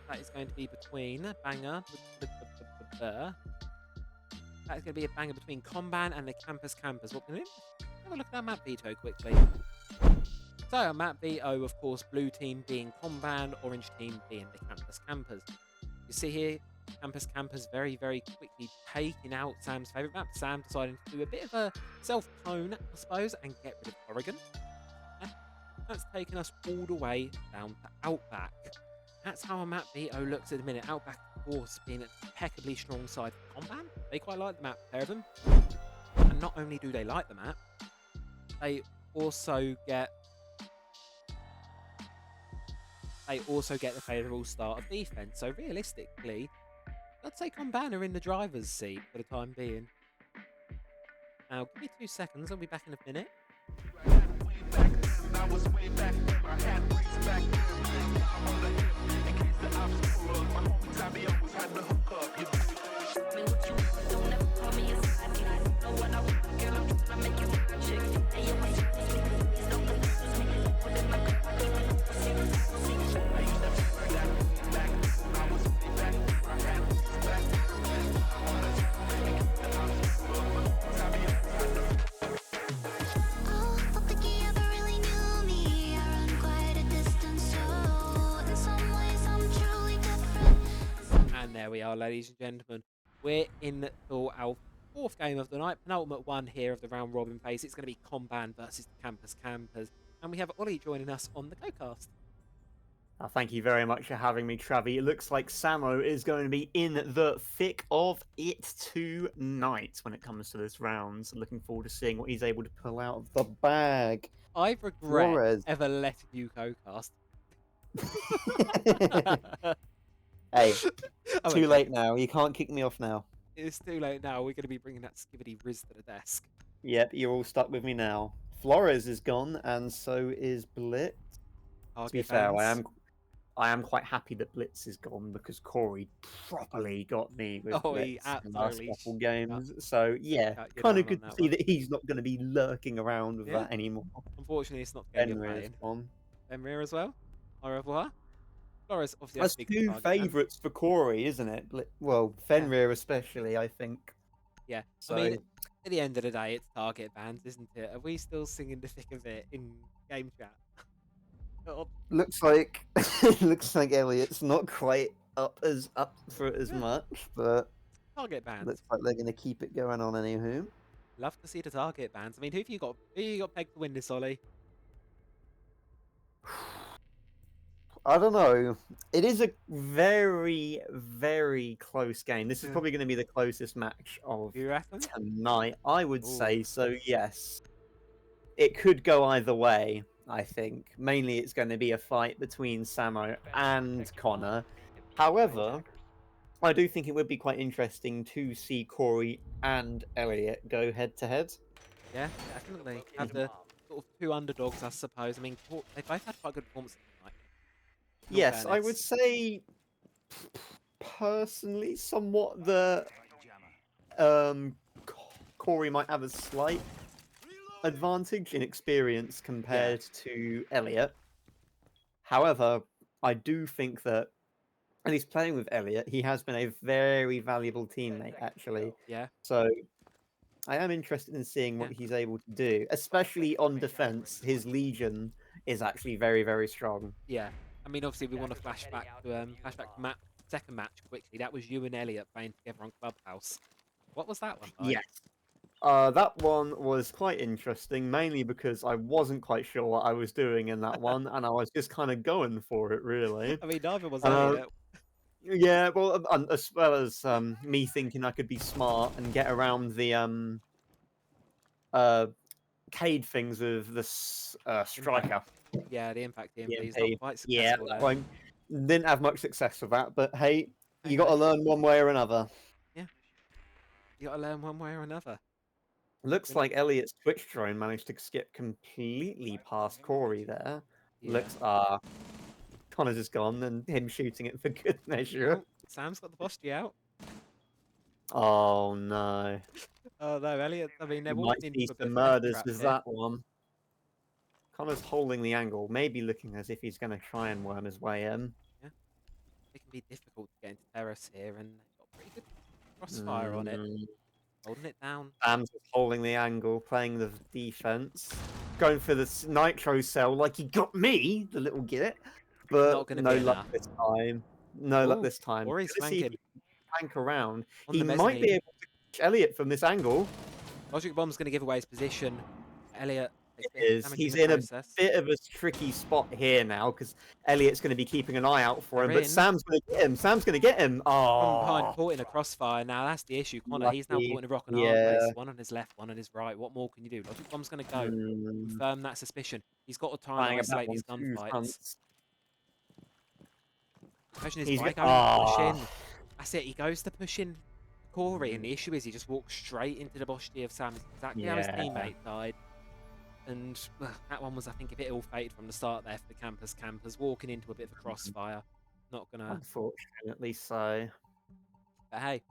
That is going to be between banger. That is going to be a banger between Comban and the Campus Campers. What can we do? Have a look at that map veto quickly. So, map veto, of course, blue team being Comban, orange team being the Campus Campers. You see here, Campus Campers very, very quickly taking out Sam's favourite map. Sam deciding to do a bit of a self-clone, I suppose, and get rid of Oregon. That's taken us all the way down to Outback. That's how a map veto looks at the minute. Outback, of course, being an impeccably strong side for Comban. They quite like the map, pair of them. And not only do they like the map, they also get the favourable start of defence. So realistically, I'd say Comban are in the driver's seat for the time being. Now, give me 2 seconds. I'll be back in a minute. And there we are, ladies and gentlemen. We're in for our fourth game of the night, penultimate one here of the round robin phase. It's going to be Comban versus the Campus Campers. And we have Ollie joining us on the GoCast. Thank you very much for having me, Travi. It looks like Samo is going to be in the thick of it tonight when it comes to this round. So looking forward to seeing what he's able to pull out of the bag. I regret Flores. ever letting you co-cast. Hey, too late now. You can't kick me off now. It's too late now. We're going to be bringing that skibbity Riz to the desk. Yep, you're all stuck with me now. Flores is gone, and so is Blitz. To be fair, I am quite happy that Blitz is gone because Corey properly got me with Blitz in the last couple games. So yeah, kind of good to see that he's not going to be lurking around with that anymore. Unfortunately, it's not going to be playing. Fenrir as well. Au revoir. Flores, obviously, that's two favourites for Corey, isn't it? Well, Fenrir especially, I think. Yeah. So... I mean, at the end of the day, it's target bans, isn't it? Are we still singing the thick of it in game chat? Looks like Elliot's not quite up for it as much, but target bans. Looks like they're going to keep it going on anywho. Love to see the target bans. I mean, who have you got? Who you got pegged to win this, Ollie? I don't know. It is a very, very close game. This is probably going to be the closest match of tonight. I would say so. Yes, it could go either way. I think mainly it's going to be a fight between Samo and Connor. However, I do think it would be quite interesting to see Corey and Elliot go head to head. Yeah, definitely. Have the sort of two underdogs, I suppose. I mean, they both had quite good performances tonight. Yes, I would say personally, somewhat the Corey might have a slight advantage in experience compared to Elliot. However, I do think that, and he's playing with Elliot, he has been a very valuable teammate, actually. Yeah. So I am interested in seeing what he's able to do, especially on defense. His Legion is actually very, very strong. Yeah. I mean, obviously, we want to flashback to Matt second match quickly. That was you and Elliot playing together on Clubhouse. What was that one like? Yes. That one was quite interesting, mainly because I wasn't quite sure what I was doing in that one, and I was just kind of going for it, really. I mean, neither was Um, Elliot. Yeah, well, as well as me thinking I could be smart and get around the uh Cade things with the striker. Yeah, the impact The EMP is not MP. quite Yeah, successful that there. one didn't have much success with that, but hey, Hey you got to ho. learn one way or another. Yeah. You gotta learn one way or another. Looks like Elliot's Twitch drone managed to skip completely past Corey there. Yeah. Looks Connor's just gone and him shooting it for good measure. Oh, Sam's got the postie out. Oh no. Oh no, Elliot. I mean, they're You might walking see into a bit some of a death murders trap with here. that one. Connor's holding the angle, maybe looking as if he's going to try and worm his way in. Yeah. It can be difficult to get into terrace here, and they've got pretty good crossfire on it. Holding it down. Sam's just holding the angle, playing the defense. Going for the nitro cell like he got me, the little git. But Not gonna no be luck enough. this time. No luck Ooh, this time. Corey's Let's see if flanking. he can tank around. On He the might be mezzanine. able to catch Elliot from this angle. Logic Bomb's gonna give away his position. Elliot takes a It bit of is. damage He's in the in a process. bit of a tricky spot here now because Elliot's going to be keeping an eye out for him. They're But in. Sam's going to get him. Sam's going to get him. From behind, Oh, caught in a crossfire. Now that's the issue. Connor, he's now lucky. caught in a rock and a hard Yeah. place. One on his left, one on his right. What more can you do? Logic Bomb's going to go. Confirm that suspicion. He's got to try and Flying about isolate these on two gunfights. fronts. Imagine his He's guy go- going to push Ah. in. That's it. He goes to push in Corey, and the issue is he just walks straight into the boshy of Sam. It's exactly how his Yeah. teammate died. And that one was, I think, a bit ill-fated from the start there for the campers walking into a bit of a crossfire. Not gonna. Unfortunately so. But hey,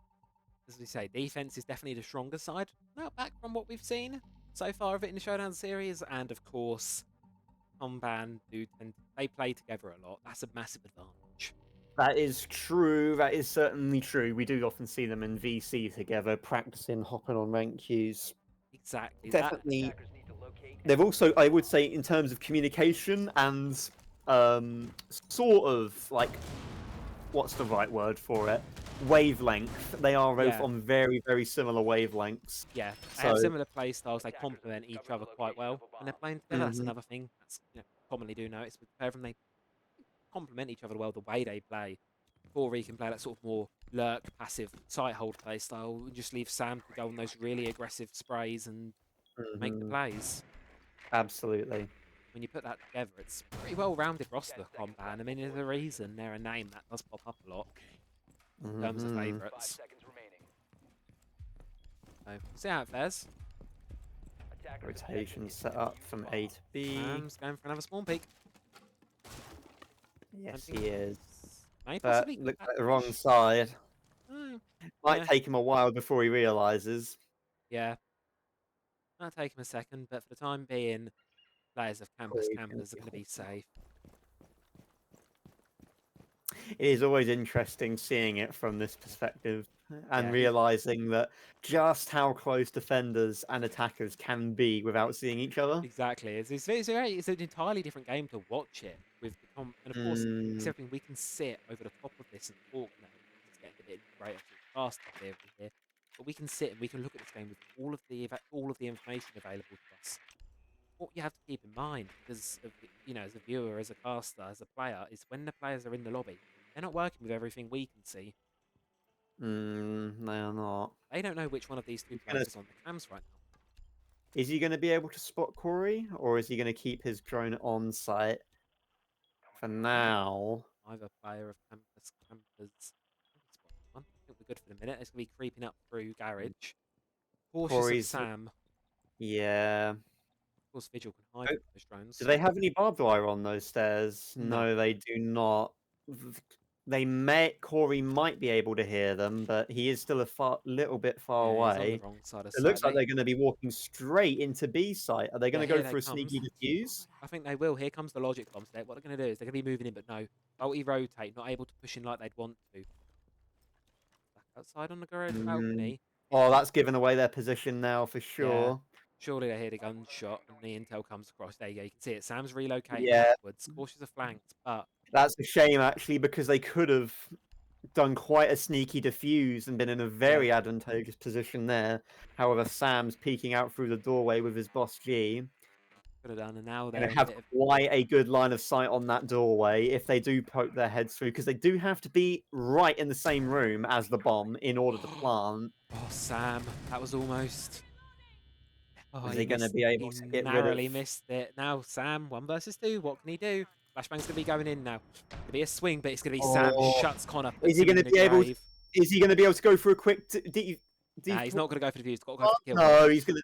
as we say, defense is definitely the stronger side. Not back from what we've seen so far of it in the Showdown series, and of course, Comban they play together a lot. That's a massive advantage. That is true. That is certainly true. We do often see them in VC together, practicing hopping on rank queues. Exactly. Definitely. They've also, I would say, in terms of communication and sort of like, what's the right word for it? Wavelength. They are both on very, very similar wavelengths. Yeah, they have similar play styles. They complement each other quite well when they're playing together. That's another thing that's commonly do notice with pair of them. They complement each other well. The way they play. Corey can play that sort of more lurk, passive, sight hold play style, and just leave Sam to go on those really aggressive sprays and make the plays. Absolutely. When you put that together, it's a pretty well-rounded roster, Comban. I mean, there's a reason they're a name that does pop up a lot in terms of favourites. So, see how it fares. Rotation set up from A to B. Sam's going for another spawn peak. Yes, he is. May But possibly looks back like the wrong side. Might yeah. take him a while before he realizes. Yeah. Might take him a second, but for the time being, players of campers are going to be safe. It is always interesting seeing it from this perspective and Yeah. realizing that just how close defenders and attackers can be without seeing each other. Exactly. It's an entirely different game to watch it with the and of course, except we can sit over the top of this and talk now. It's getting a bit greater fast here, but we can sit and we can look at this game with all of the information available to us. What you have to keep in mind, because as a viewer, as a caster, as a player, is when the players are in the lobby, they're not working with everything we can see. They are not. They don't know which one of these two players is on the cams right now. Is he going to be able to spot Corey, or is he going to keep his drone on site? For now, Either player of campers. I think we're good for the minute. It's going to be creeping up through garage. Cautious Corey's of Sam. Yeah. Of course, Vigil can hide from those drones. Do they have any barbed wire on those stairs? No. No, they do not. Corey might be able to hear them, but he is still a little bit far He's on away. the wrong side of It looks site. like they're going to be walking straight into B site. Are they going to go here for a they sneaky comes. defuse? I think they will. Here comes the logic bombs. What they're going to do is they're going to be moving in, but no. Multi-rotate, not able to push in like they'd want to. Back outside on the garage balcony. Oh, that's given away their position now for sure. Yeah. Surely they hear the gunshot and the intel comes across. There you go. You can see it. Sam's relocating Yeah. backwards. Cautious of flanks, but That's a shame, actually, because they could have done quite a sneaky defuse and been in a very advantageous position there. However, Sam's peeking out through the doorway with his boss G. Could have done, and now They they're in a have bit of... quite a good line of sight on that doorway if they do poke their heads through, because they do have to be right in the same room as the bomb in order to plant. Oh, Sam, that was almost... Oh, Is he he going to missed. be able He to get rid of... narrowly missed it. Now, Sam, 1 versus 2. What can he do? Flashbang's going to be going in now. It'll be a swing, but it's going to be Sam Oh, shuts Connor, is puts he him going to in a be able? grave. Is he going to be able to go for a quick? Nah, he's not going to go for the view. He's got to go Oh, for the kill. no, he's going to.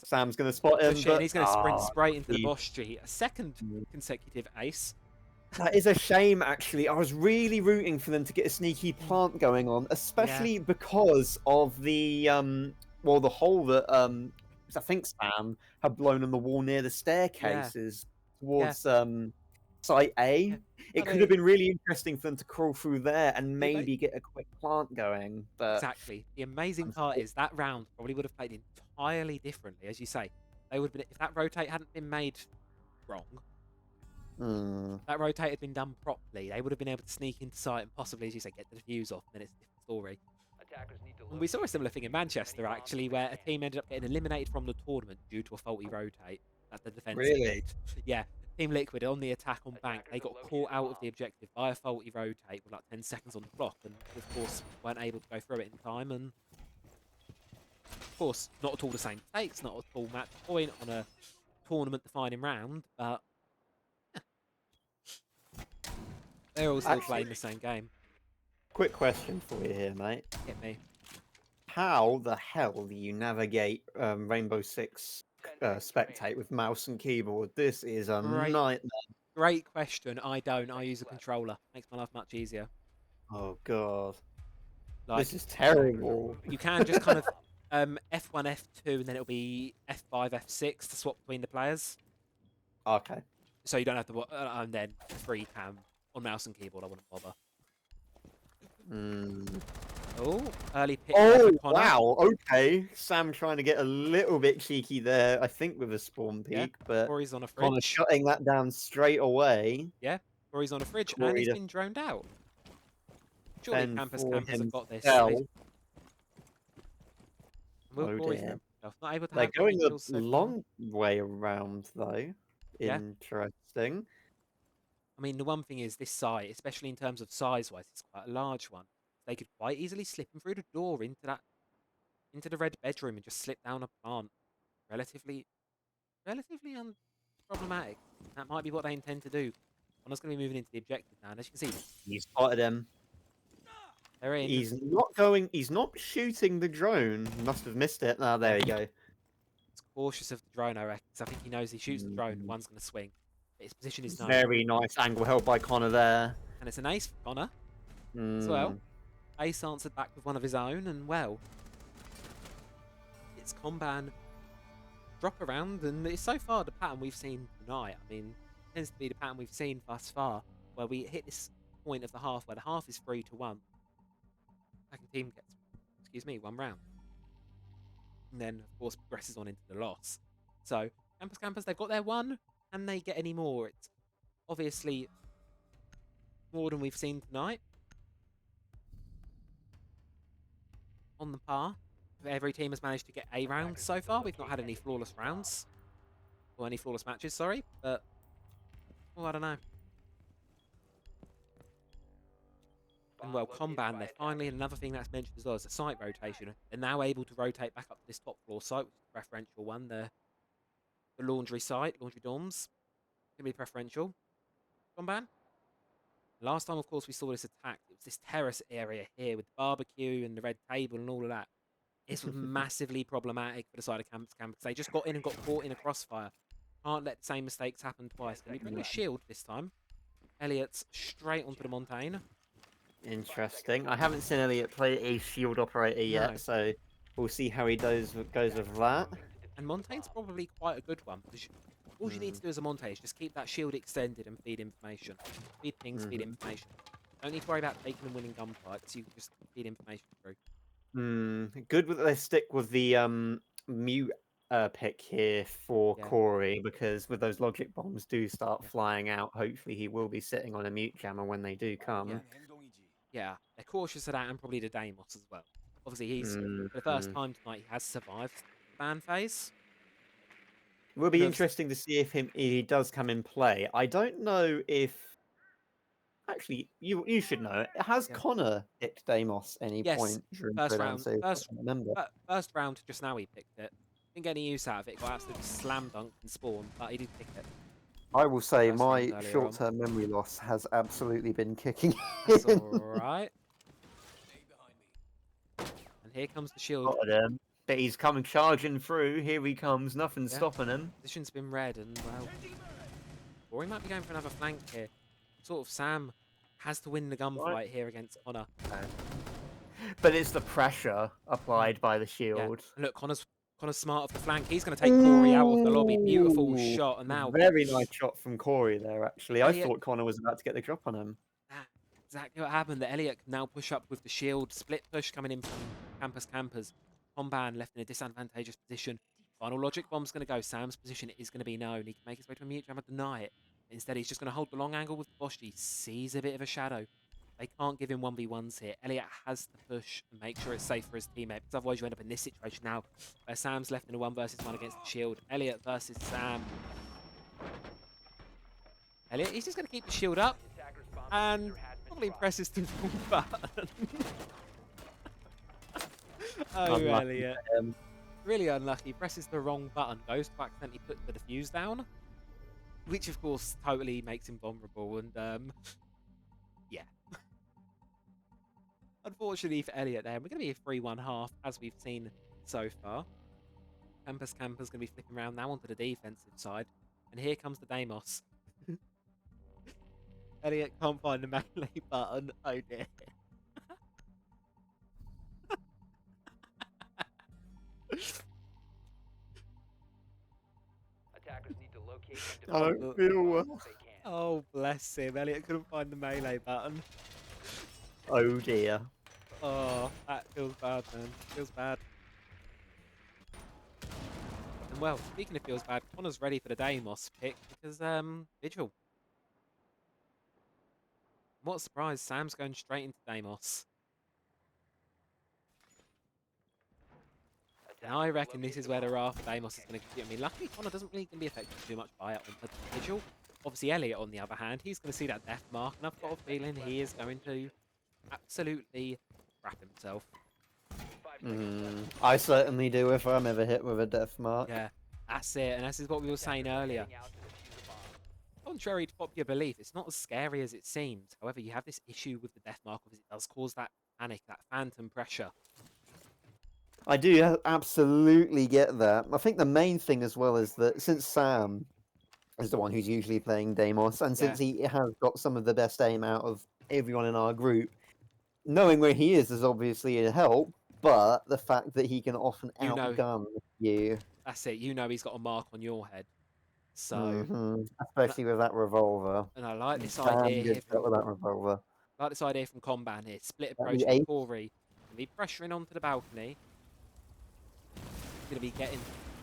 Sam's going to spot him, Push it, but and he's going to sprint ah, straight into the he- Bosch G. A second consecutive ace. That is a shame, actually. I was really rooting for them to get a sneaky plant going on, especially because of the the hole that I think Sam had blown on the wall near the staircases towards site A. It could have been really interesting for them to crawl through there and maybe get a quick plant going. But Exactly. The amazing part is that round probably would have played entirely differently, as you say. They would have been, if that rotate hadn't been made wrong, that rotate had been done properly, they would have been able to sneak into sight and possibly, as you say, get the defuse off, and then it's a different story. And we saw a similar thing in Manchester, actually, where a team ended up getting eliminated from the tournament due to a faulty rotate that the defence Really? did. Yeah. Team Liquid on the attack on Bank, they got caught out of the objective by a faulty rotate with like 10 seconds on the clock, and of course weren't able to go through it in time. And of course, not at all the same stakes, not at all match point on a tournament-defining round, but they're all still playing the same game. quick question for you here, mate. Hit me. How the hell do you navigate Rainbow Six Spectate with mouse and keyboard? This is a nightmare. Great question. I don't. I use a controller. Makes my life much easier. Oh god, Like, this is terrible. You can just kind of F1, F2, and then it'll be F5, F6 to swap between the players. Okay. So you don't have to, and then free cam on mouse and keyboard. I wouldn't bother. Oh, early pick. Oh wow. Okay, Sam trying to get a little bit cheeky there, I think, with a spawn peek, but Corey's on a Connor fridge. shutting that down straight away. Yeah, Corey's on a fridge, Corey and he's to been droned out. Surely fend campers for have got this. himself. Will Oh Corey dear. himself not able to They're have going any a kills so far? long way around, though. Yeah. Interesting. I mean, the one thing is this site, especially in terms of size-wise, it's quite a large one. They could quite easily slip him through the door into the red bedroom and just slip down a plant. Relatively unproblematic. That might be what they intend to do. Connor's going to be moving into the objective now, and as you can see, He spotted him. they're in. He's not going. He's not shooting the drone. Must have missed it. Ah, there you go. He's cautious of the drone, I reckon, because I think he knows he shoots the drone, one's going to swing. But his position is known. Very nice angle held by Connor there. And it's an ace for Connor as well. Ace answered back with one of his own, and well, it's Comban drop around, and it's so far the pattern we've seen tonight. I mean, it tends to be the pattern we've seen thus far, where we hit this point of the half where the half is 3-1. Second team gets, 1 round. And then, of course, progresses on into the loss. So, Campers, they've got their one. Can they get any more? It's obviously more than we've seen tonight. On the par. Every team has managed to get a round so far. We've not had any flawless rounds. Or any flawless matches, sorry. But, I don't know. And well, Comban, they're finally, another thing that's mentioned as well is a site rotation. They're now able to rotate back up to this top floor site, which is the preferential one, the laundry site, laundry dorms. Gonna be preferential. Comban. Last time, of course, we saw this attack. It was this terrace area here with the barbecue and the red table and all of that. This was massively problematic for the side of Campus because they just got in and got caught in a crossfire. Can't let the same mistakes happen twice. Can we bring a shield this time? Elliot's straight onto the Montaigne. Interesting. I haven't seen Elliot play a shield operator yet, so we'll see how he goes with that. And Montaigne's probably quite a good one. Because all you need to do as a Montagne is just keep that shield extended and feed information. Feed pings, feed information. Don't need to worry about taking and winning gunfights. You can just feed information through. Good that they stick with the mute pick here for Yeah. Corey because with those logic bombs do start flying out, hopefully he will be sitting on a mute jammer when they do come. Yeah, they're cautious of that and probably the Deimos as well. Obviously, he's for the first time tonight he has survived the ban phase. It will be Could've- interesting to see if he does come in play. I don't know if actually you should know. Has Yeah. Connor picked Deimos any Yes, point during first Showdown round, Series? I can't remember. first round just now he picked it. Didn't get any use out of it. Got absolutely slam dunked and spawned, but he did pick it. I will say First round my earlier on. short-term memory loss has absolutely been kicking That's in. all right. And here comes the shield. Spotted him. But he's coming charging through. Here he comes. Nothing's stopping him. Position's been red, and well, or he might be going for another flank here. Sort of Sam has to win the gunfight here against Connor. But it's the pressure applied by the Yeah. shield. And look, Connor's smart off the flank. He's going to take Corey out of the lobby. Beautiful Ooh, shot, and now very nice shot from Corey there. Actually, I Elliot- thought Connor was about to get the drop on him. exactly what happened. That Elliot can now push up with the shield. Split push coming in from Campers. Comban left in a disadvantageous position. Final logic bomb's going to go. Sam's position is going to be known. He can make his way to a mute jammer, deny it. Instead, he's just going to hold the long angle with Bosch. He sees a bit of a shadow. They can't give him 1v1s here. Elliot has to push and make sure it's safe for his teammate, because otherwise you end up in this situation now, where Sam's left in a 1 versus 1 against the shield. Elliot versus Sam. Elliot, he's just going to keep the shield up, and probably presses the wrong button. Oh, Unlucky Elliot. Really unlucky. Presses the wrong button. Goes to accidentally put the defuse down, which of course totally makes him vulnerable. And yeah. Unfortunately for Elliot there, we're going to be a 3-1 half as we've seen so far. Camper's going to be flipping around now onto the defensive side. And here comes the Deimos. Elliot can't find the melee button. Oh dear. Attackers need to locate I don't feel well. Oh, bless him. Elliot couldn't find the melee button. Oh dear. Oh, that feels bad, man. Feels bad. And well, speaking of feels bad, Connor's ready for the Deimos pick because, Vigil. What a surprise, Sam's going straight into Deimos. And I reckon this is where the Wrath of Deimos is going to get me. Luckily, Connor doesn't really going to be affected too much by it on the Vigil. Obviously, Elliot, on the other hand, he's going to see that death mark, and I've got a feeling he is going to absolutely crap himself. I certainly do if I'm ever hit with a death mark. Yeah, that's it, and this is what we were saying earlier. Contrary to popular belief, it's not as scary as it seems. However, you have this issue with the death mark because it does cause that panic, that phantom pressure. I do absolutely get that. I think the main thing as well is that since Sam is the one who's usually playing Deimos, and since he has got some of the best aim out of everyone in our group, knowing where he is obviously a help, but the fact that he can often outgun you. That's it, you know he's got a mark on your head. So especially with that revolver. And I like this idea here with that revolver. I like this idea from Comban here. Split approach the from ace. Corey. Gonna be pressuring onto the balcony. Gonna be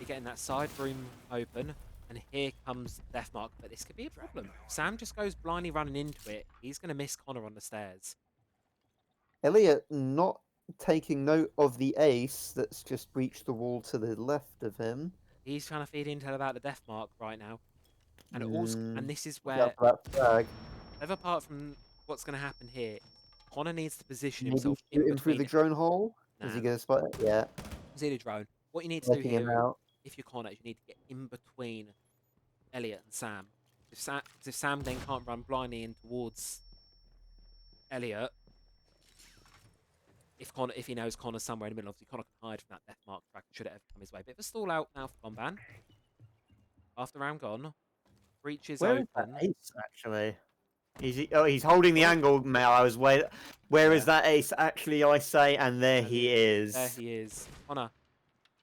getting that side room open. And here comes Deathmark, but this could be a problem. Sam just goes blindly running into it. He's gonna miss Connor on the stairs. Elliot not taking note of the ace that's just breached the wall to the left of him. He's trying to feed intel about the Deathmark right now. And also, and this is Watch where out for that flag. Whatever apart from what's gonna happen here, Connor needs to position Maybe himself shoot in him through between. the drone hole. Is he Nah. gonna spot it? Yeah. See the drone. What you need to do Taking him here, out. if you're Connor, is you need to get in between Elliot and Sam. If Sam then can't run blindly in towards Elliot, if he knows Connor's somewhere in the middle, obviously Connor can hide from that death mark track should it ever come his way. Bit of a stall out now for Comban. After round gone, breach is Where open. is that ace actually? He's holding the angle. I was wait. Where is that ace actually? I say, and there he is. There he is. Connor,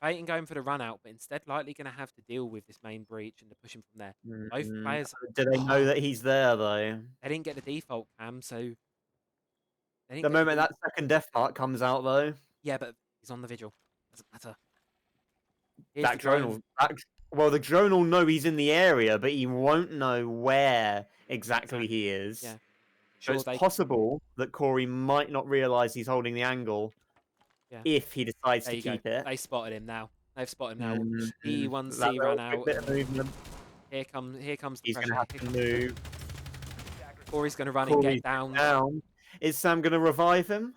baiting going for the run out, but instead likely going to have to deal with this main breach and to push him from there. Both players. Do they know that he's there though? They didn't get the default cam, so. The moment that second death mark comes out though. Yeah, but he's on the vigil. Doesn't matter. Here's the drone. Well, the drone will know he's in the area, but he won't know where exactly he is. Yeah. So it's possible that Corey might not realise he's holding the angle Yeah. if he decides There to you go. keep it. They spotted him now. They've spotted him now. That E1C little ran out. bit of movement. Here comes the He's pressure. going to have to move. Corey's going to run and get down. Is Sam going to revive him?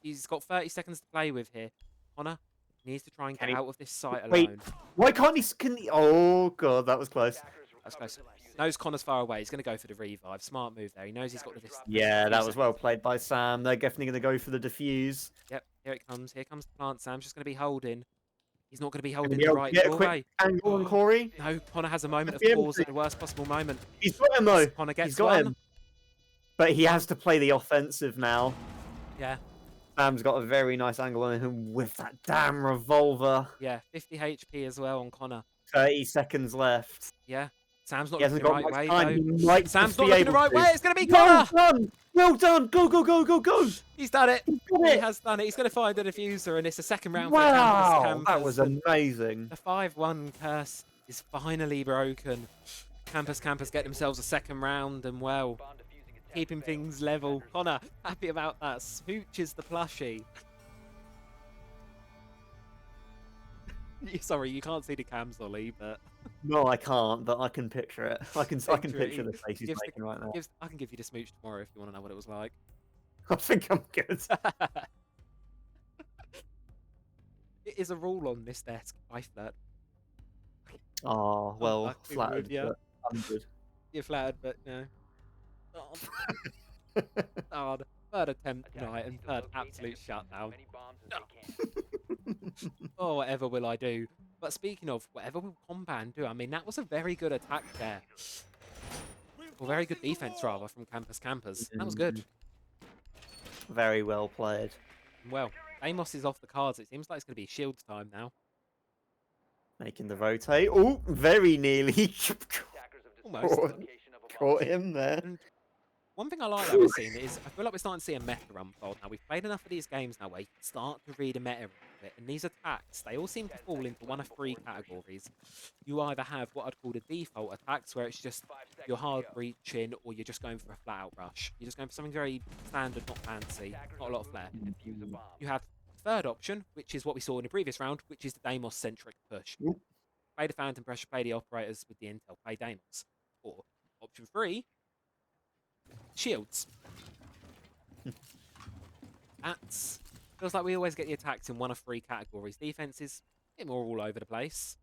He's got 30 seconds to play with here. Connor needs to try and get out of this site Wait, alone. why can't he? Oh god, that was close. That's close. Knows Connor's far away. He's going to go for the revive. Smart move there. He knows he's got the distance. Yeah, that was well played by Sam. They're definitely going to go for the defuse. Yep, here it comes. Here comes the plant. Sam's just going to be holding. He's not going to be holding the right get a doorway. quick angle on Corey. No, Connor has a moment of pause at the worst possible moment. He's got him though. Connor gets He's got one. him. But he has to play the offensive now. Yeah. Sam's got a very nice angle on him with that damn revolver. Yeah, 50 HP as well on Connor. 30 seconds left. Yeah. Sam's not He looking hasn't the got right much way, time. though. Sam's not looking the right way. It's going to be Well Connor. done! Well done! Go, go, go, go, go! He's done it. He has done it. He's going to find the diffuser, and it's a second round for Campus. That was amazing. The 5-1 curse is finally broken. Campus get themselves a second round, and well, keeping things level. Connor, happy about that. Smooches the plushie. Sorry, you can't see the cams, Ollie, but No, I can't, but I can picture it. I can picture the face he's making right now. I can give you the smooch tomorrow if you want to know what it was like. I think I'm good. It is a rule on this desk. I flirt. Oh, well, fucking flattered, would ya? but I'm good. You're flattered, but no. Oh, the third attempt tonight and third absolute shutdown. Oh, whatever will I do? But speaking of, whatever will Comban do? I mean, that was a very good attack there. Or very good defense, rather, from Campus. That was good. Very well played. Well, Amos is off the cards. It seems like it's going to be Shields time now. Making the rotate. Oh, very nearly. Almost. Caught him there. And one thing I like that we're seeing is I feel like we're starting to see a meta unfold now. We've played enough of these games now where you can start to read a meta of it. And these attacks, they all seem to fall into one of three categories. You either have what I'd call the default attacks, where it's just you're hard breaching or you're just going for a flat out rush. You're just going for something very standard, not fancy, not a lot of flair. You have third option, which is what we saw in the previous round, which is the Deimos-centric push. Play the Phantom Pressure, play the Operators with the intel, play Deimos. Or option 3, Shields. That's feels like we always get the attacks in one of three categories. Defense is a bit more all over the place.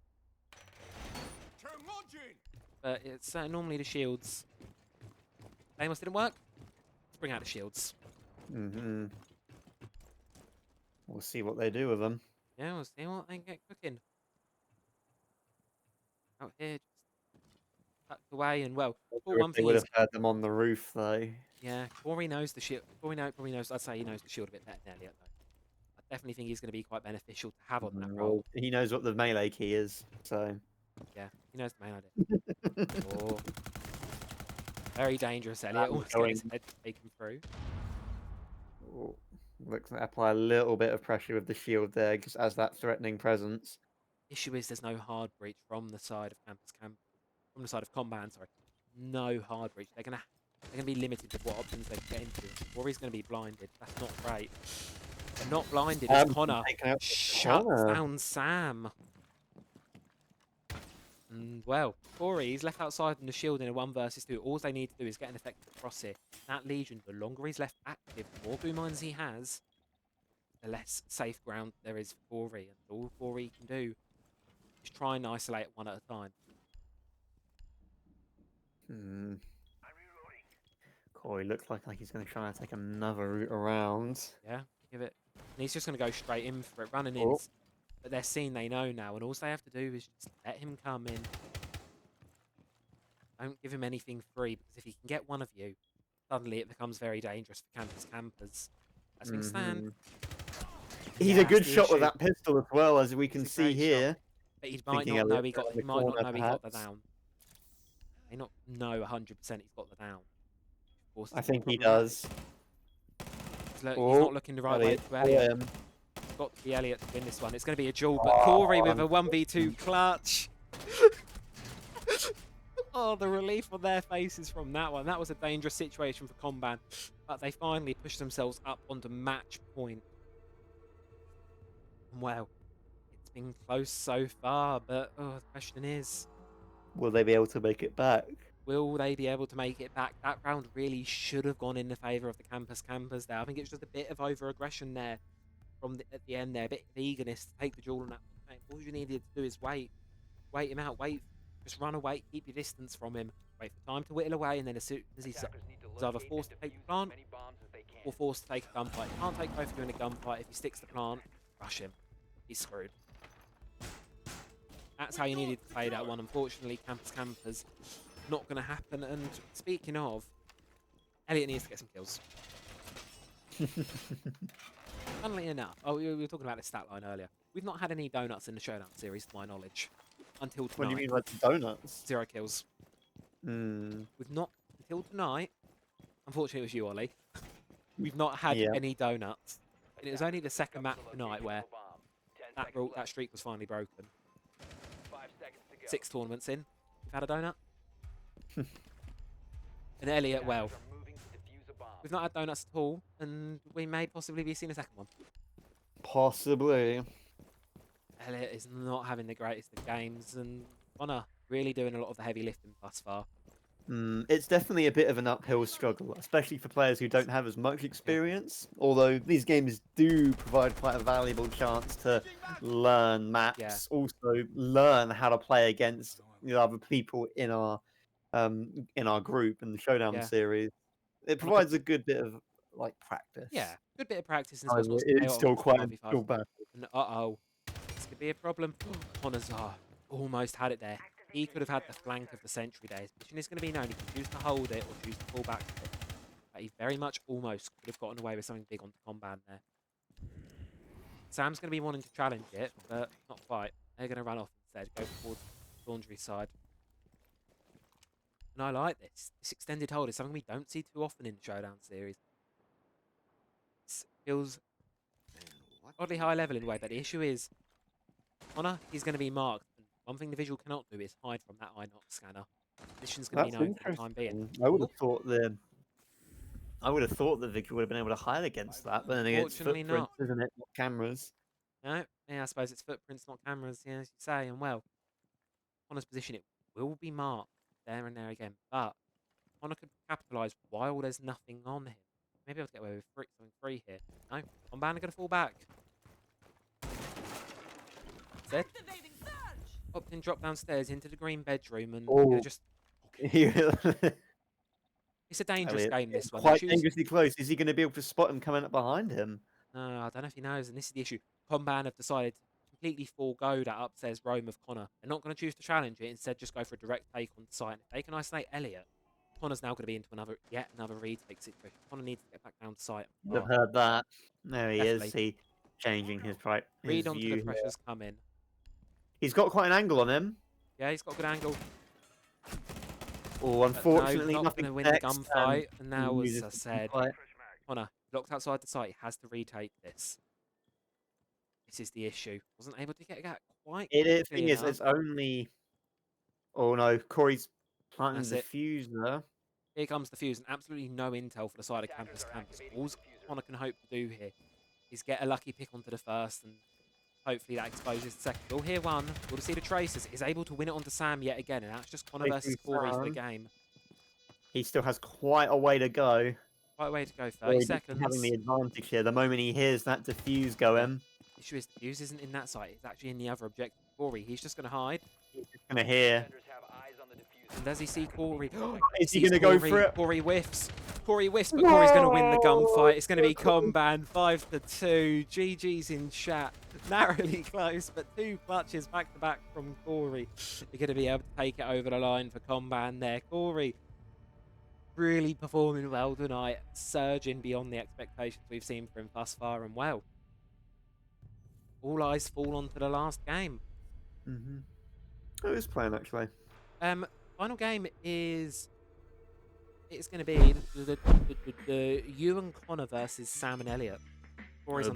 But it's normally the shields. Deimos didn't work. Let's bring out the shields. We'll see what they do with them. Yeah, we'll see what they get cooking. Out here, just tucked away, and well, one They thing would is, have had them on the roof, though. yeah, Corey knows the shield. Corey probably knows. I'd say he knows the shield a bit better than Elliot, though. I definitely think he's going to be quite beneficial to have on that role. He knows what the melee key is, so. Yeah, he knows the main idea. Oh. Very dangerous, Elliot. Almost going. gets his head taken through. Oh, looks like apply a little bit of pressure with the shield there, just as that threatening presence. Issue is there's no hard breach from the side of from the side of Comban. Sorry, no hard breach. They're gonna be limited with what options they can get into. Warrior's gonna be blinded. That's not great. They're not blinded. It's Connor. Shuts down Sam. And well, Corey, he's left outside in the shield in a 1 versus 2. All they need to do is get an effective cross here. That Legion, the longer he's left active, the more blue mines he has, the less safe ground there is for Corey. And all Corey can do is try and isolate one at a time. Corey looks like he's going to try and take another route around. Yeah, give it. And he's just going to go straight in for it, running in. But they're seen, they know now, and all they have to do is just let him come in. Don't give him anything free, because if he can get one of you, suddenly it becomes very dangerous for campers. As we stand. He's a good shot with that pistol as well, as we can see here. But he might not know he got the down. He not know 100% he's got the down. I think he does. He's not looking the right way to Elliot. got to be Elliot to win this one. It's going to be a duel, but Corey with a 1v2 clutch. Oh, the relief on their faces from that one. That was a dangerous situation for Komban, but they finally pushed themselves up onto match point. Well, it's been close so far, but the question is, will they be able to make it back? will they be able to make it back? That round really should have gone in the favour of the campers there. I think it was just a bit of over-aggression there at the end there, a bit of eagerness to take the duel on that point. All you needed to do is wait him out, just run away, keep your distance from him, wait for time to whittle away, and then as soon as he's either forced to take the plant or forced to take a gunfight. You can't take both of you in a gunfight. If he sticks the plant, rush him. He's screwed. That's how you needed to play that one. Unfortunately, campers, not going to happen. And speaking of, Elliot needs to get some kills. Funnily enough, we were talking about this stat line earlier. We've not had any donuts in the Showdown series, to my knowledge, until tonight. What do you mean, like donuts? 0 kills. We've not, until tonight, unfortunately it was you, Ollie, we've not had any donuts. And it was only the second map tonight where that streak was finally broken. 6 tournaments in, we've had a donut. And Elliot, well, we've not had donuts at all, and we may possibly be seeing a second one. Possibly. Elliot is not having the greatest of games, and Connor really doing a lot of the heavy lifting thus far. It's definitely a bit of an uphill struggle, especially for players who don't have as much experience. Although these games do provide quite a valuable chance to learn maps, also learn how to play against other people in our group in the Showdown series. It provides a good bit of practice. Yeah, good bit of practice. And it's it's still quite a still bad. And this could be a problem. Connor's almost had it there. He could have had the flank of the sentry there. His position is going to be known. He can choose to hold it or choose to fall back to it. But he very much almost could have gotten away with something big on the Komban there. Sam's going to be wanting to challenge it, but not quite. They're going to run off instead, go towards the laundry side. And I like this. This extended hold is something we don't see too often in the Showdown series. It feels oddly high level in a way, but the issue is Connor, he's going to be marked. One thing the visual cannot do is hide from that eye-knock scanner. Position's going to be known for the time being. I would have thought the visual would have been able to hide against that, but then it's footprints, not. Isn't it? Not cameras. No, yeah, I suppose it's footprints, not cameras. Yeah, as you say, and well, Connor's position it will be marked there and there again, but Connor could capitalise while there's nothing on him. Maybe I'll get away with something free here. No, Komban are going to fall back. That's it. Optin drop downstairs into the green bedroom and just. It's a dangerous game, this one. Quite dangerously close. Is he going to be able to spot him coming up behind him? No, I don't know if he knows, and this is the issue. Komban have decided to completely forego that upstairs roam of Connor. They're not going to choose to challenge it, instead just go for a direct take on the site. And if they can isolate Elliot, Connor's now going to be into yet another retake situation. Connor needs to get back down to site. I've heard that. There he is. He changing his read onto view the pressures come in. He's got quite an angle on him. Yeah, he's got a good angle. Oh, unfortunately, not nothing going to win the gunfight. And now, as I said, Connor locked outside the site. He has to retake this. This is the issue. Wasn't able to get that quite. The thing is, it's only. Oh no, Corey's planting the That's diffuser. Here comes the fuse, and absolutely no intel for the side of campus. All Connor can hope to do here is get a lucky pick onto the first, and hopefully that exposes the second. We'll hear one. We'll see the traces. Is able to win it onto Sam yet again, and that's just Connor versus Corey for the game. He still has quite a way to go. Quite a way to go. 30 seconds. Having the advantage here. The moment he hears that diffuse going. The issue is the fuse isn't in that site. It's actually in the other objective. Corey, he's just going to hide. He's just going to hear. And does he see Corey? Is he going to go for it? Corey whiffs. Corey whiffs, but Corey's going to win the gunfight. It's going to be Komban 5-2. GG's in chat. Narrowly close, but 2 clutches back to back from Corey. You're going to be able to take it over the line for Komban there. Corey really performing well tonight, surging beyond the expectations we've seen from him thus far, and well, all eyes fall onto the last game. Who is playing actually? Final game is going to be the you and Connor versus Sam and Elliot. Corey's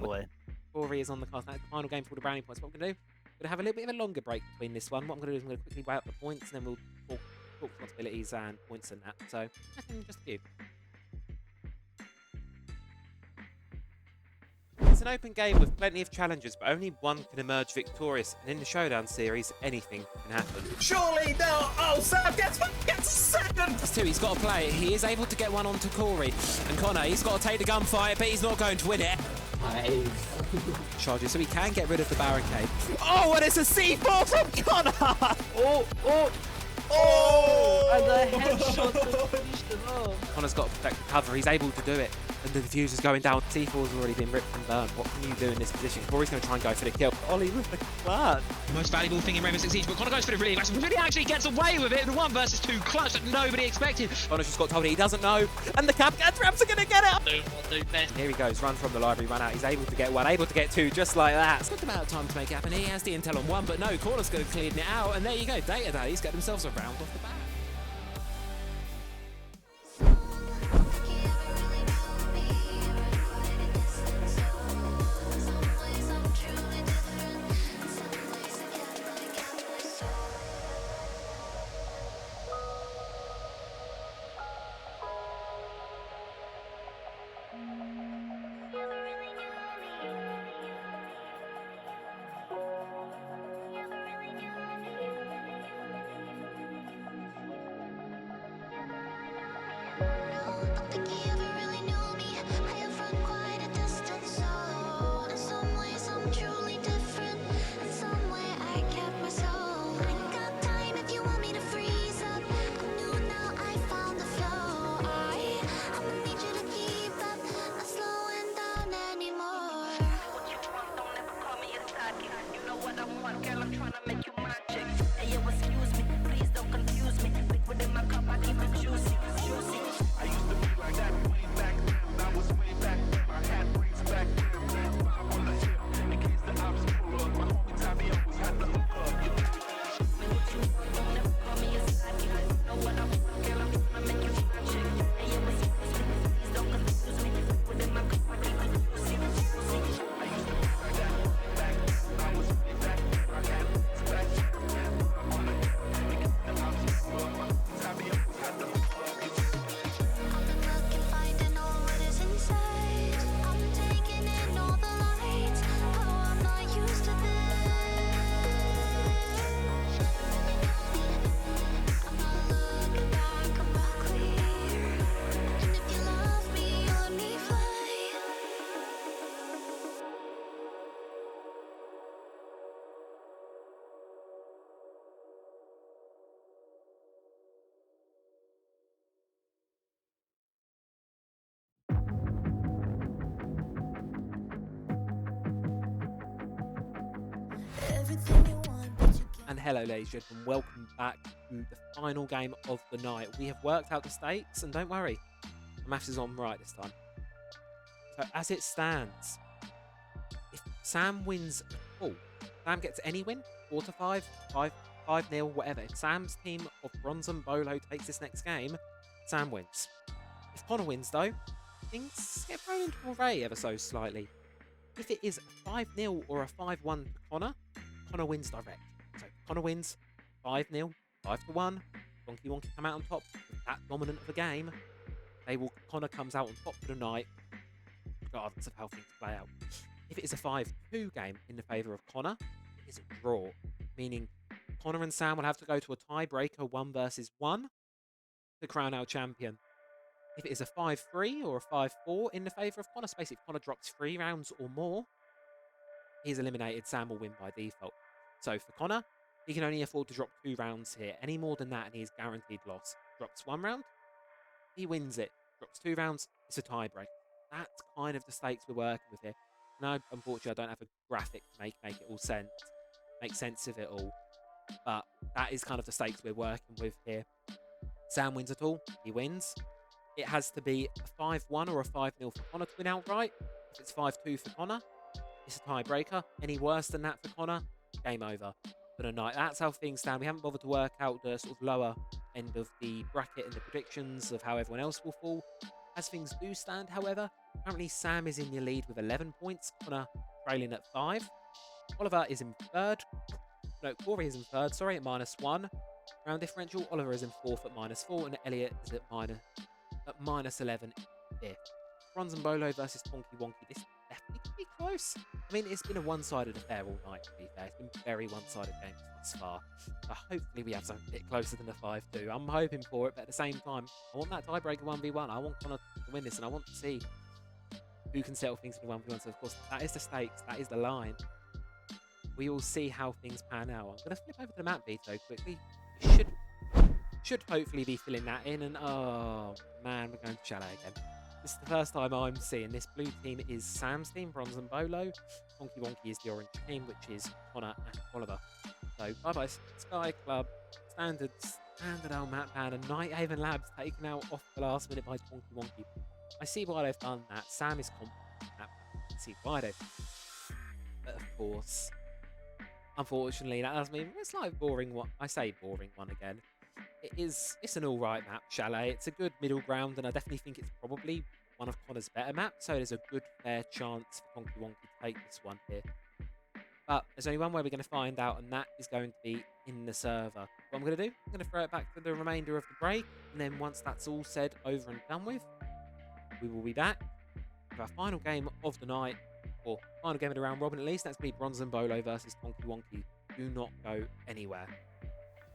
Corey is on the cast. That's the final game for the brownie points. What we're going to do, we're going to have a little bit of a longer break between this one. What I'm going to do is I'm going to quickly weigh up the points, and then we'll talk responsibilities and points and that. So, just a few. It's an open game with plenty of challenges, but only one can emerge victorious. And in the Showdown Series, anything can happen. Surely no! Oh, Sam gets a second! That's two, he's got to play it. He is able to get one onto Corey. And Connor, he's got to take the gunfight, but he's not going to win it. Charges, so he can get rid of the barricade. Oh, and it's a C4 from Connor! And the headshot to finish them off. Connor's got to protect the cover. He's able to do it. And the diffuser's going down. C4's already been ripped and burned. What can you do in this position? Corey's going to try and go for the kill. Ollie with the clutch. Most valuable thing in Rainbow Six Siege, but Connor goes for the really aggressive. Really actually gets away with it. The 1 versus 2 clutch that nobody expected. Connor's just got told he doesn't know. And the cap traps are going to get it. Do what do best. Here he goes. Run from the library, run out. He's able to get one, able to get two, just like that. It's got about time to make it happen. He has the intel on one, but no, Corner's going to clear it out. And there you go. Data Daddy's got themselves a round off the bat. And hello, ladies and gentlemen, welcome back to the final game of the night. We have worked out the stakes, and don't worry, the maths is on right this time. So, as it stands, if Sam wins all, Sam gets any win, 4-5, 5-0, whatever. If Sam's team of Bronze and Bolo takes this next game, Sam wins. If Connor wins, though, things get thrown into array ever so slightly. If it is a 5-0 or a 5-1 to Connor, Connor wins direct. So Connor wins 5-0, 5-1. Donkey Wonky come out on top with that dominant of a game. Connor comes out on top for the night, regardless of how things play out. If it is a 5-2 game in the favour of Connor, it is a draw, meaning Connor and Sam will have to go to a tiebreaker 1 versus 1 to crown our champion. If it is a 5-3 or a 5-4 in the favour of Connor, basically if Connor drops 3 rounds or more, he's eliminated. Sam will win by default. So for Connor, he can only afford to drop 2 rounds here. Any more than that and he's guaranteed loss. Drops 1 round, he wins it. Drops 2 rounds, it's a tiebreak. That's kind of the stakes we're working with here. No, unfortunately, I don't have a graphic to make it all sense. Make sense of it all. But that is kind of the stakes we're working with here. Sam wins it all, he wins. It has to be a 5-1 or a 5-0 for Connor to win outright. If it's 5-2 for Connor, it's a tiebreaker. Any worse than that for Connor, game over for the night. That's how things stand. We haven't bothered to work out the sort of lower end of the bracket and the predictions of how everyone else will fall. As things do stand, however, currently Sam is in the lead with 11 points. Connor trailing at 5. Oliver is in third. No, Corey is in third, sorry, at -1. Round differential, Oliver is in fourth at -4, and Elliot is at -11 fifth. Bronze and Bolo versus Tonky Wonky. This definitely could be close. I mean, it's been a one-sided affair all night, to be fair. It's been very one-sided games thus far. So hopefully we have something a bit closer than a 5-2. I'm hoping for it, but at the same time, I want that tiebreaker 1v1. I want Connor to win this, and I want to see who can settle things in a 1v1. So, of course, that is the stakes. That is the line. We will see how things pan out. I'm going to flip over to the map veto quickly. You should hopefully be filling that in. And, oh, man, we're going to Chalet again. This is the first time I'm seeing this. Blue team is Sam's team, Bronze and Bolo. Wonky Wonky is the orange team, which is Connor and Oliver. So, bye-bye, Sky Club. Standard old map ban. And Night Haven Labs taken out off the last minute by Wonky Wonky. I see why they've done that. Sam is confident. I see why they've done that. But, of course, unfortunately, that does mean it's like boring one. I say boring one again. It's an alright map, Chalet. It's a good middle ground, and I definitely think it's probably one of Connor's better maps, so there's a good fair chance for Wonky Wonky to take this one here. But there's only one way we're going to find out, and that is going to be in the server. What I'm going to do, I'm going to throw it back to the remainder of the break, and then once that's all said, over and done with, we will be back with our final game of the night, or final game of the round robin at least. That's going to be Bronze and Bolo versus Wonky Wonky. Do not go anywhere.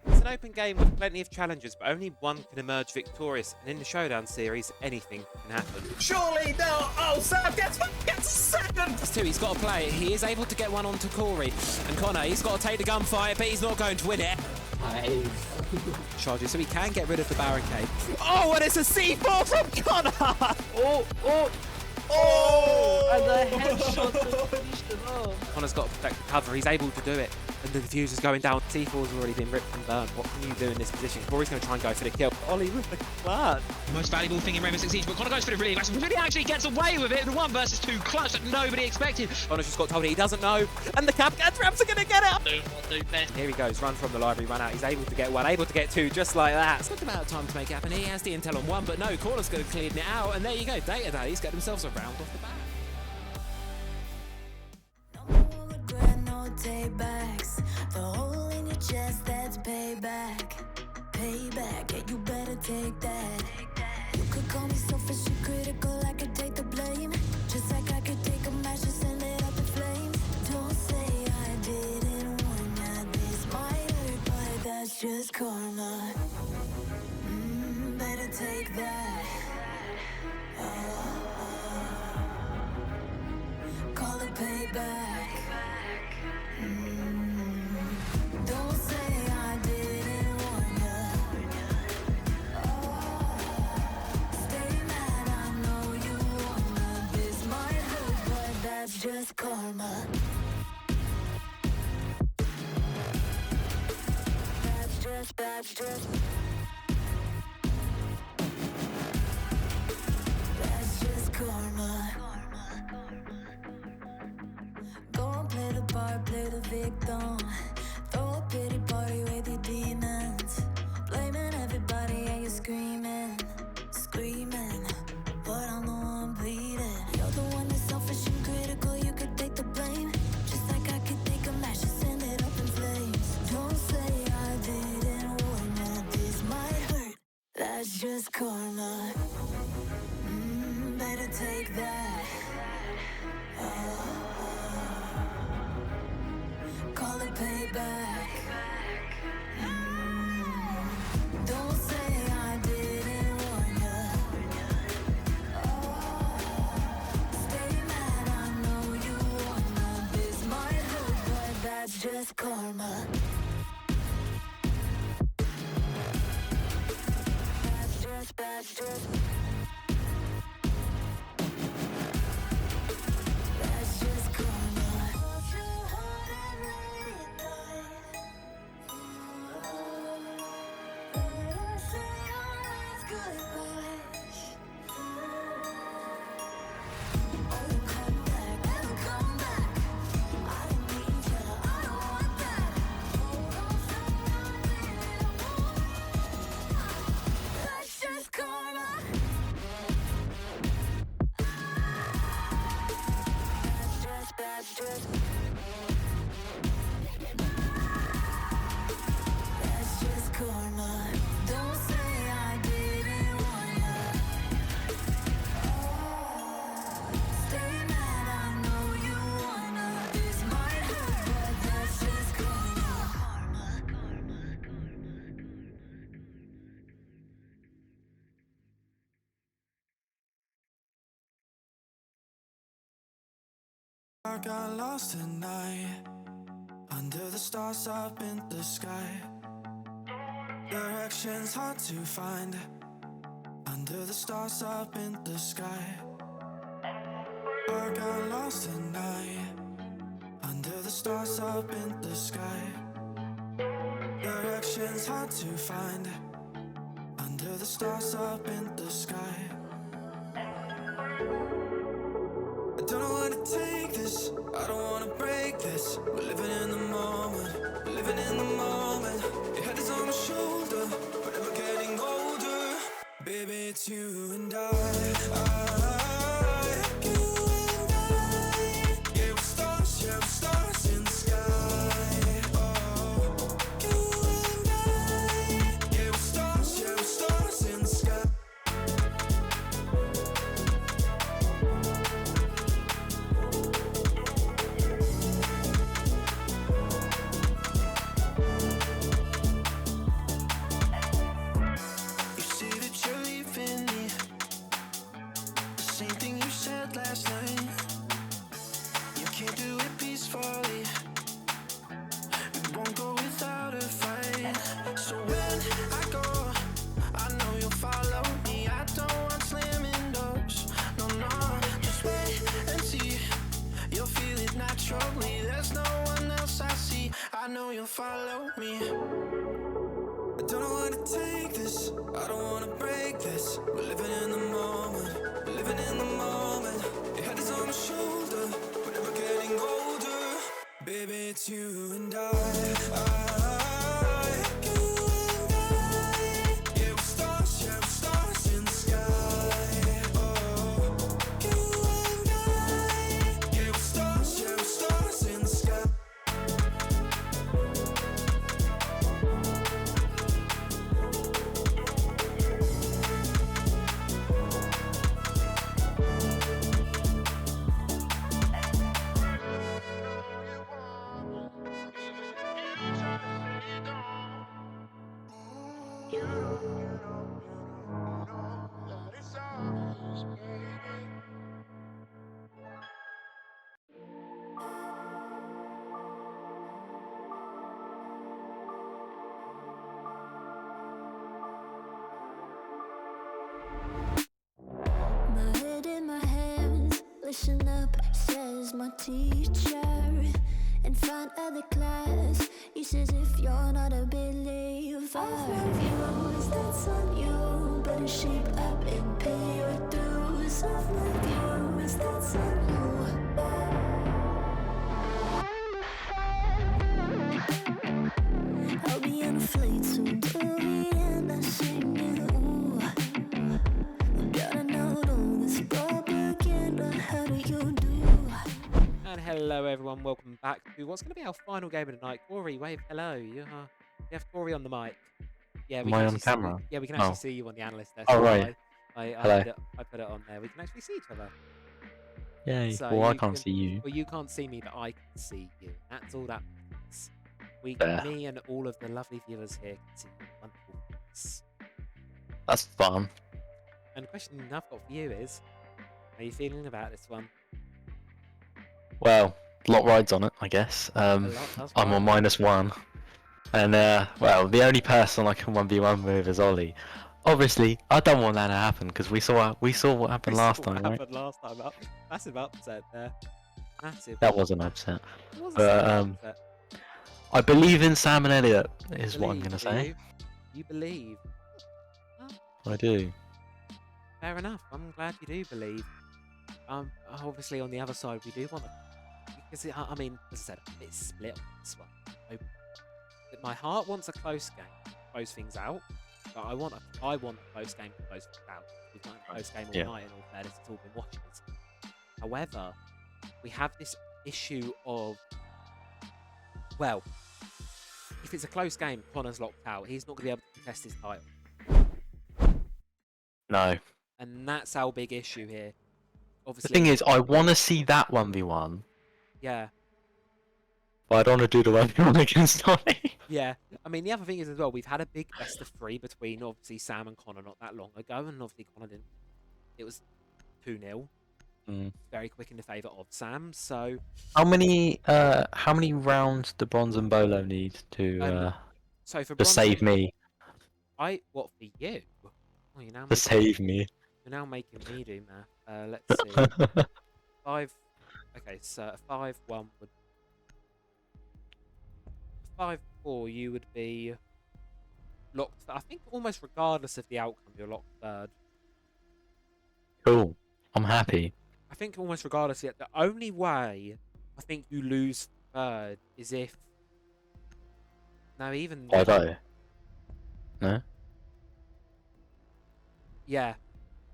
It's an open game with plenty of challenges, but only one can emerge victorious, and in the Showdown Series, anything can happen. Surely no! Oh, Sam gets a second! That's two, he's got to play it. He is able to get one onto Corey. And Connor, he's got to take the gunfight, but he's not going to win it. Charges, so he can get rid of the barricade. Oh, and it's a C4 from Connor! Oh! And the headshot to finish them off. Connor's got to protect the cover. He's able to do it. And the diffuser's going down. C4's already been ripped and burned. What can you do in this position? Corey's going to try and go for the kill. Ollie with the clutch. Most valuable thing in Rainbow Six Siege, but Connor goes for the really aggressive. Really actually gets away with it. The 1 versus 2 clutch that nobody expected. Connor's just got told he doesn't know. And the Capcat traps are going to get up. Do what do best. Here he goes. Run from the library, run out. He's able to get one, able to get two, just like that. It's not about time to make it happen. He has the intel on one, but no, Corner's going to clear it out. And there you go. Data Days get themselves a round off the bat. Taybacks, the hole in your chest, that's payback. Payback, yeah, you better take that. You could call me selfish and critical, I could take the blame. Just like I could take a match and send it up in flames. Don't say I didn't warn ya, this might hurt, but that's just karma. Better take that. Call it payback. Don't say I didn't warn ya. Stay mad, I know you wanna. This might hurt, but that's just karma. That's just karma. Go and play the part, play the victim. Throw a pity party with your demons. Blaming everybody and you're screaming. But I'm the one bleeding. You're the one that's selfish and critical, you could take the blame. Just like I could take a match and send it up in flames. Don't say I didn't warn ya, this might hurt. That's just karma. Better take that. Call it payback. Don't say I didn't warn ya. Stay mad, I know you wanna. This might hurt, but that's just karma. That's just I got lost at night, under the stars up in the sky. Directions hard to find, under the stars up in the sky. I got lost at night, under the stars up in the sky. Directions hard to find, under the stars up in the sky. I don't know where to take this, I don't wanna break this. We're living in the moment, we're living in the moment. Your head is on my shoulder, but never getting older. Baby, it's you and I. Yeah, we're stars, yeah, we're stars in the sky. Oh, you and I. Yeah, we're stars in the sky. You say that you're leaving me, the same thing you said last night. You can't do it peacefully, it won't go without a fight. So when I go, I know you'll follow me. I don't want slamming doors, no, no. Just wait and see, you'll feel it naturally. There's no one else I see, I know you'll follow me. I don't know where to take this, I don't wanna break this. We're living in the moment, we're living in the moment. Your head is on my shoulder, we're never getting older. Baby, it's you and I. Yeah, we're stars in the sky. Oh, you and I. Yeah, we're stars in the sky. My head in my hands, listen up, says my teacher. And find other class, he says if you're not a believer, views, that's on you. Better shape up and pay your dues. Of my views, that's on you. I'll be on a flight soon to the end, I sing you. Gotta know all this propaganda, how do you do? And hello everyone, welcome back to what's going to be our final game of the night. Corey, wave hello. You have Corey on the mic. Yeah, we Am I can on actually camera? See, yeah, we can Oh. actually see you on the analyst desk. Oh, right. I Hello. put it on there. We can actually see each other. Yay. So Well, I you can't can- see you. Well, you can't see me, but I can see you. That's all that matters. Fair. Me and all of the lovely viewers here can see your wonderful face. That's fun. And the question I've got for you is, how are you feeling about this one? Well, a lot rides on it, I guess. lot does I'm on -1. And, well, the only person I can 1v1 with is Ollie. Obviously, I don't want that to happen because we saw what happened last time, right? Happened last time. Massive upset there. Massive. That was an upset. It was a But, slight upset. I believe in Sam and Elliot, is what I'm Believe, going to do say. you? You believe. I do. Fair enough. I'm glad you do believe. Obviously on the other side we do want to, because I mean, as I said, it's split on this one. My heart wants a close game, close things out, but I want a close game to close things out. We've got a close game all night, in all fairness, it's all been watching us. However, we have this issue of, well, if it's a close game, Connor's locked out. He's not going to be able to contest his title. No. And that's our big issue here. Obviously, The thing is, I want to see that 1v1, yeah. but I don't want to do the 1v1 against Ollie. Yeah, I mean, the other thing is as well, we've had a big best of 3 between obviously Sam and Connor not that long ago, and obviously Connor didn't. It was 2-0. Mm. very quick in the favour of Sam. So How many rounds do Bronze and Bolo need to so for to bronze, save me? what for you? Oh, To save me. you're now making me do math. Let's see. 5. Okay, so a 5-1 would 5-4. You would be locked. I think almost regardless of the outcome, you're locked third. Cool. I'm happy. I think almost regardless of it, the only way I think you lose third is if. No, even then. 5-0. No. Yeah,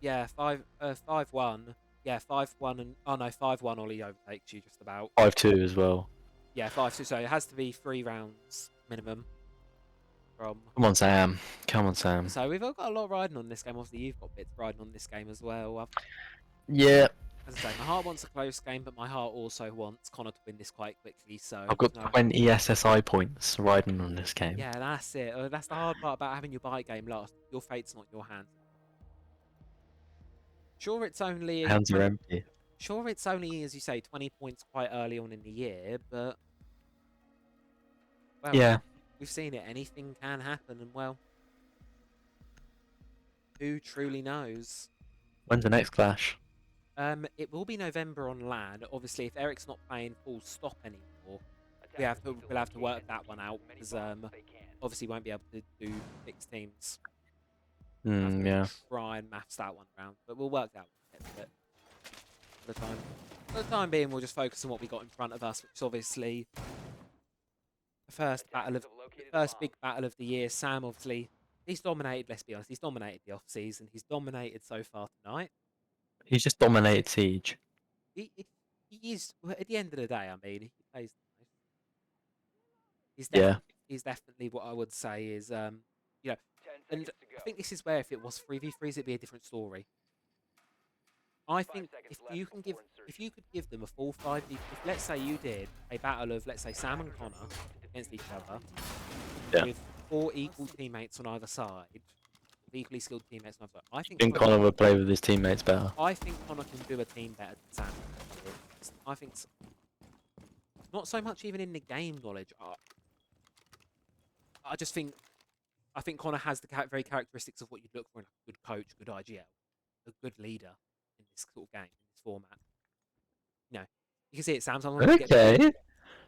5-1. Yeah, 5-1 and oh no, 5-1. Ollie overtakes you just about. 5-2 as well. Yeah, 5-2. So it has to be 3 rounds minimum. From. Come on, Sam. Come on, Sam. So we've all got a lot riding on this game. Obviously, you've got bits riding on this game as well. Yeah. As I say, my heart wants a close game, but my heart also wants Connor to win this quite quickly. So I've got 20 SSI points riding on this game. Yeah, that's it. That's the hard part about having your bike game last. Your fate's not in your hands. Sure, it's only Hands are empty. Sure, it's only, as you say, 20 points quite early on in the year, but well, Yeah. we've seen it. Anything can happen, and well, who truly knows? When's the next clash? It will be November on land. Obviously, if Eric's not playing full stop anymore, we'll have to work that one out because obviously won't be able to do fixed teams. Yeah. Try and maths that one around, but we'll work that one a bit. For the time being, we'll just focus on what we got in front of us, which is obviously the first big battle of the year. Sam, obviously, he's dominated. Let's be honest, he's dominated the off season. He's dominated so far tonight. He's just dominated Siege. He is, at the end of the day, I mean, he plays. He's definitely what I would say is, and I think this is where if it was 3v3s, it'd be a different story. I think if you could give them a full 5v, if let's say you did a battle of, let's say, Sam and Connor against each other, with 4 equal teammates on either side, equally skilled teammates on either side, I think Connor would play with his teammates better. I think Connor can do a team better than Sam. I think not so much even in the game knowledge. I think Connor has the very characteristics of what you'd look for in a good coach, good IGL, a good leader in this sort of game, in this format. You know, you can see it. Sam's on get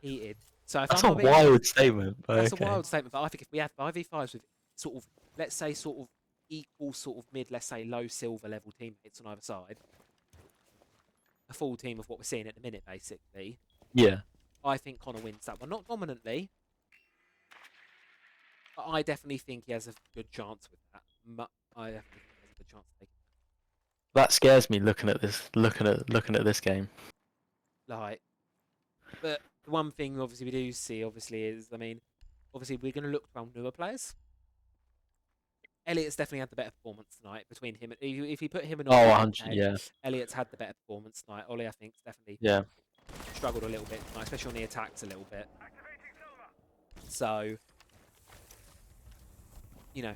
heated. So if that's I'm a wild statement. That's a wild statement. But I think if we had 5v5s with sort of, let's say, sort of equal, sort of mid, let's say, low silver level teammates on either side, a full team of what we're seeing at the minute, basically. Yeah. I think Connor wins that one, not dominantly. But I definitely think he has a good chance with that. I definitely think he has a good chance of taking that scares me looking at this game. Like, but the one thing obviously we do see is, I mean, obviously we're going to look around newer players. Elliot's definitely had the better performance tonight between him. If you put him and Ollie, 100, yeah. Elliot's had the better performance tonight. Ollie, I think, definitely struggled a little bit tonight, especially on the attacks a little bit. So, you know,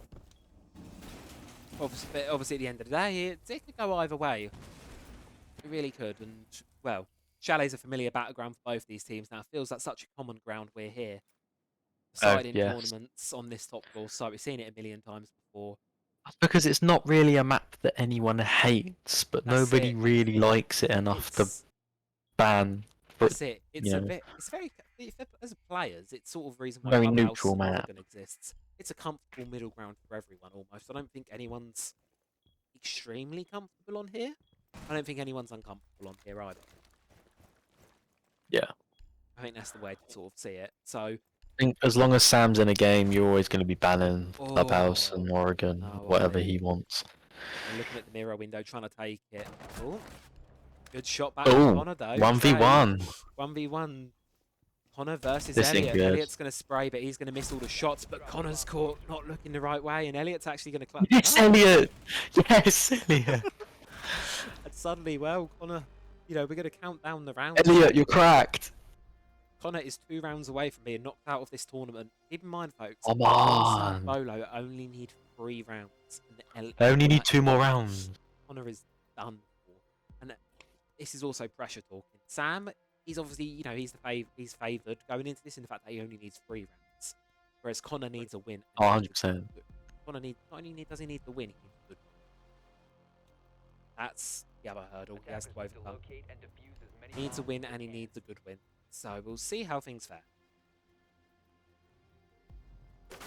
obviously at the end of the day, it could go either way. It really could. And, well, Chalet's a familiar battleground for both these teams now. It feels like such a common ground we're here. Deciding tournaments on this top floor site. We've seen it a million times before. Because it's not really a map that anyone hates, but nobody really likes it enough to ban. That's it. It's very, as players, it's sort of the reason why very neutral map exists. It's a comfortable middle ground for everyone almost. I don't think anyone's extremely comfortable on here. I don't think anyone's uncomfortable on here either. Yeah. I think that's the way to sort of see it. So I think as long as Sam's in a game, you're always going to be banning Clubhouse and Oregon, whatever he wants. I'm looking at the mirror window, trying to take it. Oh, good shot back from Connor though. 1v1. 1v1. Connor versus This Elliot. good. Elliot's going to spray, but he's going to miss all the shots. But Connor's caught not looking the right way, and Elliot's actually going to clap. Yes, Elliot! Yes, Elliot! And suddenly, well, Connor, you know, we're going to count down the rounds. Elliot, you're cracked! Connor is 2 rounds away from being knocked out of this tournament. Keep in mind, folks, come on. Bolo only need 3 rounds. I only need 2 more rounds. Connor is done for. And this is also pressure talking. Sam, he's obviously, you know, he's favoured going into this in the fact that he only needs 3 rounds, whereas Connor needs a win. Oh, 100%. Connor needs not only does he need the win, he needs a good. That's the other hurdle he has to overcome. He needs a win and he needs a good win. So we'll see how things fare.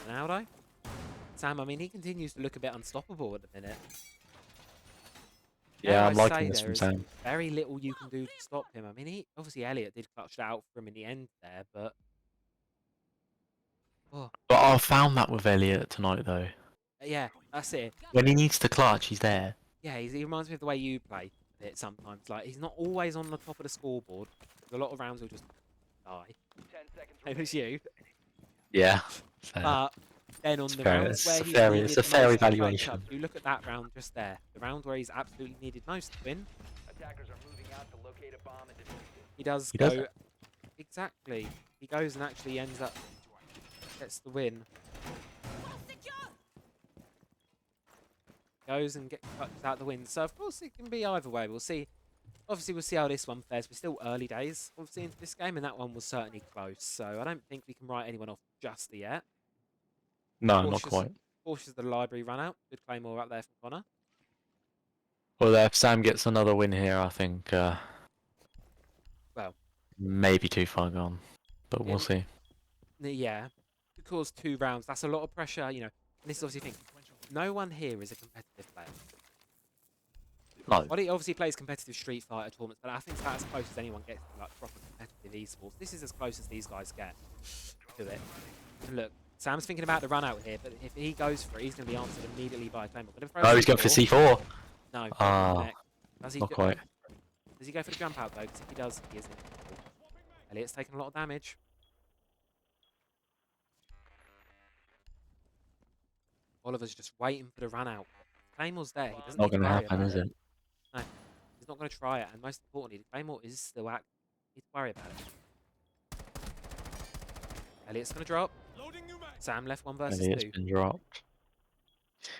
Ronaldo? Sam, I mean, he continues to look a bit unstoppable at the minute. Yeah, I'm I liking say this there from is Sam. very little you can do to stop him. I mean, he obviously Elliot did clutch it out for him in the end there, but But I found that with Elliot tonight, though. yeah, that's it. When he needs to clutch, he's there. Yeah, he reminds me of the way you play it sometimes. Like, he's not always on the top of the scoreboard. A lot of rounds he'll just die. It was you. Yeah. Fair. But then on It's the fair. rounds It's where a he's fair. needed It's a the fair most to clutch evaluation. up, you look at that round just there. The round where he's absolutely needed most to win. Attackers are moving out to locate a bomb and defuse it. He does He go does it. exactly. He goes and actually ends up gets the win. Goes and gets out the win. So of course it can be either way. We'll see. Obviously we'll see how this one fares. We're still early days obviously into this game, and that one was certainly close. So I don't think we can write anyone off just yet. No, not quite. Cautious the library run out. Good claymore out there from Connor. Well, if Sam gets another win here, I think. Well, maybe too far gone, but we'll see. Yeah, could cause 2 rounds. That's a lot of pressure, you know. And this is obviously the thing. No one here is a competitive player. No. Ollie obviously plays competitive Street Fighter tournaments, but I think that's as close as anyone gets to like proper competitive esports. This is as close as these guys get to it. And look, Sam's thinking about the run out here, but if he goes for it, he's going to be answered immediately by a claymore. Oh, he's going for C4. No. Does he not go, quite. Does he go for the jump out though? Because if he does, he is in trouble. Elliot's taking a lot of damage. Oliver's just waiting for the run out. Claymore's there. He doesn't Not need to going to worry happen, about is it? No, he's not going to try it. And most importantly, the Claymore is still active. He needs to worry about it. Elliot's going to drop. Sam left 1 versus Elliot's 2. been dropped.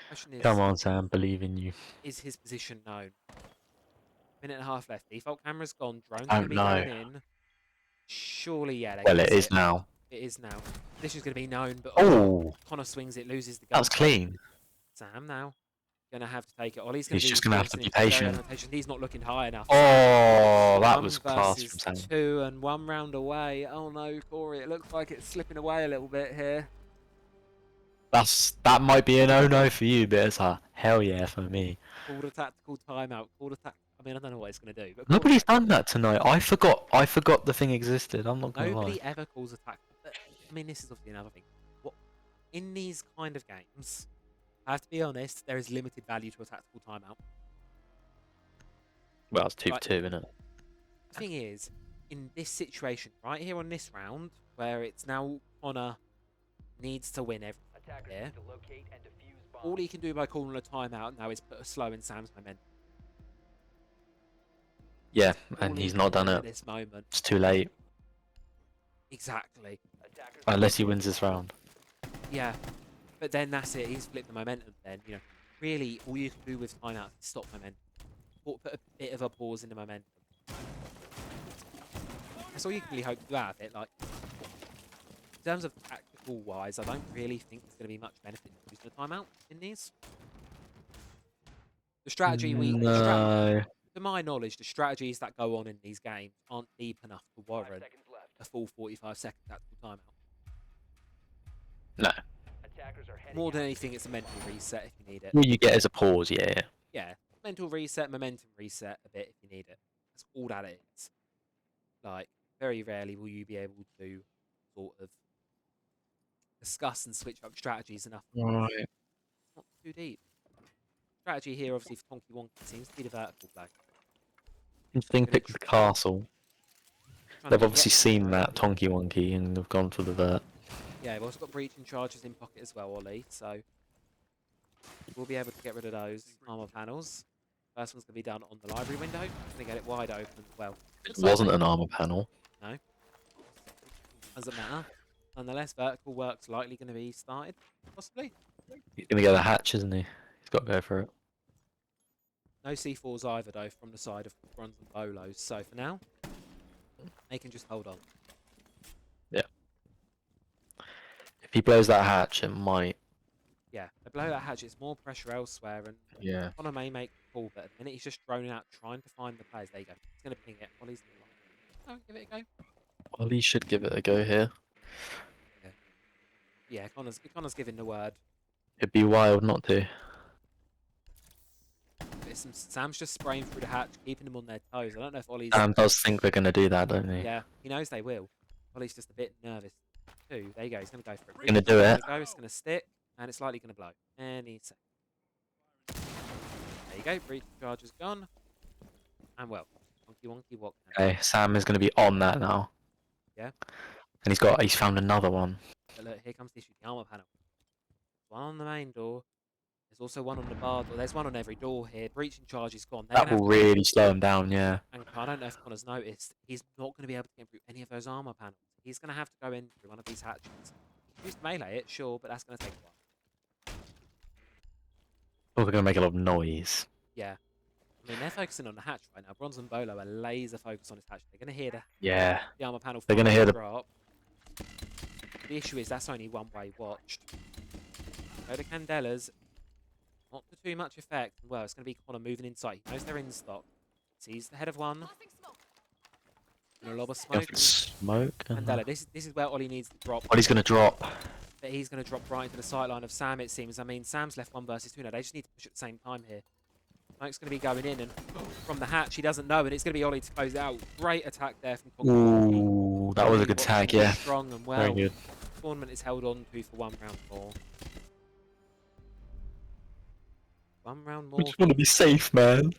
Question is, Come on, Sam, believe in you. is his position known? Minute and a half left. Default camera's gone. Drone's I going to don't be know. going in. Surely, yeah. Well, it is now. It is now. This is going to be known, but Oh! Connor swings it, loses the gun. That was clean. Sam now going to have to take it. Ollie's going He's just going to have to be patient. He's not looking high enough. Oh, that 1 was class versus from Sam. 2 and 1 round away. Oh no, Corey, it looks like it's slipping away a little bit here. That might be a no-no for you, but it's a hell yeah for me. Called a tactical timeout. I mean, I don't know what it's going to do. But Nobody's done that tonight. I forgot the thing existed. I'm not going to lie. nobody ever calls a tactical. I mean, this is obviously another thing. What in these kind of games, I have to be honest, there is limited value to a tactical timeout. Well, it's 2 for 2, isn't it? The thing is, in this situation, right here on this round, where it's now Connor needs to win everything here, all he can do by calling a timeout now is put a slow in Sam's momentum. Yeah, and he's not done At it. this moment. It's too late. Exactly. Unless he wins this round. Yeah, but then that's it. He's flipped the momentum. Then you know, really, all you can do with timeout is stop momentum, or put a bit of a pause in the momentum. That's all you can really hope to do out of it. Like, in terms of tactical wise, I don't really think there's going to be much benefit to using a timeout in these. The strategy to my knowledge, the strategies that go on in these games aren't deep enough to warrant a full 45-second tactical timeout. No. More than anything, it's a mental reset if you need it. All you get is a pause, yeah. Yeah, mental reset, momentum reset a bit if you need it. That's all that is. Like, very rarely will you be able to sort of discuss and switch up strategies enough. Right. Not too deep. Strategy here, obviously, for Tonky Wonky seems to be the vertical play. Interesting pick the castle. They've obviously seen that Tonky Wonky and they've gone for the vert. Yeah, we've also got breaching charges in pocket as well, Ollie, so we'll be able to get rid of those armor panels. First one's going to be done on the library window. Going to get it wide open. Well, It wasn't an armor panel. No. Doesn't matter. Nonetheless, vertical work's likely going to be started, possibly. He's going to get a hatch, isn't he? He's got to go for it. No C4s either, though, from the side of Bronze and Bolos. So for now, they can just hold on. Yeah. If he blows that hatch, it might. Yeah, they blow that hatch, it's more pressure elsewhere, and Yeah. Connor may make the call, but at the minute he's just droning out, trying to find the players. There you go. He's going to ping it. Ollie's oh, give it a go. Ollie should give it a go here. Yeah, Connor's giving the word. It'd be wild not to. Sam's just spraying through the hatch, keeping them on their toes. I don't know if Ollie's... Sam does think they're going to do that, don't he? Yeah, he knows they will. Ollie's just a bit nervous too. There you go, he's going to go for it. Gonna do it. It's going to stick, and it's likely going to blow. Any second. There you go, breach charge is gone. And well, wonky what. Okay, Sam is going to be on that now. Yeah. And he's found another one. But look, here comes the issue, the armor panel. One on the main door. There's also one on the bar door. There's one on every door here. Breaching charge is gone. That will really slow him down, yeah. And I don't know if Connor's noticed, he's not going to be able to get through any of those armor panels. He's going to have to go in through one of these hatches. Use melee it, sure, but that's going to take a while. Oh, they're going to make a lot of noise. Yeah. I mean, they're focusing on the hatch right now. Bronze and Bolo are laser focused on this hatch. They're going to hear the armor panel. They're going to hear the drop. The issue is that's only one way watched. Go to Candelas. Not to too much effect. Well, it's going to be Connor moving inside. He knows they're in stock. Sees the head of one. And a lob of smoke. Smoke. Candela. This is where Ollie needs to drop. Ollie's going to drop. But he's going to drop right into the sightline of Sam, it seems. I mean, Sam's left 1 versus 2 now. They just need to push at the same time here. Smoke's going to be going in, and from the hatch, he doesn't know, and it's going to be Ollie to close it out. Great attack there from Conky. Ooh, that was a good tag, yeah. Strong and well. Very good. The tournament is held on to for 1 round more. 1 round more. We just want to be safe, man.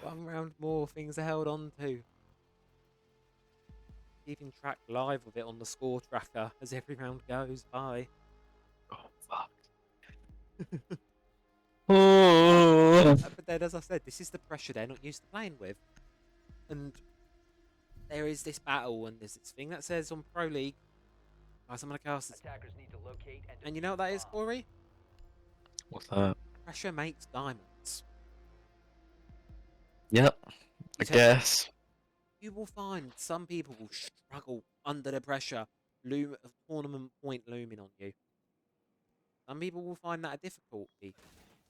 1 round more, things are held on to. Keeping track live with it on the score tracker as every round goes by. Oh, fuck. Oh. But then, as I said, this is the pressure they're not used to playing with. And there is this battle, and there's this thing that says on Pro League, some of the casters. And you know what that is, Corey? What's that? Pressure makes diamonds. Yep, I guess. You will find some people will struggle under the pressure, a tournament point looming on you. Some people will find that a difficulty.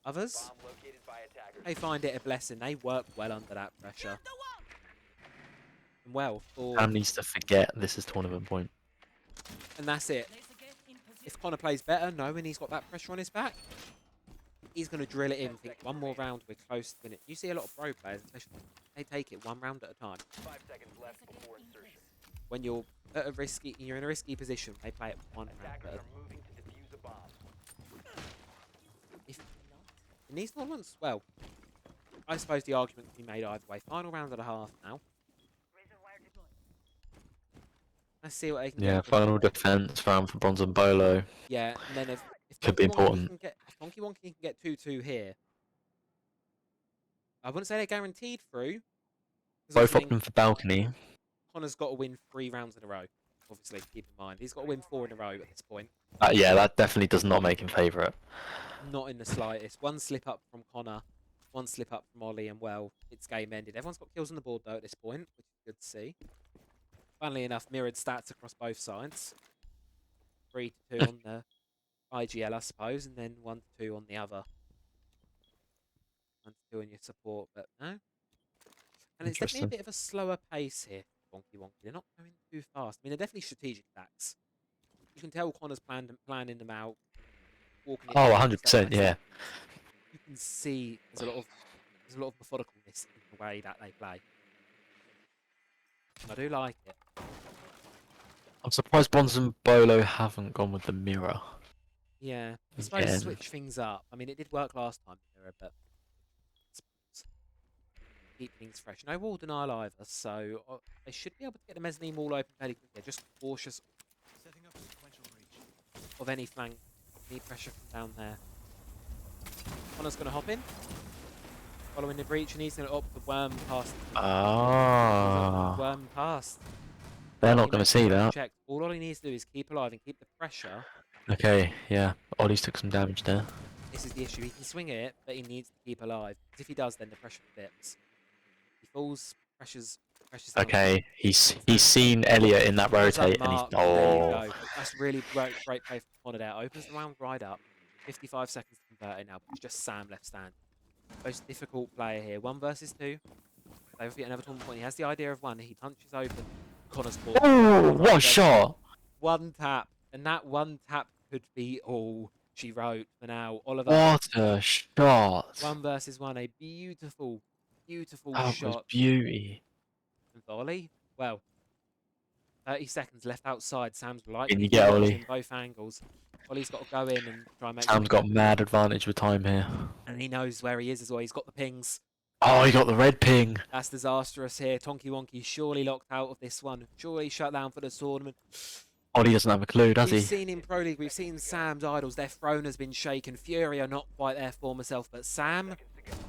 Others, they find it a blessing. They work well under that pressure. And well, Sam needs to forget this is tournament point. And that's it. If Connor plays better, knowing he's got that pressure on his back, he's going to drill it in. Think 1 more round, we're close to winning. You see a lot of pro players, especially, they take it 1 round at a time. 5 seconds left before insertion. When you're at you're in a risky position, they play it 1 round at a time. Moving to defuse a bomb. In these tournaments, well, I suppose the argument can be made either way. Final round and a half now. Let's see what they can get. Yeah, final defense round for Bronze and Bolo. Yeah, and then if could be important. Wonky Wonky can get 2-2 here. I wouldn't say they're guaranteed through. Both opting for balcony. Connor's got to win 3 rounds in a row. Obviously, keep in mind. He's got to win 4 in a row at this point. Yeah, that definitely does not make him favourite. Not in the slightest. 1 slip up from Connor, 1 slip up from Ollie, and well, it's game ended. Everyone's got kills on the board though at this point, which is good to see. Funnily enough, mirrored stats across both sides. 3-2 on the IGL, I suppose, and then 1-2 on the other. 1-2 in your support, but no. And it's definitely a bit of a slower pace here, Wonky Wonky. They're not going too fast. I mean, they're definitely strategic attacks. You can tell Connor's planning them out. Walking Oh, 100%, yeah. You can see there's a lot of methodicalness in the way that they play. I do like it. I'm surprised Bronze and Bolo haven't gone with the mirror. Yeah, I suppose switch things up. I mean, it did work last time, mirror, but keep things fresh. No wall denial either, so they should be able to get the mezzanine wall open fairly quickly. They're just cautious of any flank, any pressure from down there. Connor's going to hop in, following the breach, and he's going to opt the worm past. Worm past. They're not going to see that. Check. All he needs to do is keep alive and keep the pressure. Okay, yeah. Ollie's took some damage there. This is the issue. He can swing it, but he needs to keep alive. Because if he does, then the pressure flips. He falls, pressure's down. Okay, he's seen Elliot in that Well done, rotate, and he's Mark. There you oh. go. That's really great play from Connor there. Opens the round right up. 55 seconds to convert it now. It's just Sam left stand. Most difficult player here. 1 versus 2. They get another tournament point. He has the idea of 1. He punches open. Connor's ball. Oh, what a shot! 1 tap, and that 1 tap could be all she wrote for now. Oliver. What a shot! 1 versus 1. A beautiful, beautiful That was shot. beauty. And volley. Well, 30 seconds left outside. Sam's Can likely you to be get watching Ollie? both angles. Ollie's got to go in and try and make. Sam's got mad advantage with time here. And he knows where he is as well. He's got the pings. Oh, he got the red ping. That's disastrous here. Tonky Wonky surely locked out of this one. Surely shut down for the tournament. Ollie doesn't have a clue, does he? We've seen in Pro League, we've seen Sam's idols. Their throne has been shaken. Fury are not quite their former self, but Sam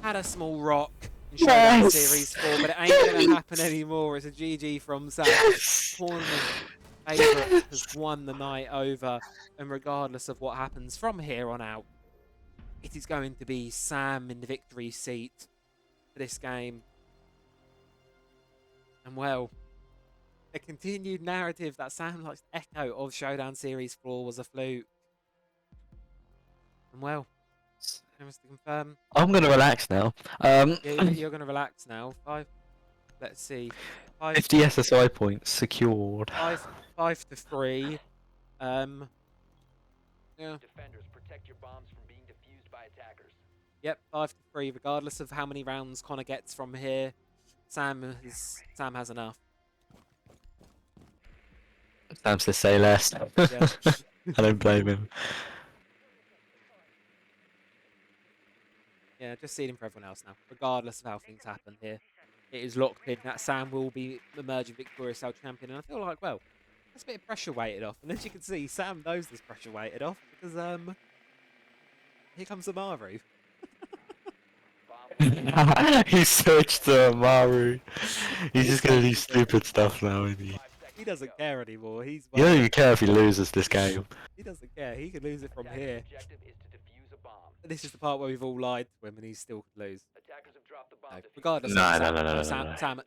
had a small rock in Showdown Series 4, but it ain't going to happen anymore. It's a GG from Sam. Tournament favourite has won the night over, and regardless of what happens from here on out, it is going to be Sam in the victory seat for this game. And well, a continued narrative that Sam likes to echo of Showdown Series 4 was a fluke. And well, just to confirm. I'm going to relax now. You're going to relax now. 5. Let's see. 50 SSI points secured. 5 to 3. Yeah. Defenders, protect your bombs from being defused by attackers. Yep, 5 to 3. Regardless of how many rounds Connor gets from here, Sam has enough. Sam says say less. Yeah. I don't blame him. Yeah, just seeding for everyone else now, regardless of how things happen here. It is locked in that Sam will be emerging victorious South champion, and I feel like, well, that's a bit of pressure weighted off. And as you can see, Sam knows this pressure weighted off because here comes Amaru. He switched to Amaru. He's just gonna do stupid stuff now, isn't he? He doesn't care anymore. You don't even care if he loses this game. He doesn't care. He could lose it from here. This is the part where we've all lied to him and he still could lose. No, regardless,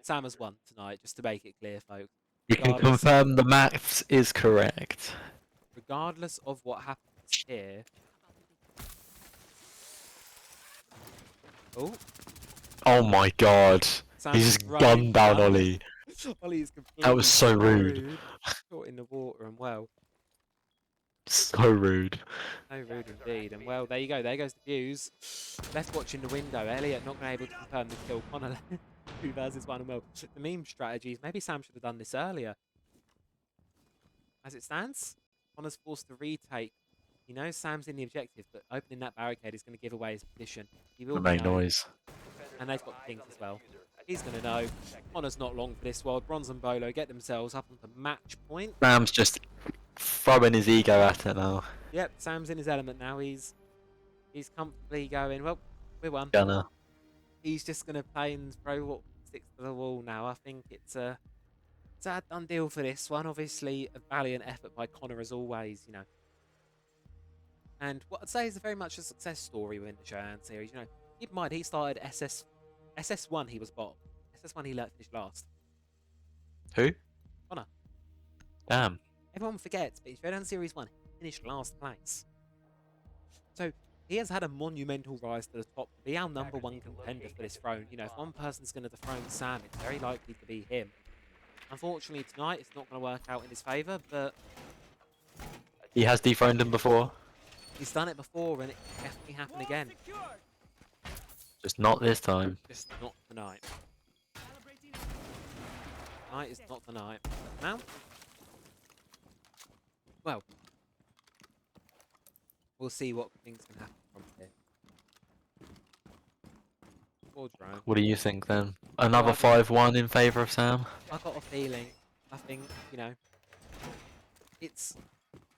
Sam has won tonight, just to make it clear, folks. You can confirm the maths is correct. Regardless of what happens here. Oh. Oh my god. Sam's He's just right gunned down down. Ollie. Ollie's completely That was so rude. Caught in the water and well. So rude. So rude indeed. And well, there you go. There goes the views. Left watching the window. Elliot not able to confirm the kill. Connor 2 versus 1. And well, the meme strategies. Maybe Sam should have done this earlier. As it stands, Connor's forced to retake. He knows Sam's in the objective, but opening that barricade is going to give away his position. He will Make know. noise. And they've got things as well. He's going to know. Connor's not long for this world. Bronze and Bolo get themselves up onto match point. Sam's just throwing his ego at it now. Yep, Sam's in his element now. He's comfortably going, well, we won. Gunner. He's just going to play and throw what sticks to the wall now. I think it's a done deal for this one. Obviously, a valiant effort by Connor as always, you know. And what I'd say is very much a success story within the Showdown series. You know, keep in mind, he started SS1, he was bottom. SS1, he finished last. Who? Connor. Damn. Everyone forgets, but in Showdown Series 1, he finished last place. So, he has had a monumental rise to the top to be our #1 contender for this throne. You know, if one person's going to dethrone Sam, it's very likely to be him. Unfortunately, tonight, it's not going to work out in his favour, but He has dethroned him before. he's done it before, and it can definitely happen again. Just not this time. Just not tonight. Tonight is not the night. Now, well, we'll see what things can happen from here. Or drone. What do you think then? Another 5-1 in favour of Sam? I've got a feeling. I think, you know, you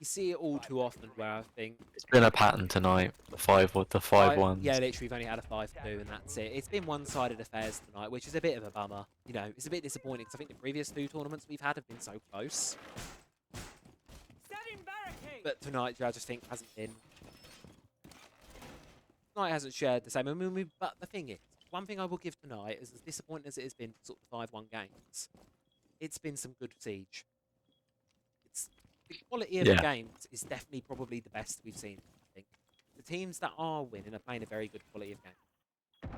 see it all too often where I think It's been a pattern tonight. The 5-1. Yeah, literally we've only had a 5-2 and that's it. It's been one-sided affairs tonight, which is a bit of a bummer. You know, it's a bit disappointing because I think the previous 2 tournaments we've had have been so close. But tonight, I just think hasn't been. Tonight hasn't shared the same. I mean, but the thing is, one thing I will give tonight is as disappointing as it has been for sort of 5-1 games, it's been some good Siege. It's the quality of the Yeah. games is definitely probably the best we've seen. I think the teams that are winning are playing a very good quality of game.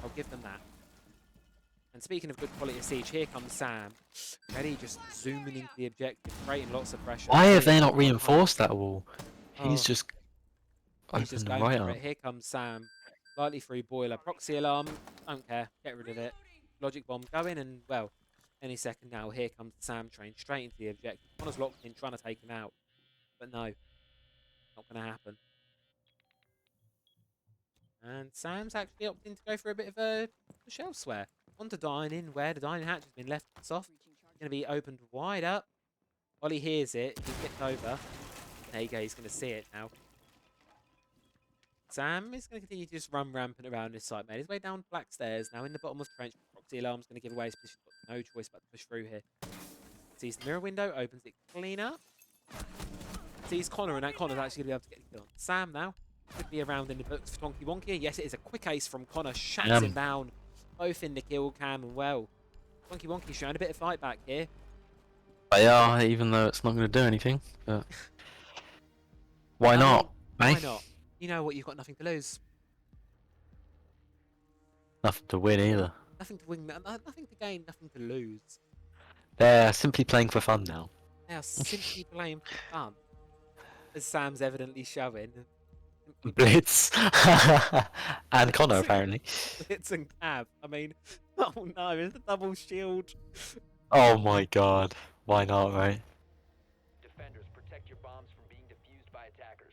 I'll give them that. And speaking of good quality of Siege, here comes Sam, ready, just zooming into the objective, creating lots of pressure. Why have Ollie they on not one punch. reinforced that wall? He's Oh. just He's just opened going right for up. it. Here comes Sam. Lightly through boiler. Proxy alarm. Don't care. Get rid of it. Logic bomb going, and well, any second now. Here comes the Sam train straight into the objective. Connor's locked in, trying to take him out, but no, not going to happen. And Sam's actually opting to go for a bit of a shell swear. On to dining, where the dining hatch has been left soft. Going to be opened wide up. Ollie hears it. He gets over. There you go. He's going to see it now. Sam is going to continue to just run rampant around this site, mate. His way down black stairs, now in the bottom of the trench. Proxy alarm's going to give away his position. Got no choice but to push through here. Sees the mirror window, opens it cleaner. Sees Connor, and that Connor's actually going to be able to get the kill on Sam now. Could be around in the books for Tonky Wonky. Yes, it is a quick ace from Connor. Shuts him down. Both in the kill cam, and well, Tonky Wonky showing a bit of fight back here. They are, even though it's not going to do anything. But why not? Why eh? not? You know what? You've got nothing to lose. Nothing to win either. Nothing to win. Nothing to gain. Nothing to lose. They're simply playing for fun now. They are simply playing for fun, as Sam's evidently showing. Blitz and Connor apparently. Blitz and Cab. I mean, oh no, it's the double shield. Oh my god, why not, right? Defenders, protect your bombs from being defused by attackers.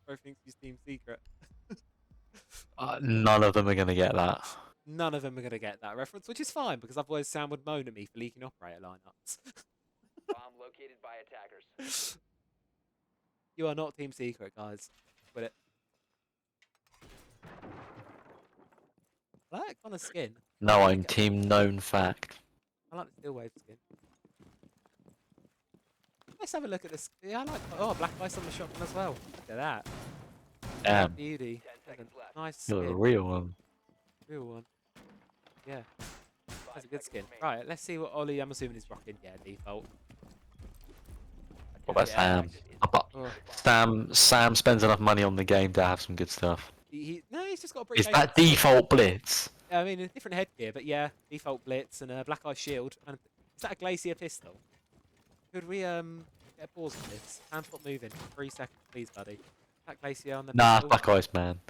Bro thinks he's Team Secret. None of them are gonna get that. None of them are gonna get that reference, which is fine because otherwise Sam would moan at me for leaking operator lineups. Bomb located by attackers. You are not Team Secret, guys. Quit it. I like Connor's skin. No, I'm team known fact. I like the steel wave skin. Let's have a look at this. Yeah, I like. Black ice on the shotgun as well. Look at that. Damn. Beauty. Nice You're skin. a real one. Real one. Yeah. That's a good skin. Right, let's see what Ollie, I'm assuming, is rocking. Yeah, default. What about Sam? Sam spends enough money on the game to have some good stuff. No, he's just got a brief. Is that default blitz? I mean, a different headgear, but yeah, default blitz and a black ice shield. And is that a glacier pistol? Could we get a pause on this? Sam, stop moving. 3 seconds, please, buddy. That glacier on the Nah, pistol? Black Ice Man.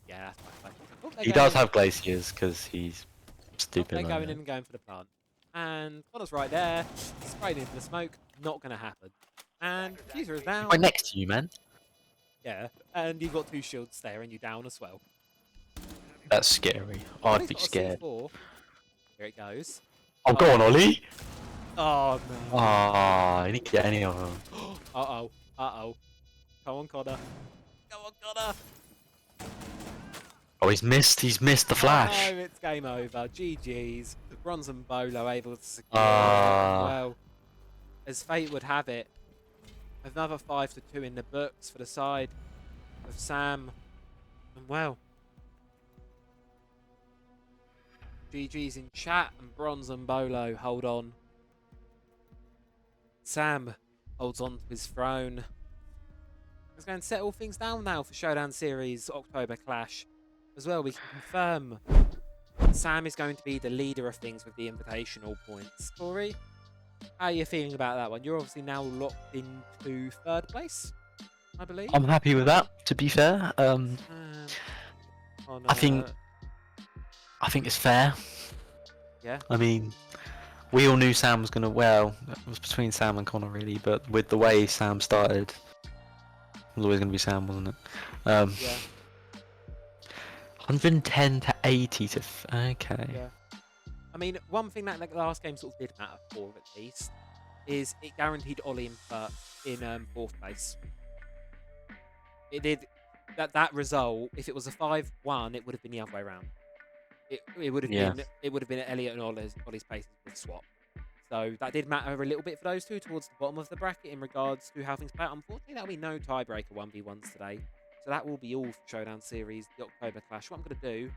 Yeah, that's black ice. Oh, they're He going does in. have glaciers because he's stupid. They're like going that. in and going for the plant. And Connor's right there. Sprayed into the smoke. Not going to happen. And Fuser is down. Right next to you, man. Yeah, and you've got 2 shields staring you down as well. That's scary. I'd be He's got a scared. C4. Here it goes. Oh, go on, Ollie. Oh, no. Ah, I didn't get any of them. Uh-oh. Uh-oh. Come on, Connor. Come on, Connor. Oh, he's missed the flash. No, it's game over. GG's. Bronze and Bolo able to secure Ah. well. As fate would have it, another 5-2 in the books for the side of Sam. And well, GG's in chat and Bronze and Bolo hold on. Sam holds on to his throne. Let's go and settle things down now for Showdown Series October Clash. As well, we can confirm Sam is going to be the leader of things with the invitational points. Corey, how are you feeling about that one? You're obviously now locked into 3rd place, I believe. I'm happy with that. To be fair, I think it's fair. Yeah. I mean, we all knew Sam was gonna. Well, it was between Sam and Connor really, but with the way Sam started, it was always gonna be Sam, wasn't it? Yeah. 110 to 80 to. Okay. Yeah. I mean, one thing that the last game sort of did matter for, at least, is it guaranteed Ollie in 4th place. It did that result. If it was a 5-1, it would have been the other way around. It would have been Elliot and Ollie's places with swap. So that did matter a little bit for those two towards the bottom of the bracket in regards to how things play out. Unfortunately, there'll be no tiebreaker 1v1s today. So that will be all for Showdown Series, the October Clash. What I'm going to do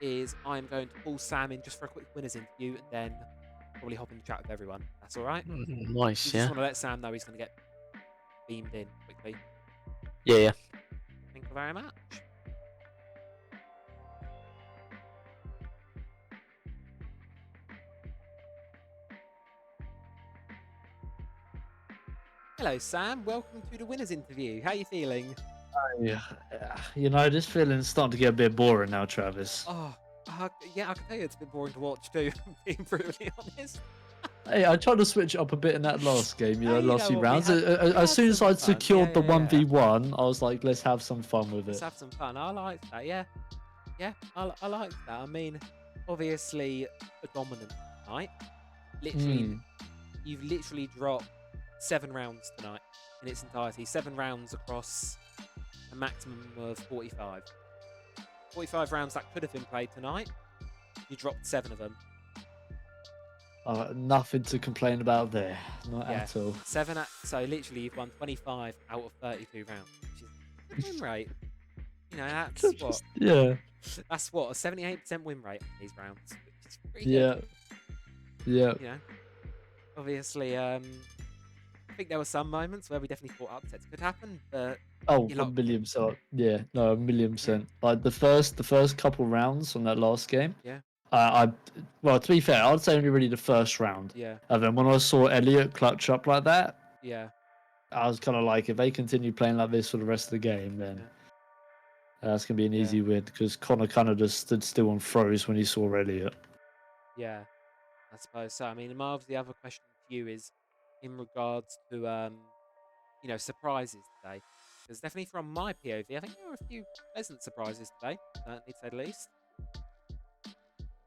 is I'm going to pull Sam in just for a quick winners interview and then probably hop in the chat with everyone. That's all right? Nice, We just yeah. want to let Sam know he's going to get beamed in quickly. Yeah. Thank you very much. Hello, Sam. Welcome to the winners interview. How are you feeling? Yeah, this feeling's starting to get a bit boring now, Travis. Oh, yeah, I can tell you it's a bit boring to watch too, being brutally honest. Hey, I tried to switch it up a bit in that last game, last few what, we rounds. had As soon as some I'd fun. secured the Yeah. 1v1, I was like, let's have some fun with Let's it. have some fun. I like that. Yeah, I like that. I mean, obviously a dominant night. Literally, you've literally dropped 7 rounds tonight in its entirety. 7 rounds across a maximum of 45. 45 rounds that could have been played tonight. You dropped 7 of them. Nothing to complain about there, not at all. 7. So literally, you've won 25 out of 32 rounds, which is a good win rate. That's what. Yeah. That's what, a 78% win rate on these rounds, which is pretty good. Yeah. Obviously, I think there were some moments where we definitely thought upsets could happen, but Oh, 1,000,000%. Yeah, no, 1,000,000%. Like the first couple rounds on that last game. Yeah. Well, to be fair, I'd say only really the first round. Yeah. And then when I saw Elliot clutch up like that, yeah, I was kind of like, if they continue playing like this for the rest of the game, then that's gonna be an easy win because Connor kind of just stood still and froze when he saw Elliot. Yeah, I suppose so. I mean, Marv, the other question to you is in regards to surprises today. Because definitely from my POV, I think there were a few pleasant surprises today, to say the least.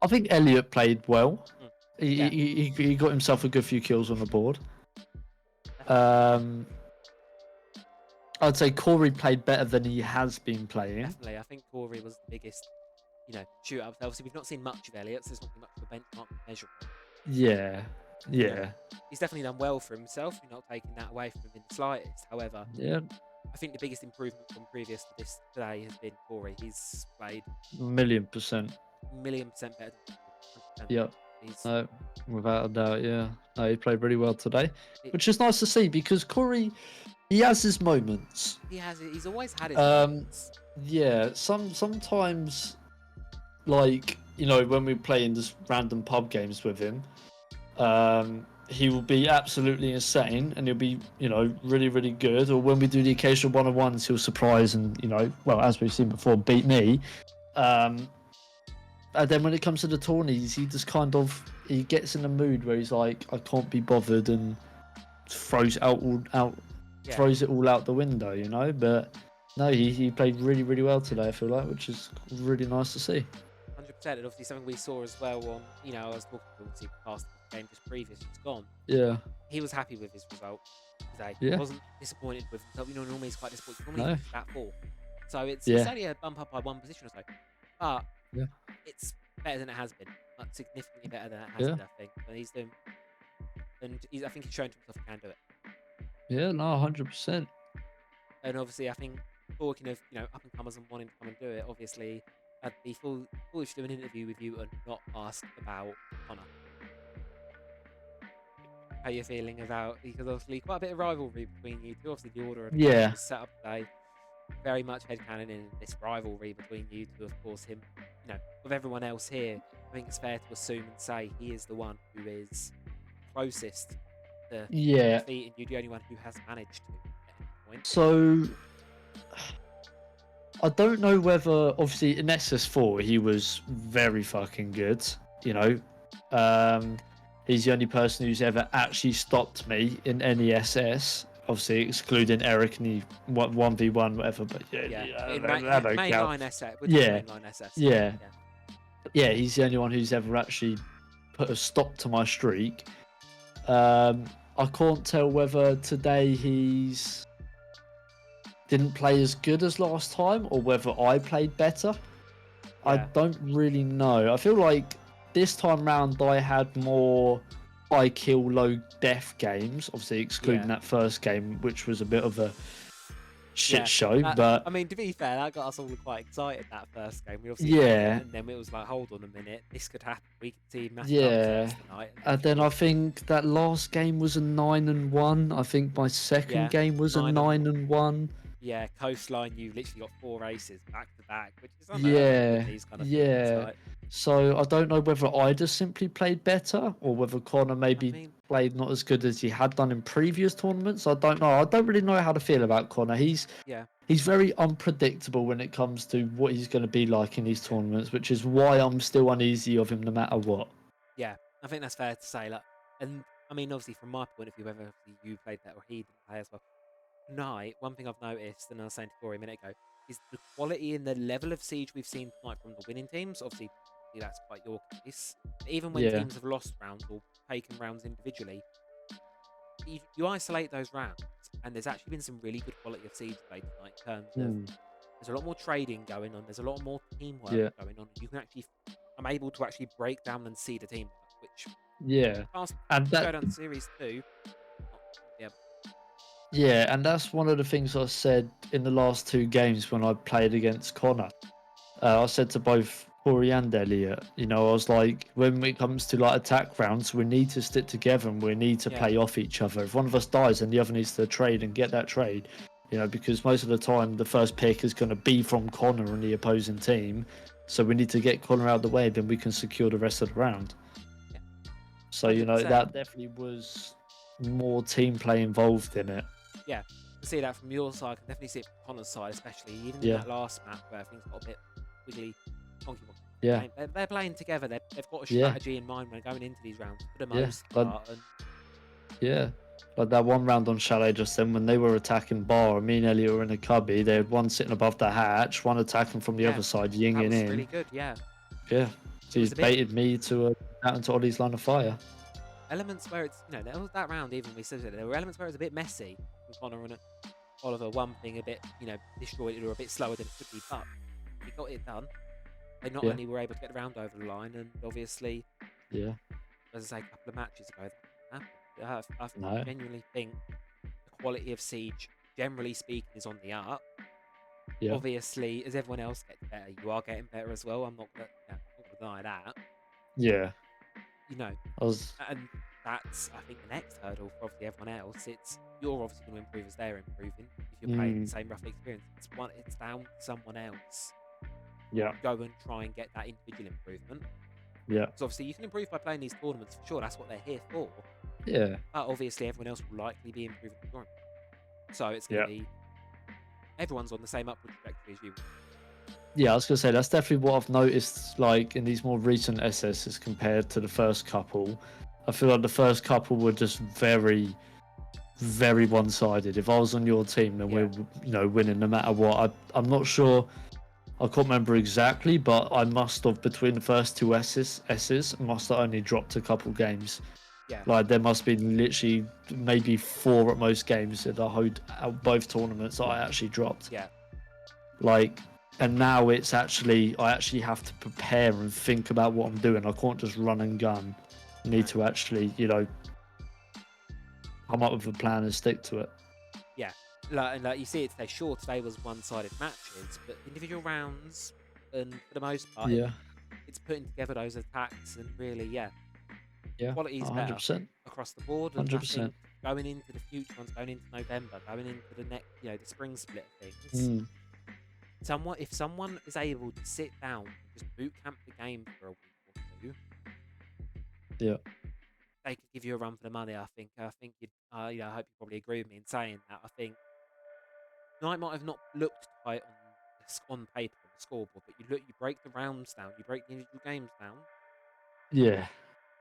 I think Elliot played well. Yeah. He got himself a good few kills on the board. I'd say Corey played better than he has been playing. Definitely, I think Corey was the biggest, shootout. Obviously, we've not seen much of Elliot, so there's not been much of a benchmark to measure. Yeah. He's definitely done well for himself. You're not taking that away from him in the slightest. However, I think the biggest improvement from previous to this today has been Corey. He's played 1,000,000%. 1,000,000% better. Yep. No, without a doubt, yeah. No, he played really well today, which is nice to see because Corey, he has his moments. He's always had his moments. Yeah. Sometimes, like when we play in just random pub games with him, he will be absolutely insane and he'll be really really good. Or when we do the occasional one-on-ones, he'll surprise and well, as we've seen before, beat me. And then when it comes to the tourneys, he just he gets in a mood where he's like, I can't be bothered, and throws throws it all out the window, But no, he played really really well today. I feel like, which is really nice to see. 100%, and obviously something we saw as well on, I was talking to obviously past the game just previous, it's gone. Yeah. He was happy with his result today. Yeah. He wasn't disappointed with himself. Normally he's quite disappointed. Normally he's that 4. So it's only a bump up by 1 position or so. But it's better than it has been. Like, significantly better than it has been, I think. And he's doing, I think he's shown to himself he can do it. Yeah, no, 100%. And obviously, I think talking of up and comers and wanting to come and do it, obviously, I'd be foolish to do an interview with you and not ask about Connor. How you feeling about, because obviously quite a bit of rivalry between you two. Obviously, the order of was set up today. Very much headcanon in this rivalry between you two. Of course, him, with everyone else here, I think it's fair to assume and say he is the one who is closest to defeating you, the only one who has managed to at any point. So I don't know whether, obviously in SS4 he was very fucking good. He's the only person who's ever actually stopped me in any SS. Obviously, excluding Eric and he 1v1, whatever. But mainline SS. Mainline SS. Yeah, he's the only one who's ever actually put a stop to my streak. I can't tell whether today he's didn't play as good as last time or whether I played better. I don't really know. I feel like this time round I had more high kill, low death games, obviously excluding that first game, which was a bit of a shit show. But I mean, to be fair, that got us all quite excited that first game. We obviously yeah, and then it was like, hold on a minute, this could happen. We could see massive yeah. upsets tonight. And then I think that last game was a 9-1. I think my second game was a 9-1. Yeah, Coastline, you literally got 4 races back to back, which is unheard of with Yeah, these kind of yeah. things. Like, So I don't know whether I just simply played better or whether Connor maybe mean- played not as good as he had done in previous tournaments. I don't know. I don't really know how to feel about Connor. He's very unpredictable when it comes to what he's going to be like in these tournaments, which is why I'm still uneasy of him no matter what. yeah, I think that's fair to say. Like, and I mean, obviously, from my point of view, whether you played that or he didn't play as well. Tonight, one thing I've noticed, and I was saying to Corey a minute ago, is the quality and the level of siege we've seen tonight from the winning teams. Obviously, that's quite your case. But even when Yeah. teams have lost rounds or taken rounds individually, you isolate those rounds, and there's actually been some really good quality of siege played tonight in terms of there's a lot more trading going on, there's a lot more teamwork going on. You can actually, I'm able to actually break down and see the teamwork, which past And that Showdown Series 2, yeah. Yeah, and that's one of the things I said in the last 2 games when I played against Connor. I said to both Corey and Elliot, you know, I was like, when it comes to like attack rounds, we need to stick together and we need to play off each other. If one of us dies, then the other needs to trade and get that trade. You know, because most of the time the first pick is going to be from Connor and the opposing team. So we need to get Connor out of the way, then we can secure the rest of the round. So, you know, 100%. that definitely was more team play involved in it. Yeah, to see that from your side, I can definitely see it from Connor's side, especially even in that last map where things got a bit wiggly, wonky. Yeah. They're playing together. They've got a Yeah. strategy in mind when going into these rounds for the Yeah, most but- part. And Yeah, like that one round on Chalet just then when they were attacking Bar, me and Elliot were in a cubby. They had one sitting above the hatch, one attacking from the other side, that yinging was in. really good. Yeah, Yeah, so was he a bit- baited me to out into Ollie's line of fire. elements where it's, you know, there was that round even we said that there were elements where it was a bit messy with Connor and Oliver, one thing a bit, you know, disjointed or a bit slower than it could be, but we got it done. They not only were able to get the round over the line, and obviously, as I say, a couple of matches ago, that happened. I genuinely think the quality of Siege, generally speaking, is on the up. Yeah. Obviously, as everyone else gets better, you are getting better as well. I'm not going to deny that. Yeah. You know, and that's, I think, the next hurdle for obviously everyone else. It's, you're obviously going to improve as they're improving. If you're playing the same roughly experience, it's down to someone else. Yeah. Go and try and get that individual improvement. Yeah. Because obviously you can improve by playing these tournaments for sure. That's what they're here for. Yeah. But obviously everyone else will likely be improving the tournament. So it's going to be, everyone's on the same upward trajectory as you. Yeah, I was gonna say that's definitely what I've noticed, like in these more recent SSs compared to the first couple. I feel like the first couple were just very, very one-sided. If I was on your team, then we're, you know, winning no matter what. I'm not sure. I can't remember exactly, but I must have between the first 2 S's must have only dropped a couple games. Yeah. Like there must be literally maybe 4 at most games in the whole both tournaments that I actually dropped. Yeah. Like, and now it's actually, I actually have to prepare and think about what I'm doing. I can't just run and gun. I need to actually, you know, come up with a plan and stick to it. Yeah. Like you see it today, sure, today was one-sided matches, but individual rounds, and for the most part, it's putting together those attacks, and really, quality's 100%. better across the board. And 100%. I think going into the future ones, going into November, going into the next, you know, the spring split things, if someone is able to sit down and just boot camp the game for a week or 2, they could give you a run for the money. I think you'd, you know, I hope you probably agree with me in saying that. I think Knight might have not looked tight on paper on the scoreboard, but you break the rounds down, you break the individual games down. Yeah.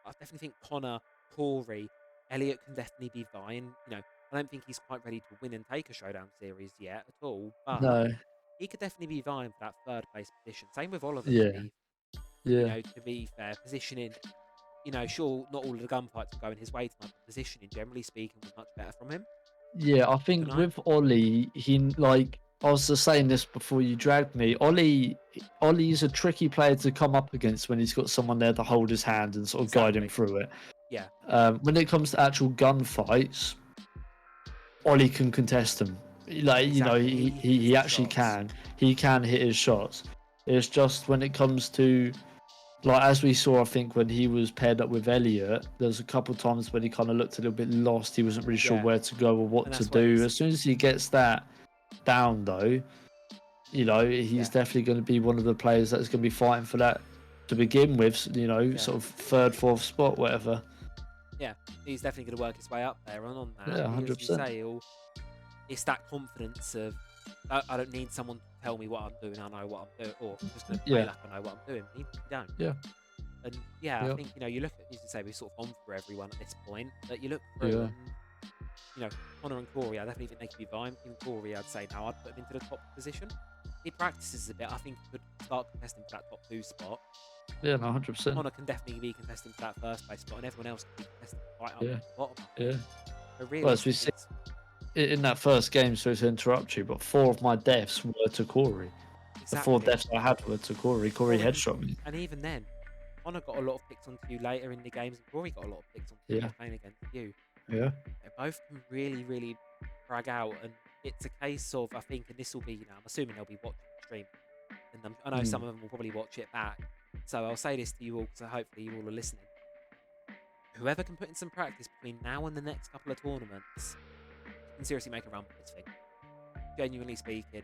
I definitely think Connor, Corey, Elliot can definitely be vying. You know, I don't think he's quite ready to win and take a Showdown Series yet at all, but No. he could definitely be vying for that 3rd place position. Same with Oliver. Yeah. You know, to be fair, positioning. You know, sure, not all of the gunfights were going his way tonight, but positioning, generally speaking, was much better from him. Yeah, I think with Ollie, he, like, I was just saying this before you dragged me. Ollie's a tricky player to come up against when he's got someone there to hold his hand and sort of guide him through it. Yeah. When it comes to actual gunfights, Ollie can contest them. Like he actually can. He can hit his shots. It's just when it comes to, like, as we saw, I think when he was paired up with Elliot, there's a couple times when he kind of looked a little bit lost. He wasn't really sure where to go or what to do. As soon as he gets that down, though, he's definitely going to be one of the players that's going to be fighting for that to begin with. Sort of third, fourth spot, whatever. Yeah, he's definitely going to work his way up there on that. Yeah, As you 100%. say, it's that confidence of I don't need someone to tell me what I'm doing. I know what I'm doing, or I'm just going to play like I know what I'm doing. You don't. Yeah. And I think you look at, you can say we've sort of gone for everyone at this point, but you look through and Connor and Corey, I definitely think they could be vying. Even Corey, I'd say now I'd put him into the top position. He practices a bit. I think he could start contesting for that top 2 spot. Yeah, no, 100%. Connor can definitely be contesting for that first place spot, and everyone else can be contesting right up Yeah. at the bottom. Yeah. So really, Well, as we see in that first game, so to interrupt you, but 4 of my deaths were to Corey. The 4 deaths I had were to Corey. Corey headshot me. And even then, Connor got a lot of picks onto you later in the games, and Corey got a lot of picks onto you playing against you. Yeah. They both can really, really drag out, and it's a case of, I think, and this will be, I'm assuming they'll be watching the stream, and I know some of them will probably watch it back. So I'll say this to you all, so hopefully you all are listening. Whoever can put in some practice between now and the next couple of tournaments can seriously make a run for this thing. Genuinely speaking,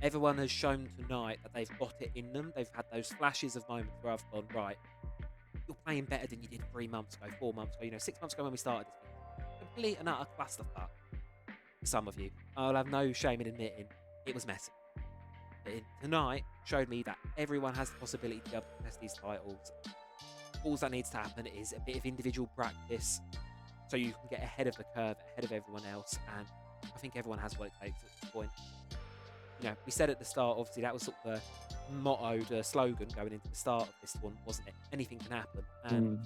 everyone has shown tonight that they've got it in them. They've had those flashes of moments where I've gone, right, you're playing better than you did 3 months ago, 4 months ago, 6 months ago when we started this thing. Complete and utter clusterfuck for some of you. I'll have no shame in admitting it was messy. But tonight showed me that everyone has the possibility to be able to contest these titles. All that needs to happen is a bit of individual practice so you can get ahead of the curve, ahead of everyone else, and I think everyone has what it takes at this point. We said at the start, obviously that was sort of the motto, the slogan going into the start of this one, wasn't it? Anything can happen. And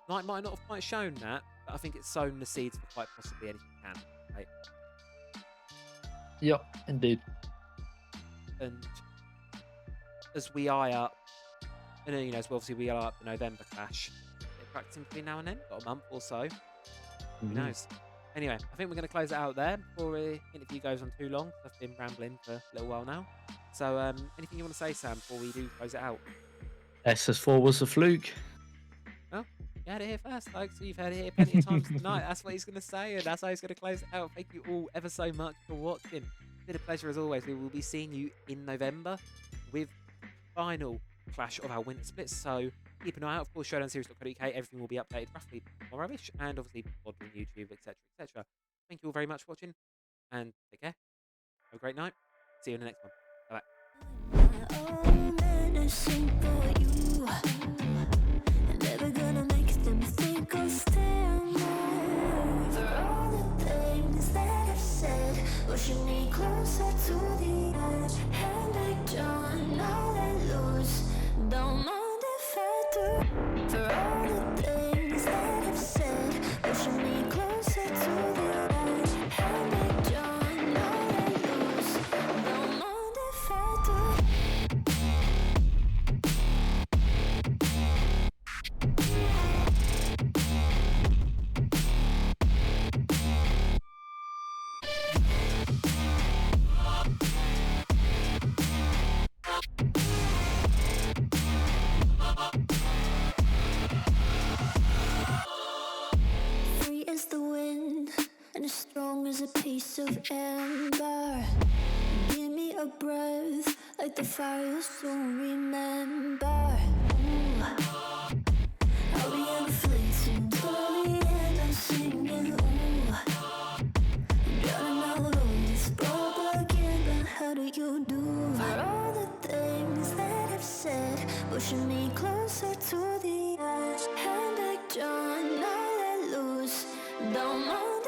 tonight might not have quite shown that, but I think it's sown the seeds for quite possibly anything can. Right? Yep, indeed. And as we eye up, and as well, obviously we eye up the November clash, bit of practicing between now and then, got a month or so. Who knows? Anyway, I think we're going to close it out there before the interview goes on too long. I've been rambling for a little while now. So, anything you want to say, Sam, before we do close it out? SS4 was a fluke. Well, you had it here first, folks. So you've heard it here plenty of times tonight. That's what he's going to say, and that's how he's going to close it out. Thank you all ever so much for watching. It's been a pleasure as always. We will be seeing you in November with final clash of our winter splits. So keep an eye out. Of course, showdownseries.co.uk. Everything will be updated roughly tomorrow-ish, and obviously on YouTube, etc., etc. Thank you all very much for watching, and take care. Have a great night. See you in the next one. Pushing me closer to the edge, and I don't know let loose. Don't mind if I do. For all the things that I've said, pushing me closer to the edge, and I don't know let loose. Don't mind if I do. Free as the wind, and as strong as a piece of amber. Give me a breath, like the fire you'll soon remember. Ooh. I'll be on the fleeting glory, and I'm singing. Ooh. Drowning out all this propaganda, but how do you do? For all the things that I've said, pushing me closer to the edge, and I don't know let loose. Don't mind